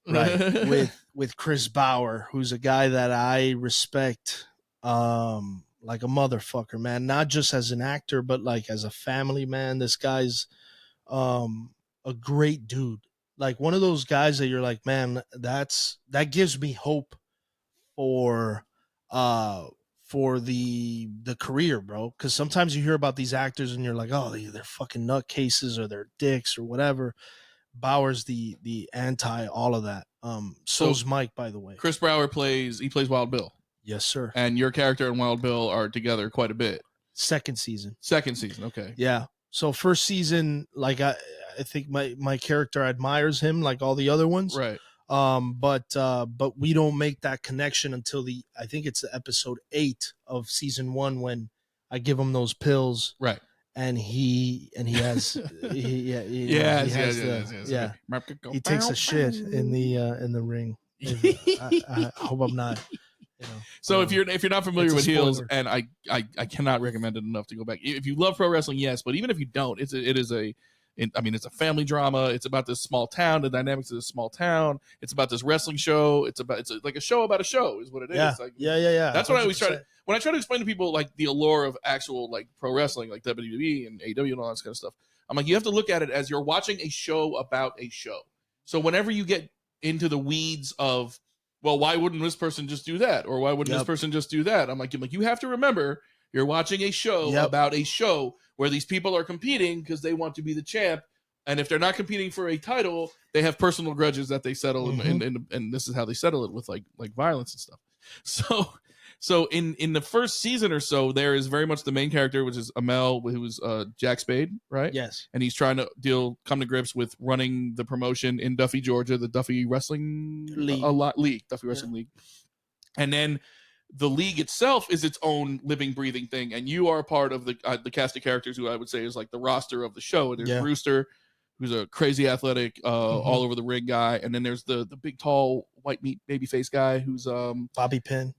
Right. with Chris Baeur, who's a guy that I respect like a motherfucker, man. Not just as an actor, but like as a family man. This guy's a great dude. Like one of those guys that you're like, man, that gives me hope for the career, bro. Because sometimes you hear about these actors and you're like, oh, they're fucking nutcases or they're dicks or whatever. Baur's the anti all of that. So's Mike, by the way. Chris Baeur plays Wild Bill. Yes, sir. And your character and Wild Bill are together quite a bit. Second season. Okay. Yeah. So first season, like I think my character admires him like all the other ones. Right. But we don't make that connection until I think it's the episode 8 of season 1 when I give him those pills. Right. And he has he takes a shit in the ring. I hope I'm not. You know, so if you're not familiar with heels, spoiler. and I cannot recommend it enough to go back. If you love pro wrestling, yes, but even if you don't, it's a family drama. It's about this small town, the dynamics of this small town. It's about this wrestling show. It's like a show about a show is what it is. Yeah. Like, yeah. That's what I always try 100%. to when I try to explain to people like the allure of actual like pro wrestling, like WWE and AEW and all that kind of stuff. I'm like, you have to look at it as you're watching a show about a show. So whenever you get into the weeds of, well, why wouldn't this person just do that? Or why wouldn't this person just do that? I'm like, you have to remember you're watching a show about a show where these people are competing because they want to be the champ. And if they're not competing for a title, they have personal grudges that they settle, and this is how they settle it with like violence and stuff. So in the first season or so, there is very much the main character, which is Amel, who's Jack Spade, right? Yes. And he's trying to come to grips with running the promotion in Duffy, Georgia, the Duffy Wrestling League, Duffy Wrestling League. And then the league itself is its own living, breathing thing, and you are a part of the cast of characters who I would say is like the roster of the show. And there's Brewster, who's a crazy athletic, all over the ring guy, and then there's the big, tall, white meat baby face guy who's Bobby Pinn,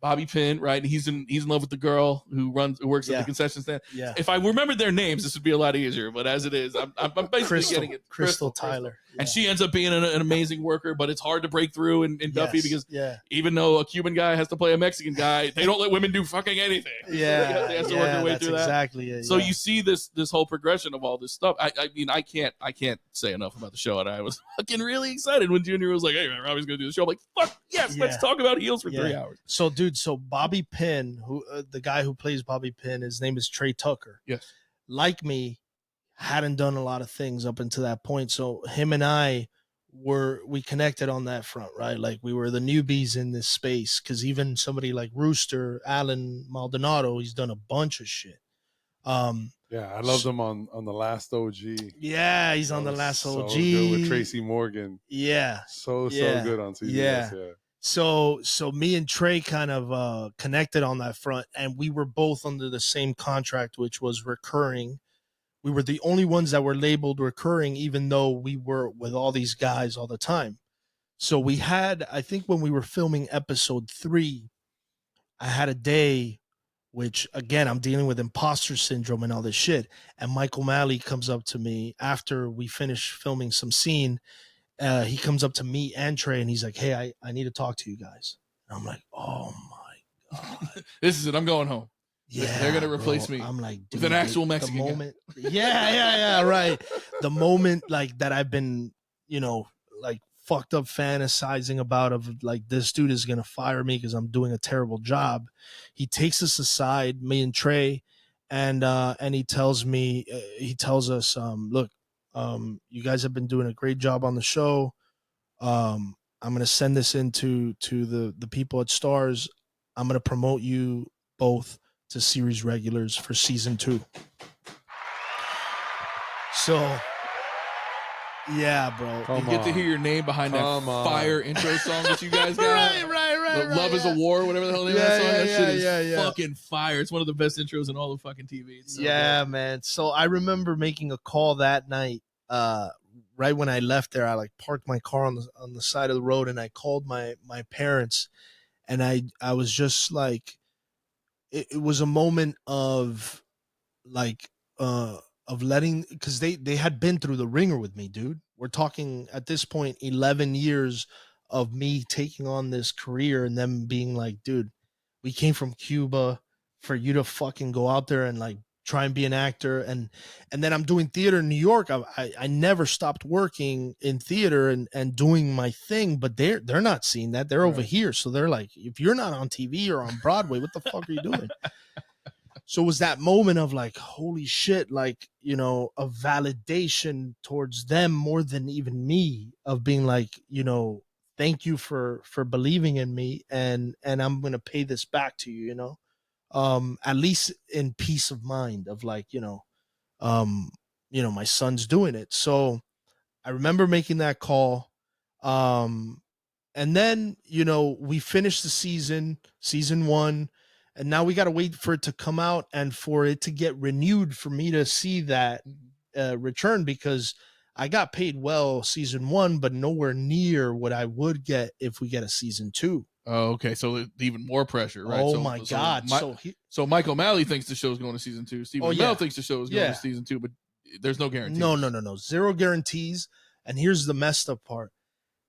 right? And he's in love with the girl who works at the concession stand. Yeah. If I remembered their names, this would be a lot easier. But as it is, I'm basically getting it. Crystal Tyler. Yeah. And she ends up being an amazing worker, but it's hard to break through in Duffy because even though a Cuban guy has to play a Mexican guy, they don't let women do fucking anything. Yeah, they have to work their way through that. Exactly it. So you see this whole progression of all this stuff. I mean, I can't say enough about the show, and I was fucking really excited when Junior was like, "Hey, man, Robbie's gonna do the show." I'm like, "Fuck yes, let's talk about heels for 3 hours." So, dude, Bobby Pinn, who the guy who plays Bobby Pinn, his name is Trey Tucker. Yes, like me, hadn't done a lot of things up until that point. So him and I we connected on that front, right? Like we were the newbies in this space, because even somebody like Rooster, Alan Maldonado, he's done a bunch of shit. Yeah, I loved him on the last OG. Yeah, he's on the last OG. So good with Tracy Morgan. Yeah. So good on CBS. Yeah. So me and Trey kind of connected on that front, and we were both under the same contract, which was recurring. We were the only ones that were labeled recurring, even though we were with all these guys all the time. So we had, I think when we were filming episode 3, I had a day, which again, I'm dealing with imposter syndrome and all this shit. And Michael Malley comes up to me after we finish filming some scene. He comes up to me and Trey, and he's like, "Hey, I need to talk to you guys." And I'm like, "Oh my God. This is it. I'm going home. Yeah, They're gonna replace bro." me I'm like, with an actual Mexican guy. moment, yeah, right. The moment like that I've been, like fucked up fantasizing about of like this dude is gonna fire me because I'm doing a terrible job. He takes us aside, me and Trey, and he tells us, look, you guys have been doing a great job on the show. I'm gonna send this into the people at Stars. I'm gonna promote you both to series regulars for season 2. So yeah, bro. You get to hear your name behind that fire intro song that you guys got. right. Love is a War, whatever the hell the name of that song. That shit is yeah. fucking fire. It's one of the best intros in all the fucking TV. It's so Yeah, good. man. So I remember making a call that night. Right when I left there, I like parked my car on the side of the road, and I called my parents, and I was just like, it was a moment of like of letting, because they had been through the ringer with me, dude. We're talking at this point 11 years of me taking on this career, and them being like, dude, we came from Cuba for you to fucking go out there and like try and be an actor. And then I'm doing theater in New York. I never stopped working in theater and doing my thing, but they're not seeing that. They're over here. So they're like, if you're not on TV or on Broadway, what the fuck are you doing? So it was that moment of like, holy shit, like, a validation towards them more than even me, of being like, thank you for believing in me, and I'm going to pay this back to you, at least in peace of mind of like, my son's doing it. So I remember making that call. And then, we finished the season 1, and now we got to wait for it to come out and for it to get renewed for me to see that return, because I got paid well season 1, but nowhere near what I would get if we get a season 2. Oh, okay. So even more pressure, right? Oh my God. So Mike O'Malley thinks the show's going to season 2. Stephen Amell thinks the show is going to season 2, but there's no guarantee. No. Zero guarantees. And here's the messed up part.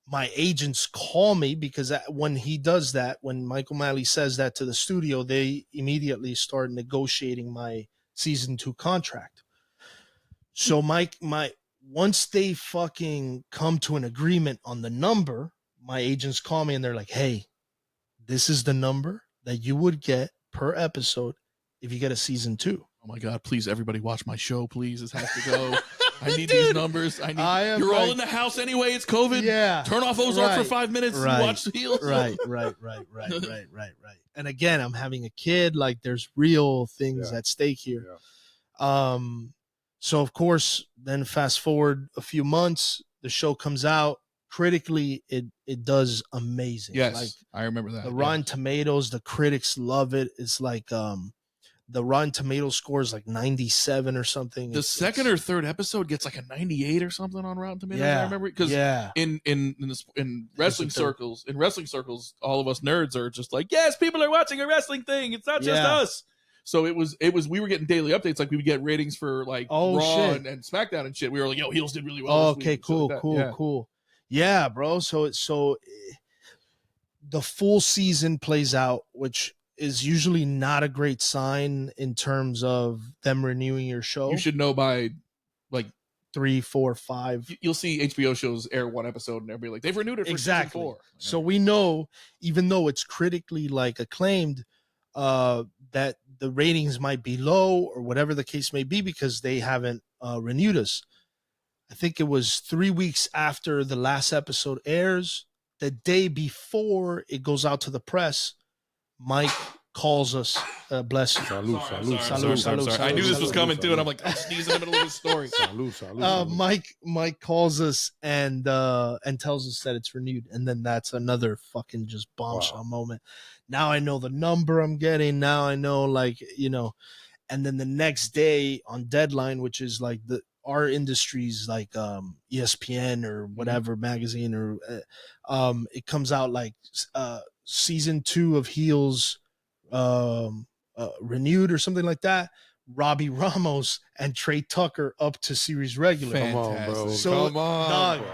My agents call me, because when he does that, when Michael Malley says that to the studio, they immediately start negotiating my season 2 contract. So once they fucking come to an agreement on the number, my agents call me and they're like, hey, this is the number that you would get per episode if you get a season 2. Oh my God, please, everybody watch my show, please. This has to go. I need these numbers. You're all in the house anyway. It's COVID. Yeah. Turn off Ozark for 5 minutes and watch the Heels. Right. And again, I'm having a kid. Like, there's real things at stake here. Yeah. So of course, then fast forward a few months, the show comes out. Critically, it does amazing. Yes, like, I remember that. The Rotten Tomatoes, the critics love it. It's like the Rotten Tomatoes score is like 97 or something. The second or third episode gets like a 98 or something on Rotten Tomatoes. Yeah, I remember because in wrestling circles, all of us nerds are just like, yes, people are watching a wrestling thing. It's not just us. So it was we were getting daily updates, like we would get ratings for like Raw and SmackDown and shit. We were like, yo, Heels did really well. Oh, okay, cool. Yeah, bro. So the full season plays out, which is usually not a great sign in terms of them renewing your show. You should know by like 3, 4, 5. You'll see HBO shows air one episode and everybody like, they've renewed it for season 4. So we know, even though it's critically like acclaimed, that the ratings might be low or whatever the case may be, because they haven't renewed us. I think it was 3 weeks after the last episode airs, the day before it goes out to the press, Mike calls us. Bless you. Salud. I knew this was coming too, and I'm like, I'm sneezing in the middle of the story. Mike calls us and tells us that it's renewed, and then that's another fucking just bombshell moment. Now I know the number I'm getting. Now I know, like, you know, and then the next day on Deadline, which is like our industry's like ESPN or whatever magazine, or it comes out like season 2 of Heels renewed or something like that. Robby Ramos and Trey Tucker up to series regular. Fantastic. Come on, bro. So, Come on, dog, bro.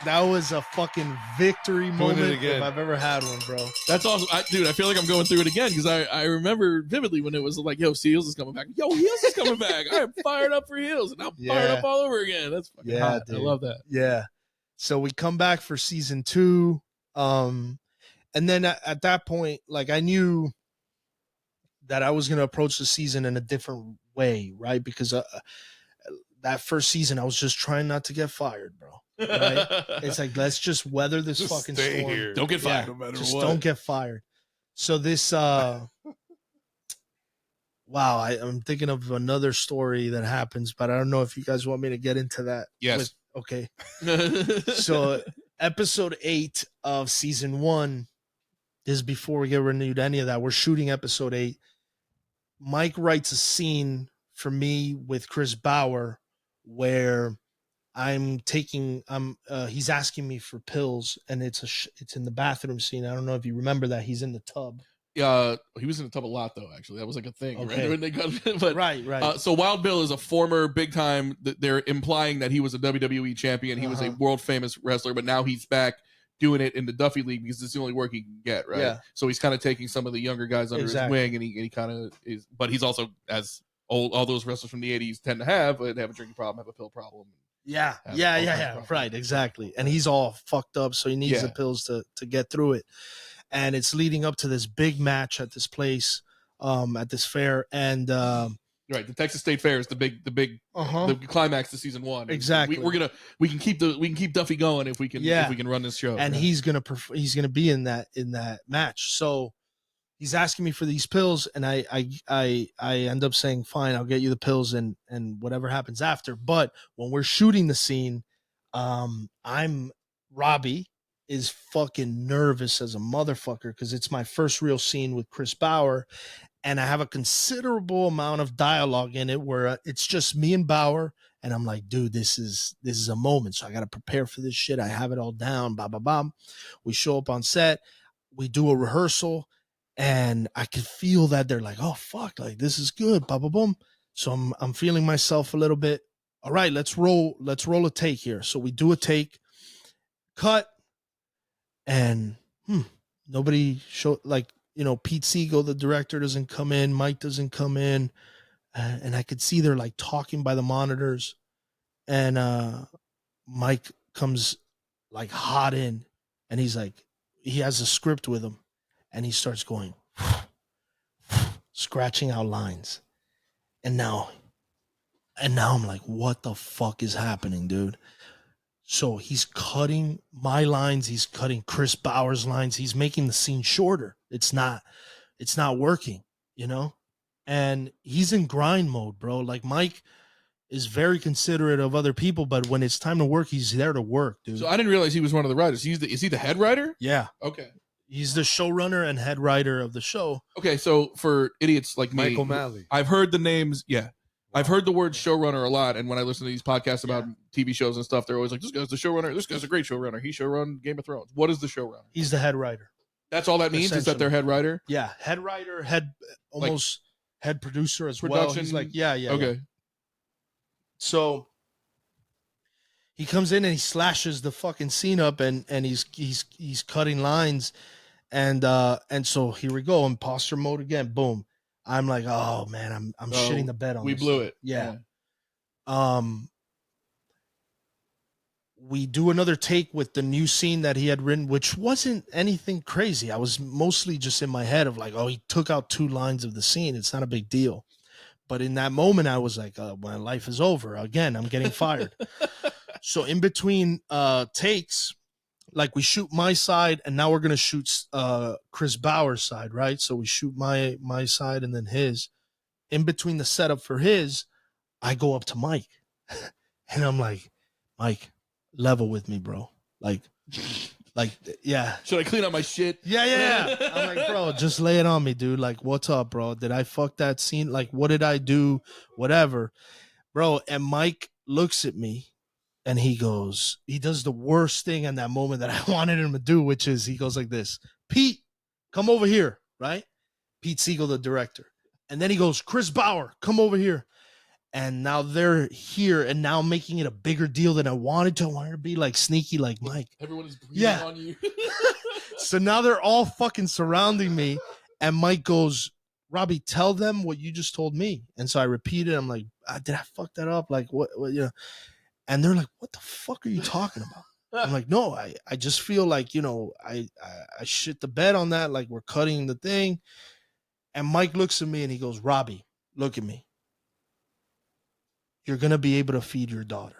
that was a fucking victory moment if I've ever had one, bro. That's awesome. Dude, I feel like I'm going through it again because I remember vividly when it was like, yo, Heels is coming back. Yo, Heels is coming back. I am fired up for Heels, and I'm fired up all over again. That's fucking hot. Dude. I love that. Yeah. So we come back for season 2. And then at that point, like, I knew that I was going to approach the season in a different way, right? Because that first season, I was just trying not to get fired, bro. Right? It's like, let's just weather this fucking storm. Here. Don't get fired. No matter Just what. don't get fired. So this, wow, I'm thinking of another story that happens, but I don't know if you guys want me to get into that. Yes. Okay. So episode 8 of season 1 is before we get renewed any of that. We're shooting episode 8. Mike writes a scene for me with Chris Baeur where he's asking me for pills, and it's in the bathroom scene. I don't know if you remember that. He's in the tub. He was in the tub a lot though. Actually, that was like a thing. Okay. Right? When they got, but, right. So Wild Bill is a former big time. They're implying that he was a WWE champion. He was a world famous wrestler, but now he's back doing it in the Duffy League because it's the only work he can get. Right. Yeah. So he's kind of taking some of the younger guys under his wing, and he kind of is. But he's also, as all those wrestlers from the '80s tend to have a drinking problem, have a pill problem. Yeah. Right, exactly. And he's all fucked up, so he needs the pills to get through it. And it's leading up to this big match at this place, at this fair, and right, the Texas State Fair is the climax to season 1. Exactly. We can keep Duffy going if we can run this show. And he's gonna be in that match. So he's asking me for these pills, and I end up saying, fine, I'll get you the pills and whatever happens after. But when we're shooting the scene, Robby is fucking nervous as a motherfucker because it's my first real scene with Chris Baeur, and I have a considerable amount of dialogue in it where it's just me and Baeur, and I'm like, dude, this is a moment, so I got to prepare for this shit. I have it all down. Blah blah blah. We show up on set, we do a rehearsal, and I could feel that they're like, oh fuck, like this is good. Blah blah blah. So I'm feeling myself a little bit. All right, let's roll a take here. So we do a take, cut. And nobody showed, like, you know, Pete Segal, the director, doesn't come in. Mike doesn't come in. And I could see they're like talking by the monitors. And Mike comes like hot in, and he's like, he has a script with him, and he starts going, scratching out lines. And now I'm like, what the fuck is happening, dude? So he's cutting my lines. He's cutting Chris Baeur's lines. He's making the scene shorter. It's not working, you know? And he's in grind mode, bro. Like, Mike is very considerate of other people, but when it's time to work, he's there to work, dude. So I didn't realize he was one of the writers. Is he the head writer? Yeah. Okay. He's the showrunner and head writer of the show. Okay, so for idiots like me, Michael Malley. I've heard the names, I've heard the word showrunner a lot, and when I listen to these podcasts about TV shows and stuff, they're always like, this guy's the showrunner. This guy's a great showrunner. He showrun Game of Thrones. What is the showrunner? He's the head writer. That's all that means, is that they're head writer? Yeah, head writer, head producer as well. Production, He's like, yeah. Okay. So he comes in and he slashes the fucking scene up, and he's cutting lines, and so here we go, imposter mode again. Boom. I'm like, oh man, I'm shitting the bed on we this. blew it. Yeah. We do another take with the new scene that he had written, which wasn't anything crazy. I was mostly just in my head of like, oh, he took out 2 lines of the scene. It's not a big deal. But in that moment, I was like, my life is over. Again, I'm getting fired. So in between takes, like we shoot my side, and now we're gonna shoot Chris Baeur's side, right? So we shoot my side and then his. In between the setup for his, I go up to Mike, and I'm like, Mike, level with me, bro. Like, yeah. Should I clean up my shit? Yeah. I'm like, bro, just lay it on me, dude. Like, what's up, bro? Did I fuck that scene? Like, what did I do? Whatever, bro. And Mike looks at me. And he does the worst thing in that moment that I wanted him to do, which is he goes like this, Pete, come over here, right? Pete Siegel, the director. And then he goes, Chris Baeur, come over here. And now they're here and now making it a bigger deal than I wanted to. I wanted to be like sneaky like Mike. Everyone is breathing on you. So now they're all fucking surrounding me. And Mike goes, Robby, tell them what you just told me. And so I repeated, I'm like, did I fuck that up? Like, what you know? And they're like, what the fuck are you talking about? I'm like, no, I just feel like, you know, I shit the bed on that. Like, we're cutting the thing. And Mike looks at me and he goes, Robby, look at me. You're going to be able to feed your daughter.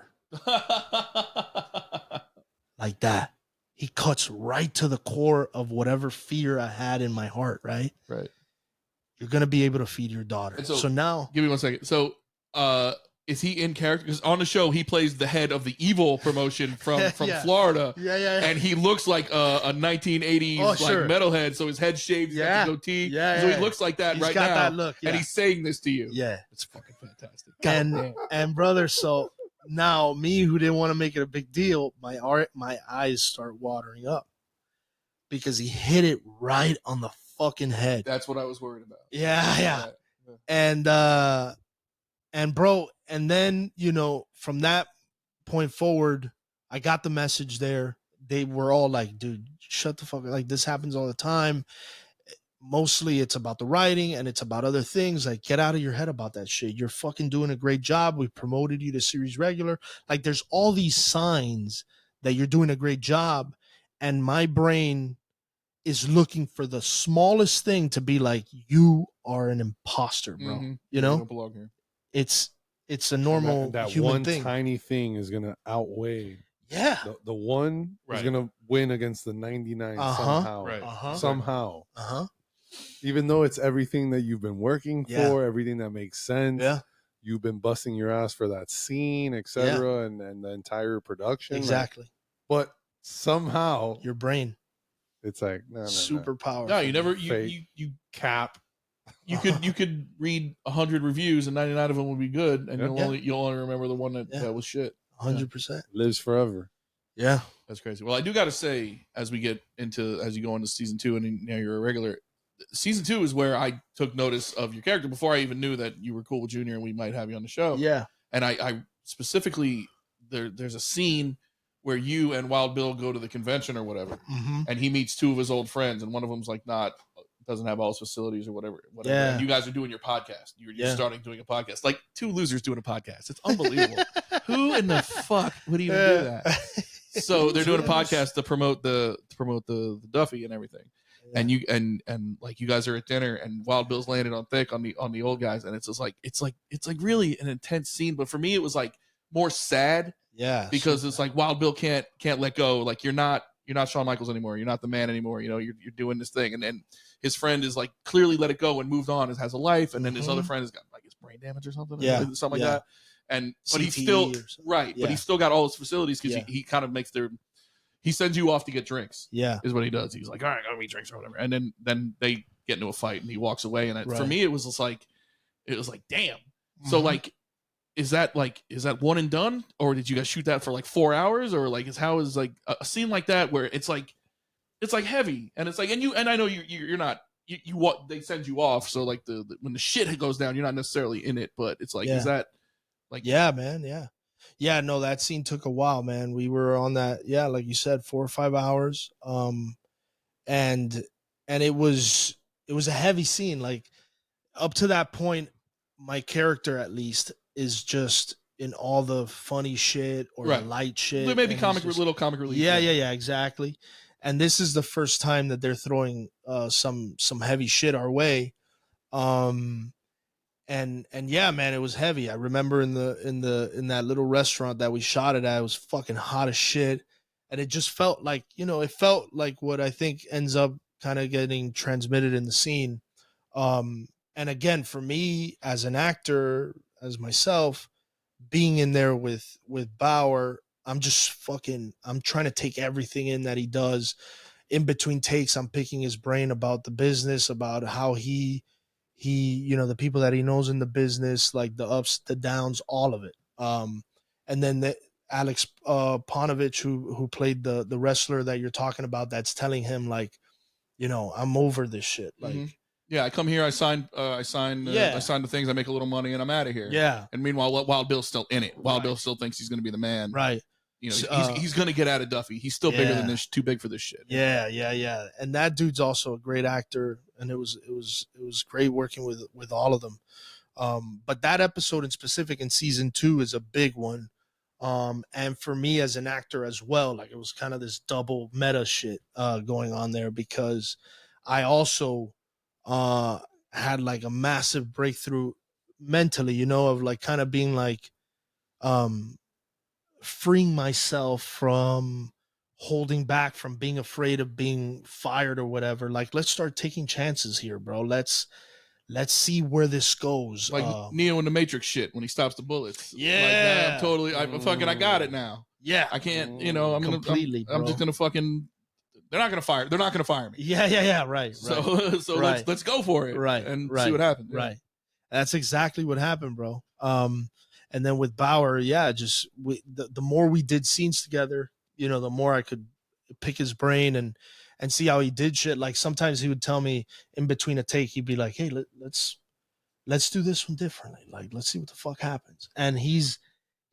Like that. He cuts right to the core of whatever fear I had in my heart, right? Right. You're going to be able to feed your daughter. And so now. Give me 1 second. So, is he in character? Because on the show, he plays the head of the evil promotion from Yeah. Florida. Yeah. And he looks like a 1980s like metalhead. So his head shaved, he's got the goatee. So he looks like that he's right got now. That look, and he's saying this to you. Yeah. It's fucking fantastic. And brother, so now me who didn't want to make it a big deal, my eyes start watering up because he hit it right on the fucking head. That's what I was worried about. Yeah. And bro, and then, you know, from that point forward, I got the message there. They were all like, dude, shut the fuck up. Like, this happens all the time. Mostly it's about the writing and it's about other things. Like, get out of your head about that shit. You're fucking doing a great job. We promoted you to series regular. Like, there's all these signs that you're doing a great job. And my brain is looking for the smallest thing to be like, you are an imposter, bro. Mm-hmm. You know? You don't belong here. It's a normal that human one thing. tiny thing is gonna outweigh. Yeah. The one is gonna win against the 99 somehow. Right. Somehow. Even though it's everything that you've been working for, everything that makes sense. Yeah. You've been busting your ass for that scene, etc., and the entire production. Exactly. Like, but somehow your brain. It's like super powerful. No, you never you cap. You could read 100 reviews and 99 of them would be good, and you'll only remember the one that was shit. 100% lives forever. Yeah, that's crazy. Well, I do got to say, as you go into season 2, and now you're a regular. Season 2 is where I took notice of your character before I even knew that you were cool with Junior and we might have you on the show. Yeah, and I specifically there's a scene where you and Wild Bill go to the convention or whatever, and he meets 2 of his old friends, and one of them's like doesn't have all his facilities or whatever. Yeah. And you guys are doing your podcast. You're starting doing a podcast. Like 2 losers doing a podcast. It's unbelievable. Who in the fuck would even do that? So they're doing a podcast to promote the Duffy and everything. Yeah. And you and like you guys are at dinner and Wild Bill's landed on thick on the old guys, and it's just like it's like really an intense scene. But for me it was like more sad. Yeah. Because it's like Wild Bill can't let go. Like you're not Shawn Michaels anymore. You're not the man anymore. You know, you're doing this thing. And then his friend is like clearly let it go and moved on and has a life. And then his other friend has got like his brain damage or something. Yeah. Something like that. And but he's CTE still right. Yeah. But he's still got all his facilities because he kind of makes he sends you off to get drinks. Yeah. Is what he does. He's like, all right, I gotta meet drinks or whatever. And then they get into a fight and he walks away. And for me, it was just like, damn. So like, is that one and done, or did you guys shoot that for like 4 hours, or like how is like a scene like that where it's like heavy and it's like and I know you're not they send you off, so like the when the shit goes down you're not necessarily in it, but it's like is that like man no, that scene took a while, man. We were on that like you said 4 or 5 hours, and it was a heavy scene. Like up to that point, my character at least is just in all the funny shit or the light shit. There may be little comic relief. Yeah, exactly. And this is the first time that they're throwing some heavy shit our way. And yeah, man, it was heavy. I remember in that little restaurant that we shot it at, it was fucking hot as shit. And it just felt like, it felt like what I think ends up kind of getting transmitted in the scene. And again, for me as an actor, as myself, being in there with Baeur, I'm trying to take everything in that he does. In between takes, I'm picking his brain about the business, about how he the people that he knows in the business, like the ups, the downs, all of it. And then Alex Panovich, who played the wrestler that you're talking about, that's telling him like, I'm over this shit. Like, yeah, I come here, I sign the things, I make a little money, and I'm out of here. Yeah. And meanwhile, Wild Bill's still in it. Wild Bill still thinks he's going to be the man. Right. He's going to get out of Duffy. He's still bigger than this, too big for this shit. Yeah. And that dude's also a great actor, and it was great working with all of them. But that episode in specific in season 2 is a big one. And for me as an actor as well, like it was kind of this double meta shit going on there, because I also had like a massive breakthrough mentally, of like kind of being like freeing myself from holding back, from being afraid of being fired or whatever. Like, let's start taking chances here, bro. Let's see where this goes. Like Neo in the Matrix shit when he stops the bullets. Yeah. I got it now. Yeah. I can't, I'm just gonna fucking. They're not gonna fire. They're not gonna fire me. Yeah. Right. So right. let's go for it. Right. And see what happens. Yeah. Right. That's exactly what happened, bro. And then with Baeur, the more we did scenes together, the more I could pick his brain and see how he did shit. Like sometimes he would tell me in between a take, he'd be like, "Hey, let's do this one differently. Like, let's see what the fuck happens." And he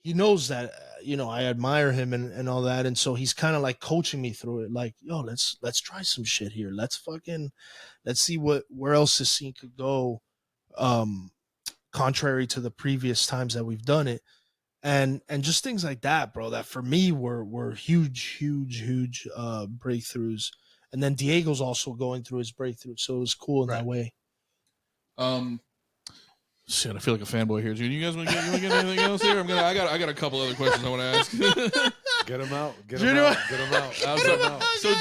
knows that, I admire him and all that. And so he's kind of like coaching me through it. Like, yo, let's try some shit here. Let's see where else this scene could go. Contrary to the previous times that we've done it. And just things like that, bro, that for me were huge breakthroughs. And then Diego's also going through his breakthrough. So it was cool in that way. Shit, I feel like a fanboy here. Junior, you guys want to get anything else here? I got a couple other questions I want to ask. Get him out. So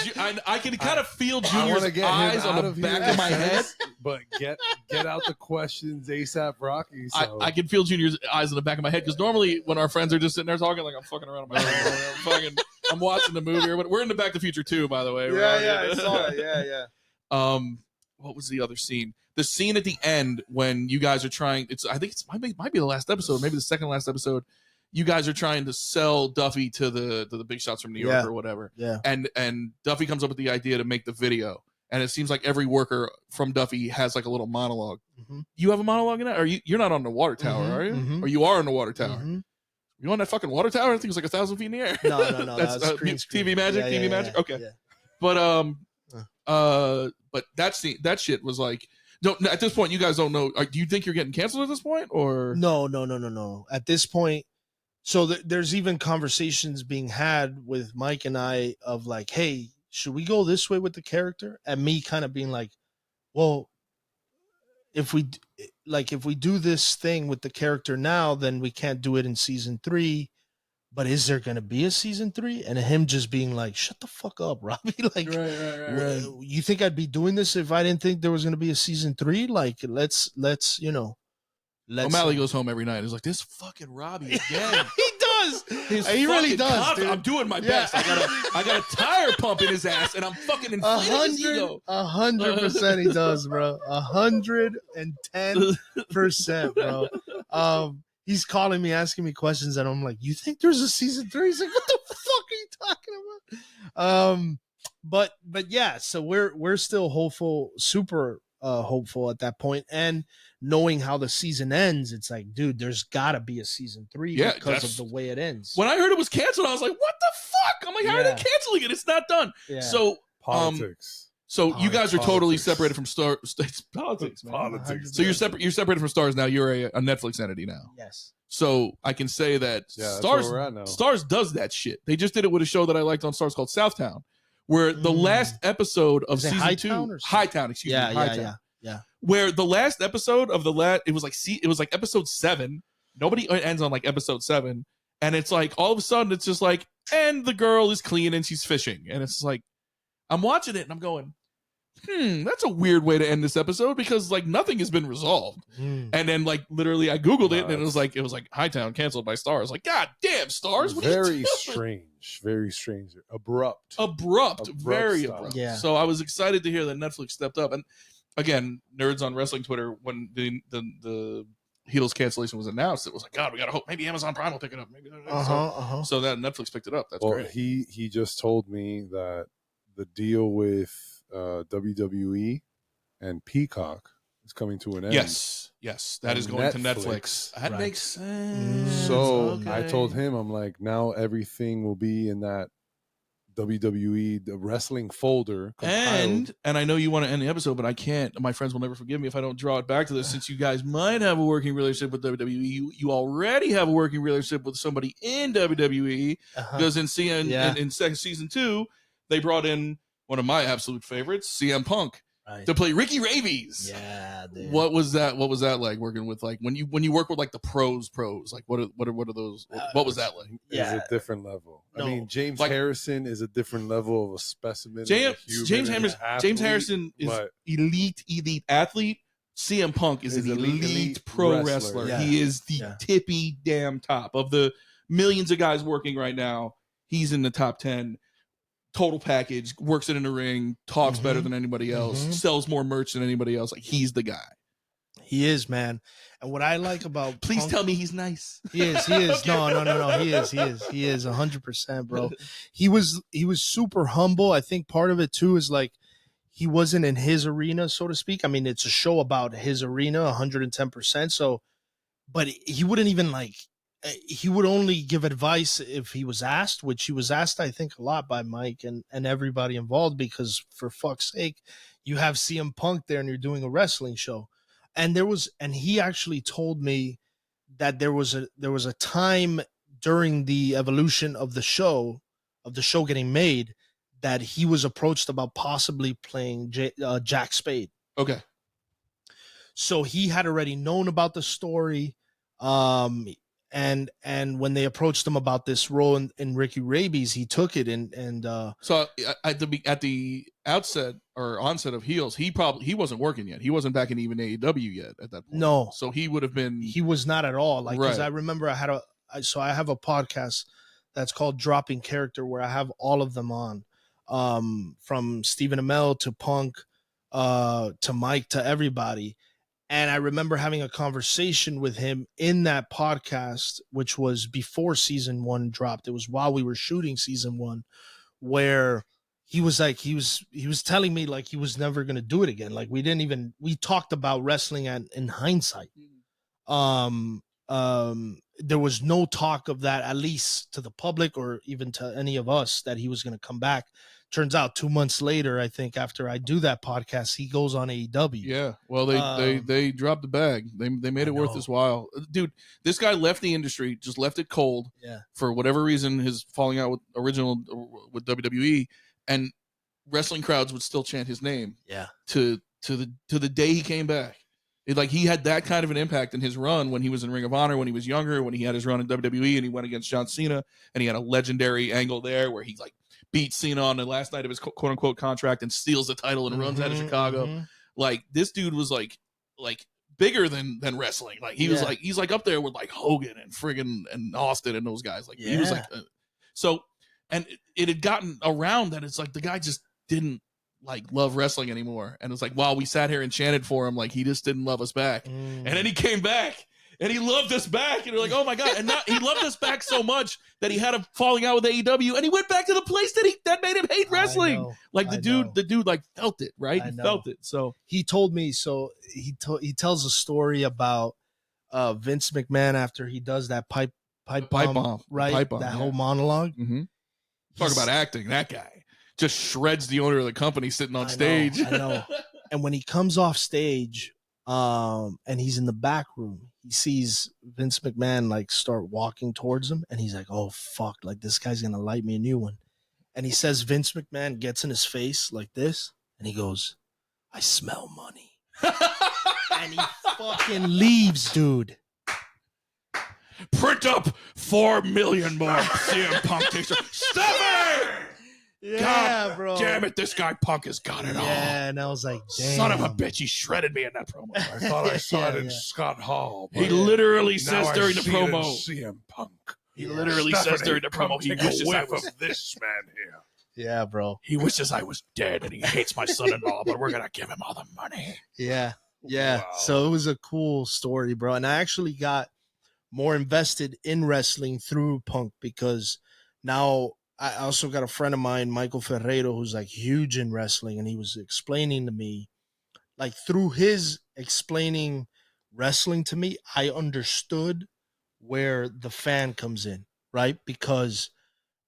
I can kind of feel Junior's eyes on the back of my head. But get out the questions ASAP, Rocky. So. I can feel Junior's eyes on the back of my head, because normally when our friends are just sitting there talking, like I'm fucking around in my head. I'm watching the movie. We're in the Back to the Future 2, by the way. I saw it. Yeah. What was the other scene? The scene at the end when you guys are trying. I think it might be the last episode, maybe the second last episode. You guys are trying to sell Duffy to the big shots from New York or whatever. Yeah. And Duffy comes up with the idea to make the video. And it seems like every worker from Duffy has like a little monologue. Mm-hmm. You have a monologue in that? Or you're not on the water tower, are you? Mm-hmm. Or you are on the water tower? Mm-hmm. You on that fucking water tower? I think it's like 1,000 feet in the air. No. That's screen. TV magic. TV magic. Okay. Yeah. But that shit was like. No, at this point, you guys don't know. Do you think you're getting canceled at this point, or no? At this point, so there's even conversations being had with Mike and I of like, hey, should we go this way with the character? And me kind of being like, well, if we do this thing with the character now, then we can't do it in season 3. But is there going to be a season 3? And him just being like, shut the fuck up, Robbie. Like, right. You think I'd be doing this if I didn't think there was going to be a season 3? Like, let's. O'Malley goes home every night. He's like, this fucking Robbie again. He does. He really does. Dude. I'm doing my best. I got a tire pump in his ass, and I'm fucking inflating his ego. 100% he does, bro. 110%, bro. He's calling me, asking me questions, and I'm like, you think there's a season 3? He's like, what the fuck are you talking about? But yeah, so we're still hopeful, super hopeful at that point. And knowing how the season ends, it's like, dude, there's gotta be a season 3 because of the way it ends. When I heard it was canceled, I was like, what the fuck? I'm like, how are they canceling it? It's not done. Yeah. So politics. So you guys are totally separated from States politics, man. Politics. So you're separated from Stars now. You're a Netflix entity now. Yes. So I can say that Stars does that shit. They just did it with a show that I liked on Stars called Southtown, where the last episode of season 2, Hightown, excuse me, Hightown. Yeah. Where the last episode of it was like episode 7. Nobody ends on like episode 7, and it's like all of a sudden it's just like and the girl is clean and she's fishing, and it's like I'm watching it and I'm going, that's a weird way to end this episode because like nothing has been resolved. And then like literally I Googled it and it was like Hightown canceled by Stars. Like, God damn, Stars. What Very strange. Very strange. Abrupt. Very style. abrupt. Yeah. So I was excited to hear that Netflix stepped up. And again, nerds on wrestling Twitter, when the Heels cancellation was announced, it was like, God, we gotta hope maybe Amazon Prime will pick it up. Maybe so that Netflix picked it up. That's great. He just told me that the deal with WWE and Peacock is coming to an end. Yes, that is going to Netflix. That makes sense. So I told him, I'm like, now everything will be in that WWE, the wrestling folder. And I know you want to end the episode, but I can't. My friends will never forgive me if I don't draw it back to this. Since you guys might have a working relationship with WWE, you already have a working relationship with somebody in WWE. Because in season 2, they brought in one of my absolute favorites, CM Punk, to play Ricky Rabies. Yeah, dude. What was that like working with like when you work with like the pros? Like what are those? What was that like? Yeah, it's a different level. I mean, James Harrison is a different level of a specimen. James Harrison is elite athlete. CM Punk is an elite pro wrestler. Yeah. He is the tippy damn top of the millions of guys working right now. He's in the top 10. Total package, works it in the ring, talks better than anybody else, sells more merch than anybody else. Like, he's the guy. He is, man. And what I like about Please Punk, tell me he's nice. He is. No. He is 100%, bro. He was super humble. I think part of it too is like he wasn't in his arena, so to speak. I mean, it's a show about his arena, 110%. So, but he wouldn't even like. He would only give advice if he was asked, which he was asked, I think, a lot by Mike and everybody involved, because for fuck's sake, you have CM Punk there and you're doing a wrestling show. And he actually told me that there was a time during the evolution of the show getting made that he was approached about possibly playing Jack Spade. Okay. So he had already known about the story. And when they approached him about this role in Ricky Rabies, he took it and so at the outset or onset of Heels, he wasn't working yet. He wasn't back in even AEW yet at that point. No, so he would have been. He was not at all. Like, because right. I remember I have a podcast that's called Dropping Character where I have all of them on, from Stephen Amell to Punk, to Mike to everybody. And I remember having a conversation with him in that podcast, which was before season 1 dropped. It was while we were shooting season 1, where he was like, he was telling me like he was never going to do it again. Like we talked about wrestling in hindsight. There was no talk of that, at least to the public or even to any of us, that he was going to come back. Turns out 2 months later, I think after I do that podcast, he goes on AEW. Yeah. Well, they dropped the bag. They made it worth his while. Dude, this guy left the industry, just left it cold. Yeah. For whatever reason, his falling out with WWE, and wrestling crowds would still chant his name. Yeah. To the day he came back. He had that kind of an impact in his run when he was in Ring of Honor, when he was younger, when he had his run in WWE and he went against John Cena, and he had a legendary angle there where he like beat Cena on the last night of his quote unquote contract and steals the title and runs out of Chicago. Like, this dude was like bigger than wrestling. Like, he was like, he's like up there with like Hogan and friggin' and Austin and those guys. Like, he was like, and it had gotten around that it's like the guy just didn't like love wrestling anymore. And it's like, while we sat here and chanted for him, like he just didn't love us back. And then he came back and he loved us back. And we're like, oh my God. And he loved us back so much that he had a falling out with AEW and he went back to the place that made him hate wrestling. Like the dude like felt it, right? He felt it. So he told me, he tells a story about Vince McMahon after he does that pipe bomb, right? Pipe bomb, that whole monologue. Talk about acting. That guy just shreds the owner of the company sitting on stage. I know. And when he comes off stage, and he's in the back room, he sees Vince McMahon like start walking towards him, and he's like, "Oh fuck! Like, this guy's gonna light me a new one." And he says Vince McMahon gets in his face like this, and he goes, "I smell money," and he fucking leaves, dude. Print up 4 million more CM Punk t-shirts. Stop it! Yeah, God bro. damn it, this guy Punk has got it all. Yeah, and I was like, damn. Son of a bitch, he shredded me in that promo. I thought I saw it in Yeah. Scott Hall. He but literally now says I during the see it in promo. CM Punk. He literally says during the promo, he Take a wishes I whiff was of this man here. Yeah, bro. He wishes I was dead and he hates my son-in-law, but we're gonna give him all the money. Yeah. Yeah. Wow. So it was a cool story, bro. And I actually got more invested in wrestling through Punk because now I also got a friend of mine, Michael Ferreiro, who's like huge in wrestling, and he was explaining to me, like through his explaining wrestling to me, I understood where the fan comes in, right? Because,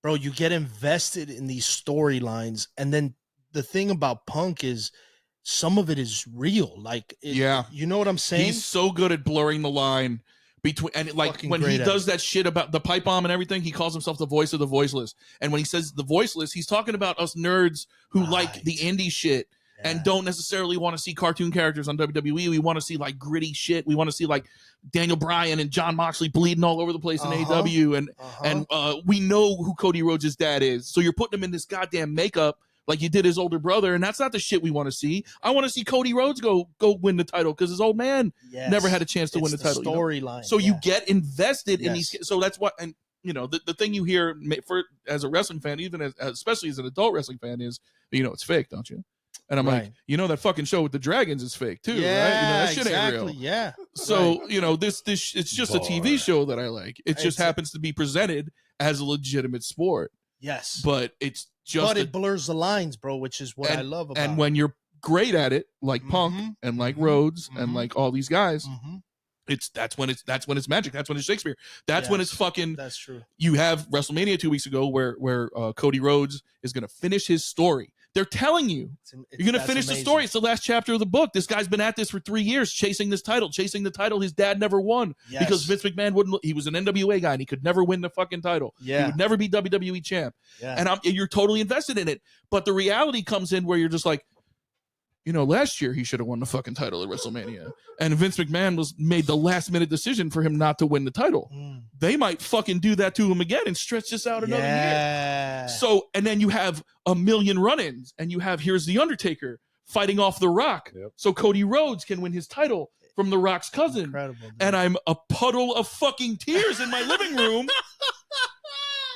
bro, you get invested in these storylines, and then the thing about Punk is some of it is real. Like, Yeah. you know what I'm saying? He's so good at blurring the line between, and like Fucking when he great at does that shit about the pipe bomb and everything, he calls himself the voice of the voiceless. And when he says the voiceless, he's talking about us nerds who like the indie shit and don't necessarily want to see cartoon characters on WWE. We want to see like gritty shit. We want to see like Daniel Bryan and John Moxley bleeding all over the place in AEW. And we know who Cody Rhodes' dad is. So you're putting him in this goddamn makeup like you did his older brother, and that's not the shit we want to see. I want to see Cody Rhodes go win the title because his old man never had a chance to win the title. Storyline. So you get invested in Yes. these. So that's what, and you know, the thing you hear for as a wrestling fan, even as especially as an adult wrestling fan, is it's fake, don't you? And I'm like, that fucking show with the dragons is fake too, right? That shit ain't real. Yeah. So this it's just a TV show that I like. It just happens to be presented as a legitimate sport. Yes. But it's just But it blurs the lines, bro, which is what I love about it. And when you're great at it, like Punk and like Rhodes and like all these guys, that's when it's magic. That's when it's Shakespeare. That's when it's fucking. That's true. You have WrestleMania 2 weeks ago where Cody Rhodes is gonna finish his story. They're telling you you're gonna finish the story. It's the last chapter of the book. This guy's been at this for 3 years, chasing the title his dad never won because Vince McMahon wouldn't. He was an NWA guy and he could never win the fucking title. He would never be WWE champ. And you're totally invested in it. But the reality comes in where you're just like, last year he should have won the fucking title at WrestleMania, and Vince McMahon made the last minute decision for him not to win the title. They might fucking do that to him again and stretch this out another year. So, and then you have a million run-ins, and you have here's the Undertaker fighting off The Rock, so Cody Rhodes can win his title from The Rock's cousin. Incredible, and I'm a puddle of fucking tears in my living room.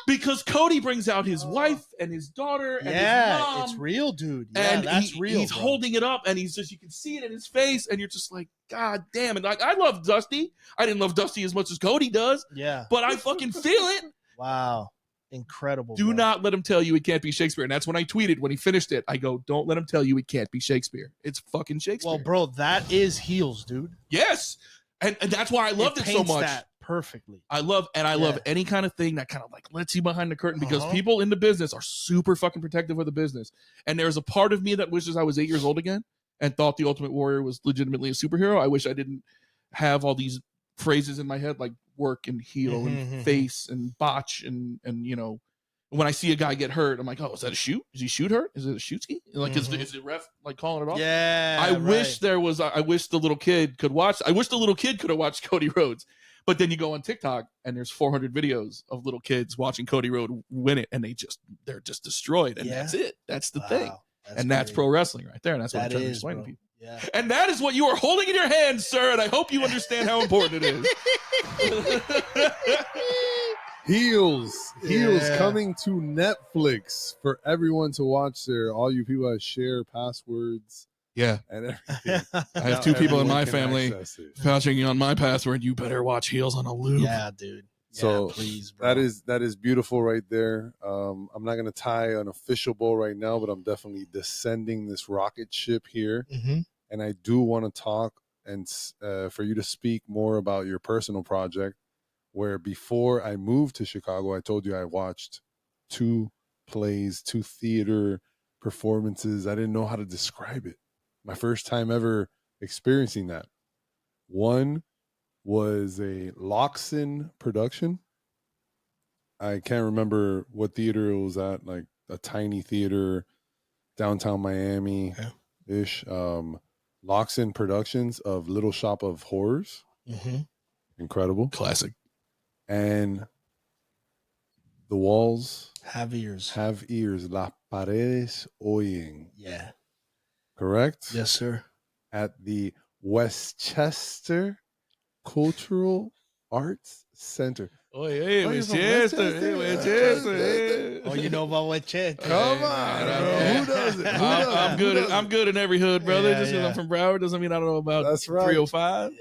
Because Cody brings out his wife and his daughter and his mom. It's real, dude. And that's real. He's holding it up, and you can see it in his face, and you're just like, God damn it! Like I love Dusty. I didn't love Dusty as much as Cody does. Yeah. But I fucking feel it. Wow. Incredible. Do not let him tell you it can't be Shakespeare. And that's when I tweeted when he finished it. I go, don't let him tell you it can't be Shakespeare. It's fucking Shakespeare. Well, bro, that is heels, dude. Yes. And that's why I loved it so much. That perfectly. I love any kind of thing that kind of like lets you behind the curtain because people in the business are super fucking protective of the business. And there's a part of me that wishes I was 8 years old again and thought the Ultimate Warrior was legitimately a superhero. I wish I didn't have all these phrases in my head like work and heel and face and botch and when I see a guy get hurt, I'm like, oh, is that a shoot? Is he shoot hurt? Is it a shoot ski? Like, is the ref like calling it off? Yeah. I wish there was. I wish the little kid could watch. I wish the little kid could have watched Cody Rhodes. But then you go on TikTok and there's 400 videos of little kids watching Cody Rhodes win it, and they're just destroyed, and that's it. That's the thing, that's pro wrestling right there, and that's what I'm trying to explain to people. Yeah. And that is what you are holding in your hands, sir. And I hope you understand how important it is. Heels coming to Netflix for everyone to watch there. All you people that share passwords. Yeah. And everything. I have two people in my family vouching on my password. You better watch Heels on a loop. Yeah, dude. So please, bro. that is beautiful right there. I'm not gonna tie an official bow right now, but I'm definitely descending this rocket ship here, and I do want to talk and for you to speak more about your personal project. Where before I moved to Chicago, I told you I watched 2 plays, 2 theater performances. I didn't know how to describe it. My first time ever experiencing that. One was a Loxon production. I can't remember what theater it was at, like a tiny theater, downtown Miami-ish. Loxon Productions of Little Shop of Horrors. Incredible. Classic. And the walls Have ears. have ears. Las paredes oyen. Yeah. Correct? Yes, sir. At the Westchester Cultural Arts Center. Oh, hey, Oh, you're from Westchester. Hey, Westchester? Westchester. Oh, you know about Westchester? Come on, man, bro. Who does it? Who I'm, does I'm it? good. Who does I'm it? good in every hood, brother. Yeah, Just because yeah. I'm from Broward doesn't mean I don't know about That's right. 305.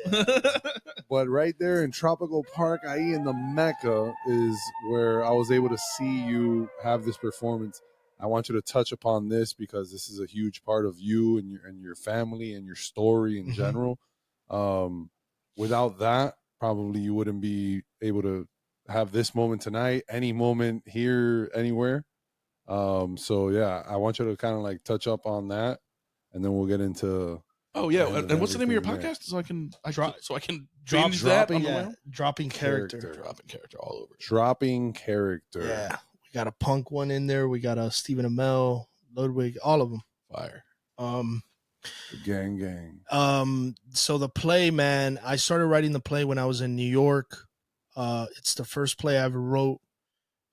But right there in Tropical Park, ahí in the Mecca, is where I was able to see you have this performance. I want you to touch upon this because this is a huge part of you and your family and your story in Mhm. general. Without that, probably you wouldn't be able to have this moment tonight, any moment here, anywhere. So yeah, I want you to kind of like touch up on that, and then we'll get into. Oh yeah, And and what's the name of your everything there. podcast? So I can Drop- binge that on dropping, the way yeah, home? dropping character. Dropping character all over. Dropping character. Yeah, we got a punk one in there. We got a Stephen Amell, Ludwig, all of them. Fire. Gang. So the play, man, I started writing the play when I was in New York. It's the first play I ever wrote.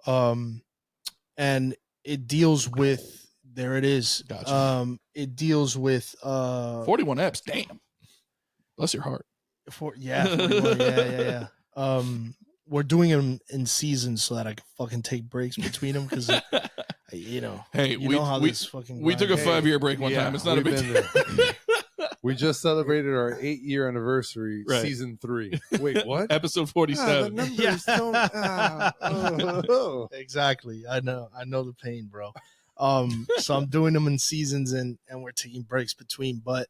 And it deals with, there it is. Gotcha. It deals with 41 eps. Damn. Bless your heart. 41, yeah. We're doing them in seasons so that I can fucking take breaks between them because you know, Hey, you we know how we, this fucking we took a grind is. 5-year break one time. It's not a we've big been deal. there. We just celebrated our 8-year anniversary, Right. season 3. Wait, what? Episode Ah, 47. the numbers don't. Oh. Exactly. I know the pain, bro. So I'm doing them in seasons and we're taking breaks between. But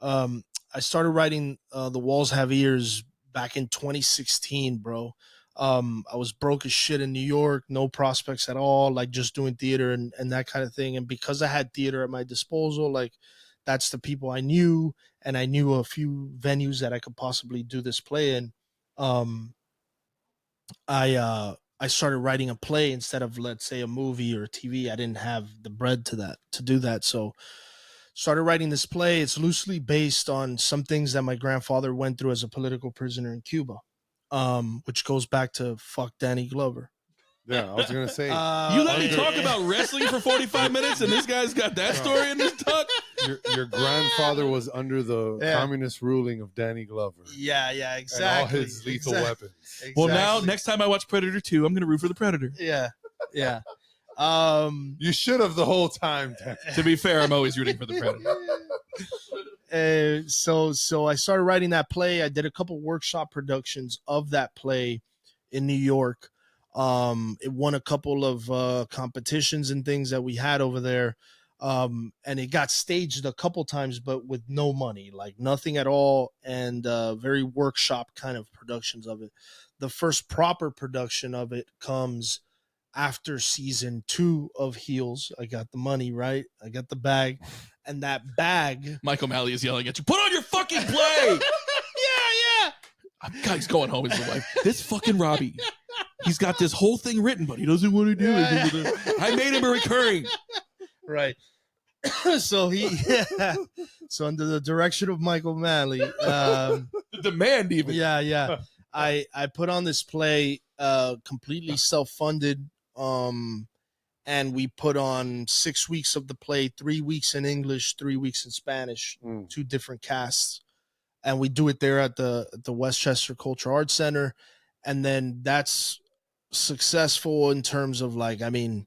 I started writing The Walls Have Ears back in 2016, bro. I was broke as shit in New York, no prospects at all, like just doing theater and that kind of thing. And because I had theater at my disposal, like that's the people I knew, and I knew a few venues that I could possibly do this play in. I started writing a play instead of, let's say, a movie or TV. I didn't have the bread to do that. So started writing this play. It's loosely based on some things that my grandfather went through as a political prisoner in Cuba, which goes back to fuck Danny Glover. Yeah, I was gonna say. You let me talk about wrestling for 45 minutes and this guy's got that story in his tuck? Your grandfather was under the communist ruling of Danny Glover. Yeah, exactly. And all his lethal weapons. Exactly. Well, now, next time I watch Predator 2, I'm going to root for the Predator. Yeah. You should have the whole time. To be fair, I'm always rooting for the Predator. So I started writing that play. I did a couple workshop productions of that play in New York. It won a couple of competitions and things that we had over there. And it got staged a couple times, but with no money, like nothing at all, and very workshop kind of productions of it. The first proper production of it comes after season 2 of Heels. I got the money, right? I got the bag, and that bag. Mike O'Malley is yelling at you. Put on your fucking play. Guy's going home with his wife. This fucking Robby. He's got this whole thing written, but he doesn't want to do it. I made him a recurring. Right. So so under the direction of Mike O'Malley, The demand even. I put on this play completely self-funded, and we put on 6 weeks of the play, 3 weeks in English, 3 weeks in Spanish, 2 different casts, and we do it there at the Westchester Cultural Arts Center. And then that's successful in terms of, like, I mean,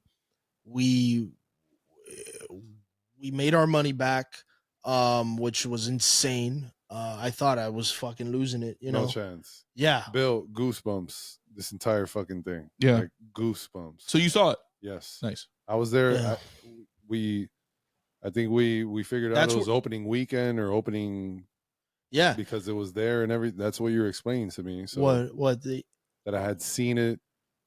we made our money back, which was insane. I thought I was fucking losing it, you know. No chance. Yeah. Bill, goosebumps. This entire fucking thing. Yeah. Like, goosebumps. So you saw it? Yes. Nice. I was there. Yeah. I think we figured out That's it was opening weekend or opening. Yeah. Because it was there and everything. That's what you were explaining to me. So that I had seen it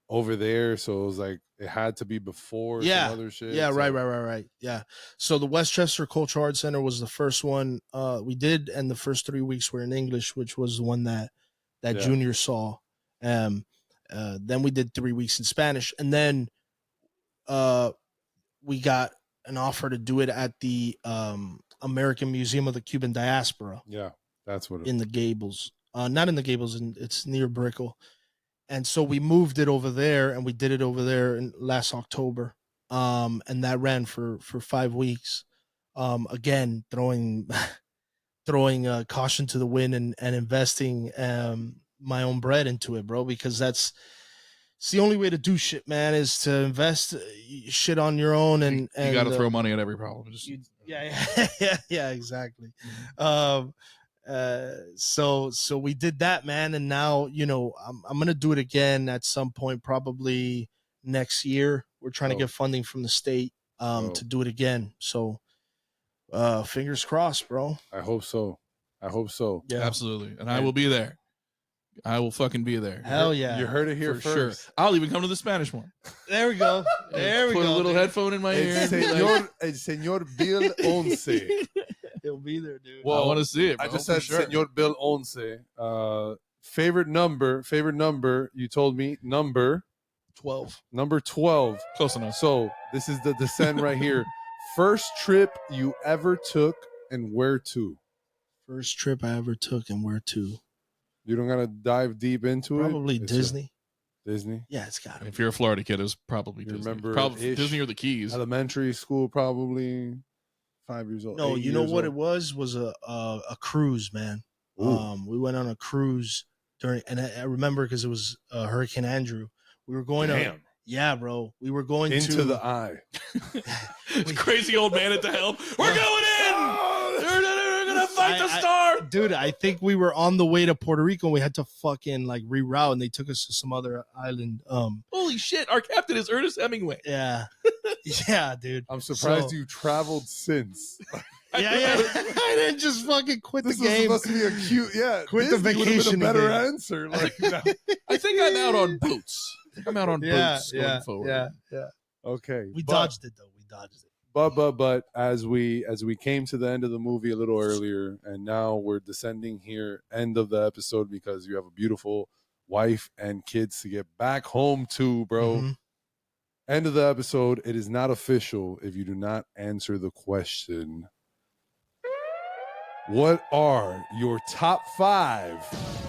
over there, so it was like it had to be before some other shit. Yeah, so. right. Yeah. So the Westchester Cultural Arts Center was the first one we did, and the first 3 weeks were in English, which was the one that Junior saw. Then we did 3 weeks in Spanish, and then we got an offer to do it at the American Museum of the Cuban Diaspora. Yeah, that's what in the Gables. Not in the Gables, it's near Brickell. And so we moved it over there, and we did it over there in last October. And that ran for 5 weeks. Again, throwing caution to the wind and investing my own bread into it, bro, because it's the only way to do shit, man, is to invest shit on your own. And you got to throw money at every problem. Yeah, exactly. So we did that, man, and now I'm gonna do it again at some point, probably next year. We're trying to get funding from the state to do it again. So fingers crossed, bro. I hope so. Yeah, Absolutely, and I will be there. I will fucking be there. Hell yeah, You heard it here For first. sure. I'll even come to the Spanish one. There we go. There we Put go. a little headphone in my ear. El señor Bill Once. He'll be there, dude. Well, I want to see it. I bro, just for said sure. Señor Bill Once. Favorite number. You told me number 12. 12. Close enough. So this is the descent right here. First trip you ever took and where to? First trip I ever took and where to? You don't gotta dive deep into Probably it. It's Disney. Disney. Yeah, it's got to If you're a Florida kid, it's probably You Disney. remember Probably ish. Disney or the Keys. Elementary school, probably 5 years old. No, 8 you know years what old. it was a cruise, man. Ooh. We went on a cruise and I remember because it was Hurricane Andrew. We were going Damn. yeah, bro. We were going Into to the eye. Crazy old man at the helm. We're going in. We're gonna fight the star. Dude, I think we were on the way to Puerto Rico and we had to fucking like reroute and they took us to some other island. Holy shit! Our captain is Ernest Hemingway. Yeah. Yeah, dude. I'm surprised So- you traveled since. Yeah. I didn't just fucking quit This the was game. supposed to be a cute, Quit the Disney would've been vacation a better again. answer. Like, I think I'm out on boats. I think I'm out on boats going forward. Yeah. okay, We but- dodged it though. We dodged it. But as we came to the end of the movie a little earlier, and now we're descending here, end of the episode, because you have a beautiful wife and kids to get back home to, bro. Mhm. End of the episode. It is not official if you do not answer the question. What are your top 5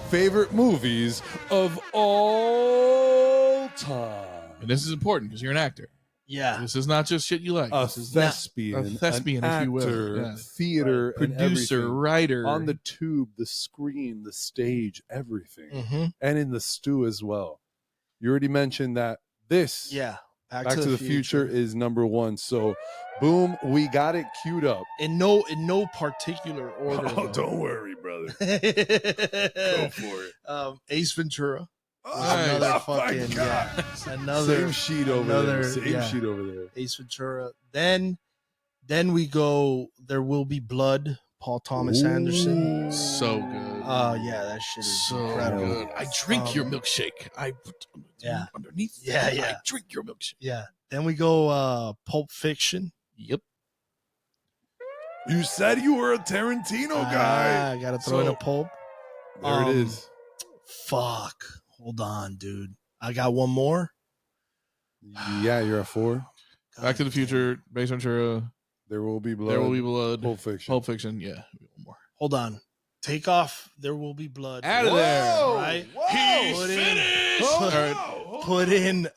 favorite movies of all time? And this is important because you're an actor. Yeah. This is not just shit you like. A This is thespian, a thespian, an if you will. actor, Yeah. theater, and Producer, everything. writer. On the tube, the screen, the stage, everything, Mm-hmm. and in the stew as well. You already mentioned that this Yeah. Back to the Future is number 1. So, boom, we got it queued up. in no particular order. Oh, though. don't worry, brother. Go Go for it. Ace Ventura. Nice. Another Oh, fucking my God. yeah. Another Same sheet over there. another- Same yeah. sheet over there. Ace Ventura. Then we go. There Will Be Blood. Paul Thomas Anderson. So good. Yeah, that shit is So incredible. good. I drink your milkshake. I put Yeah. underneath. Yeah, I yeah. drink your milkshake. Yeah. Then we go Pulp Fiction. Yep. You said you were a Tarantino guy. I gotta throw in a So- Pulp. There it is. Fuck. Hold on, dude. I got one more. Yeah, you're at 4. Back to the God Future. Base Ventura. There will be blood. There Will Be Blood. Pulp Fiction. Pulp Fiction. Yeah. One more. Hold on. Take off. There Will Be Blood. Out of there. Right? He's Put in- finished. Oh, All right. oh, Put in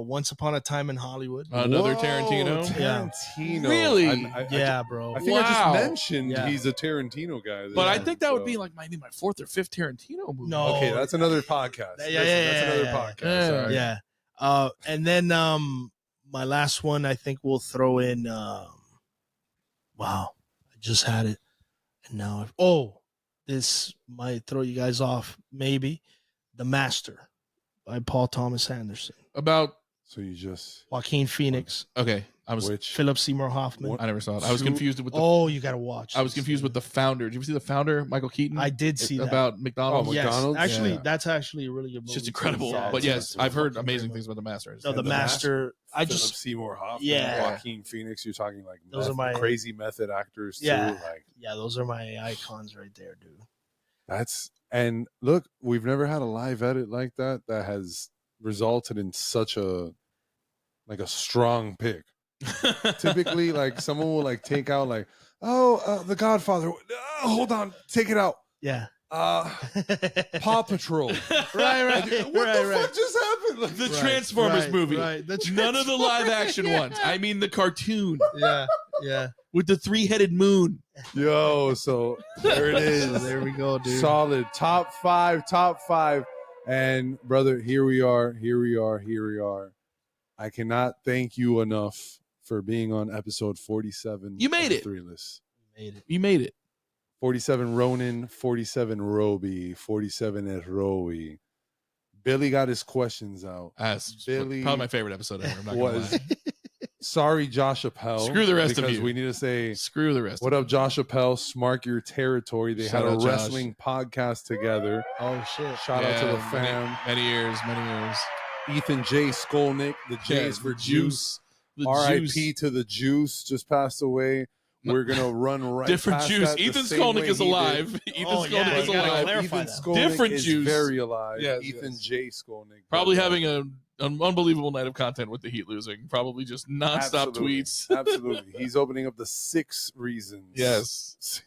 Once Upon a Time in Hollywood. Another Whoa, Tarantino. Tarantino. Really? Yeah, bro. I think I just Wow. mentioned Yeah. he's a Tarantino guy. But I there, think that would so- be like maybe my 4th or 5th Tarantino movie. No. Okay, that's another podcast. Yeah, Listen, yeah, that's yeah, another yeah, podcast. yeah. all right? Yeah. And then my last one, I think we'll throw in wow. I just had it. And now this might throw you guys off, maybe. The Master by Paul Thomas Anderson. About So you just Joaquin Phoenix. okay. I was. which Philip Seymour Hoffman. What? I never saw it. I was Two- confused with the. Oh, you gotta watch. I was this, confused dude. with the founder. Did you ever see the founder, Michael Keaton? I did see that. about McDonald's. Oh, Yes, McDonald's? actually, Yeah. that's actually a really good movie. It's just too. incredible. Yeah, But it's yes, a I've heard fucking amazing great things about the Master. No, the The Master. I Philip just Seymour Hoffman, Yeah. Joaquin Phoenix. You're talking like Those are my- crazy method actors too. Yeah. Like yeah, those are my icons right there, dude. that's and look, we've never had a live edit like that has resulted in such a strong pick. Typically, like someone will like take out like, the Godfather. Hold on, take it out. Yeah, Paw Patrol. right. What the fuck just happened? Like, The Transformers movie. Right. None of the live action ones. I mean the cartoon Yeah. with the 3-headed moon. yo, so there it is. So there we go, dude. Solid top five. And brother, here we are. I cannot thank you enough for being on episode 47. You made of the it. Three Lists. You made it. 47 Ronan, 47 Robby, 47 Rowie. Billy got his questions out. That's Billy probably my favorite episode ever. I'm not gonna lie. Sorry, Josh Appel. Screw the rest of because you. we need to say, Screw the rest. what up, Josh Appel? Smark your territory. They Shout had a out, Josh. wrestling podcast together. Oh shit. Shout out to the fam. Many years. Ethan J. Skolnick. The J is for juice. R.I.P. to the Juice. Just passed away. We're gonna run right. Different past juice. that the Ethan same Skolnick way is he did. alive. Ethan Skolnick is you gotta alive. clarify Ethan that. Skolnick Different is juice. very alive. Yes, Ethan yes. J. Skolnick. Probably having an unbelievable night of content with the Heat losing. Probably just nonstop Absolutely. tweets. Absolutely. He's opening up the 6 reasons. Yes.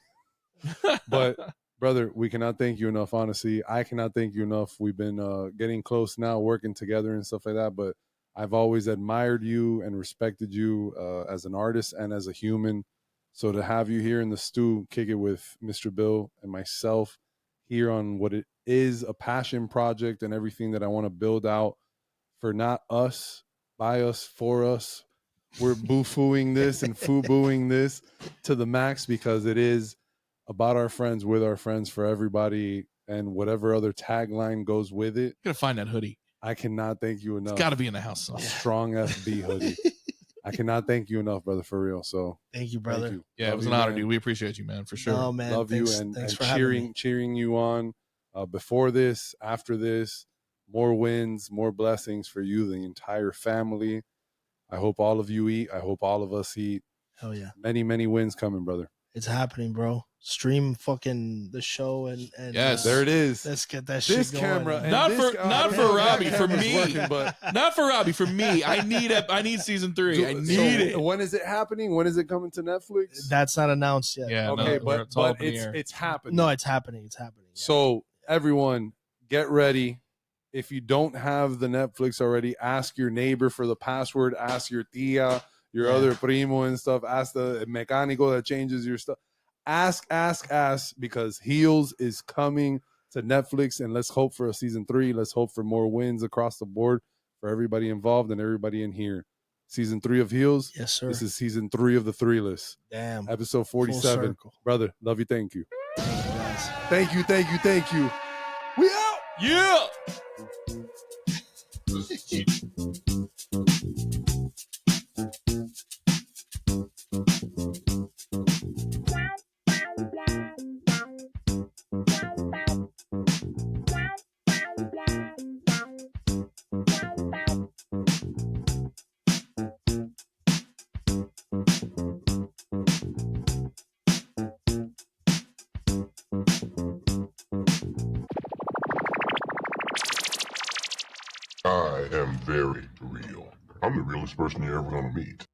But brother, we cannot thank you enough. Honestly, I cannot thank you enough. We've been getting close now, working together and stuff like that. But I've always admired you and respected you as an artist and as a human. So to have you here in the stew, kick it with Mr. Bill and myself here on what it is, a passion project and everything that I want to build out for not us, by us, for us. We're boo-fooing this and foo-booing this to the max because it is about our friends, with our friends, for everybody, and whatever other tagline goes with it. Gotta find that hoodie. I cannot thank you enough. It's gotta be in the house A somewhere. strong FB hoodie. I cannot thank you enough, brother, for real. So Thank you, brother. thank you. Yeah, it Love was you, an honor, man. dude. We appreciate you, man, for sure. Oh man, Love thanks, you and for having me. cheering you on. Before this, after this, more wins, more blessings for you, the entire family. I hope all of you eat. I hope all of us eat. Hell yeah, Many, many wins coming, brother. it's happening, bro. Stream fucking the show and Yes. There it is. Let's get that This shit going. camera. and Not this for- guy- not I don't for know if that Robby, for camera's me. working, but Not for Robby, for me. I need season 3. I need it. When is it happening? When is it coming to Netflix? That's not announced yet. Yeah, Okay, no, but it's all up in the air. it's happening. No, it's happening. It's happening. Yeah. So everyone, get ready. If you don't have the Netflix already, ask your neighbor for the password. Ask your tia, your Yeah. other primo and stuff. Ask the mecánico that changes your stuff. Ask, because Heels is coming to Netflix, and let's hope for a season 3. Let's hope for more wins across the board for everybody involved and everybody in here. Season 3 of Heels. Yes, sir. This is season 3 of the 3 List. Damn. Episode Full 47. circle. Brother, love you. Thank you. Thank you, guys. Thank you. We out. Yeah. I am very real. I'm the realest person you're ever gonna meet.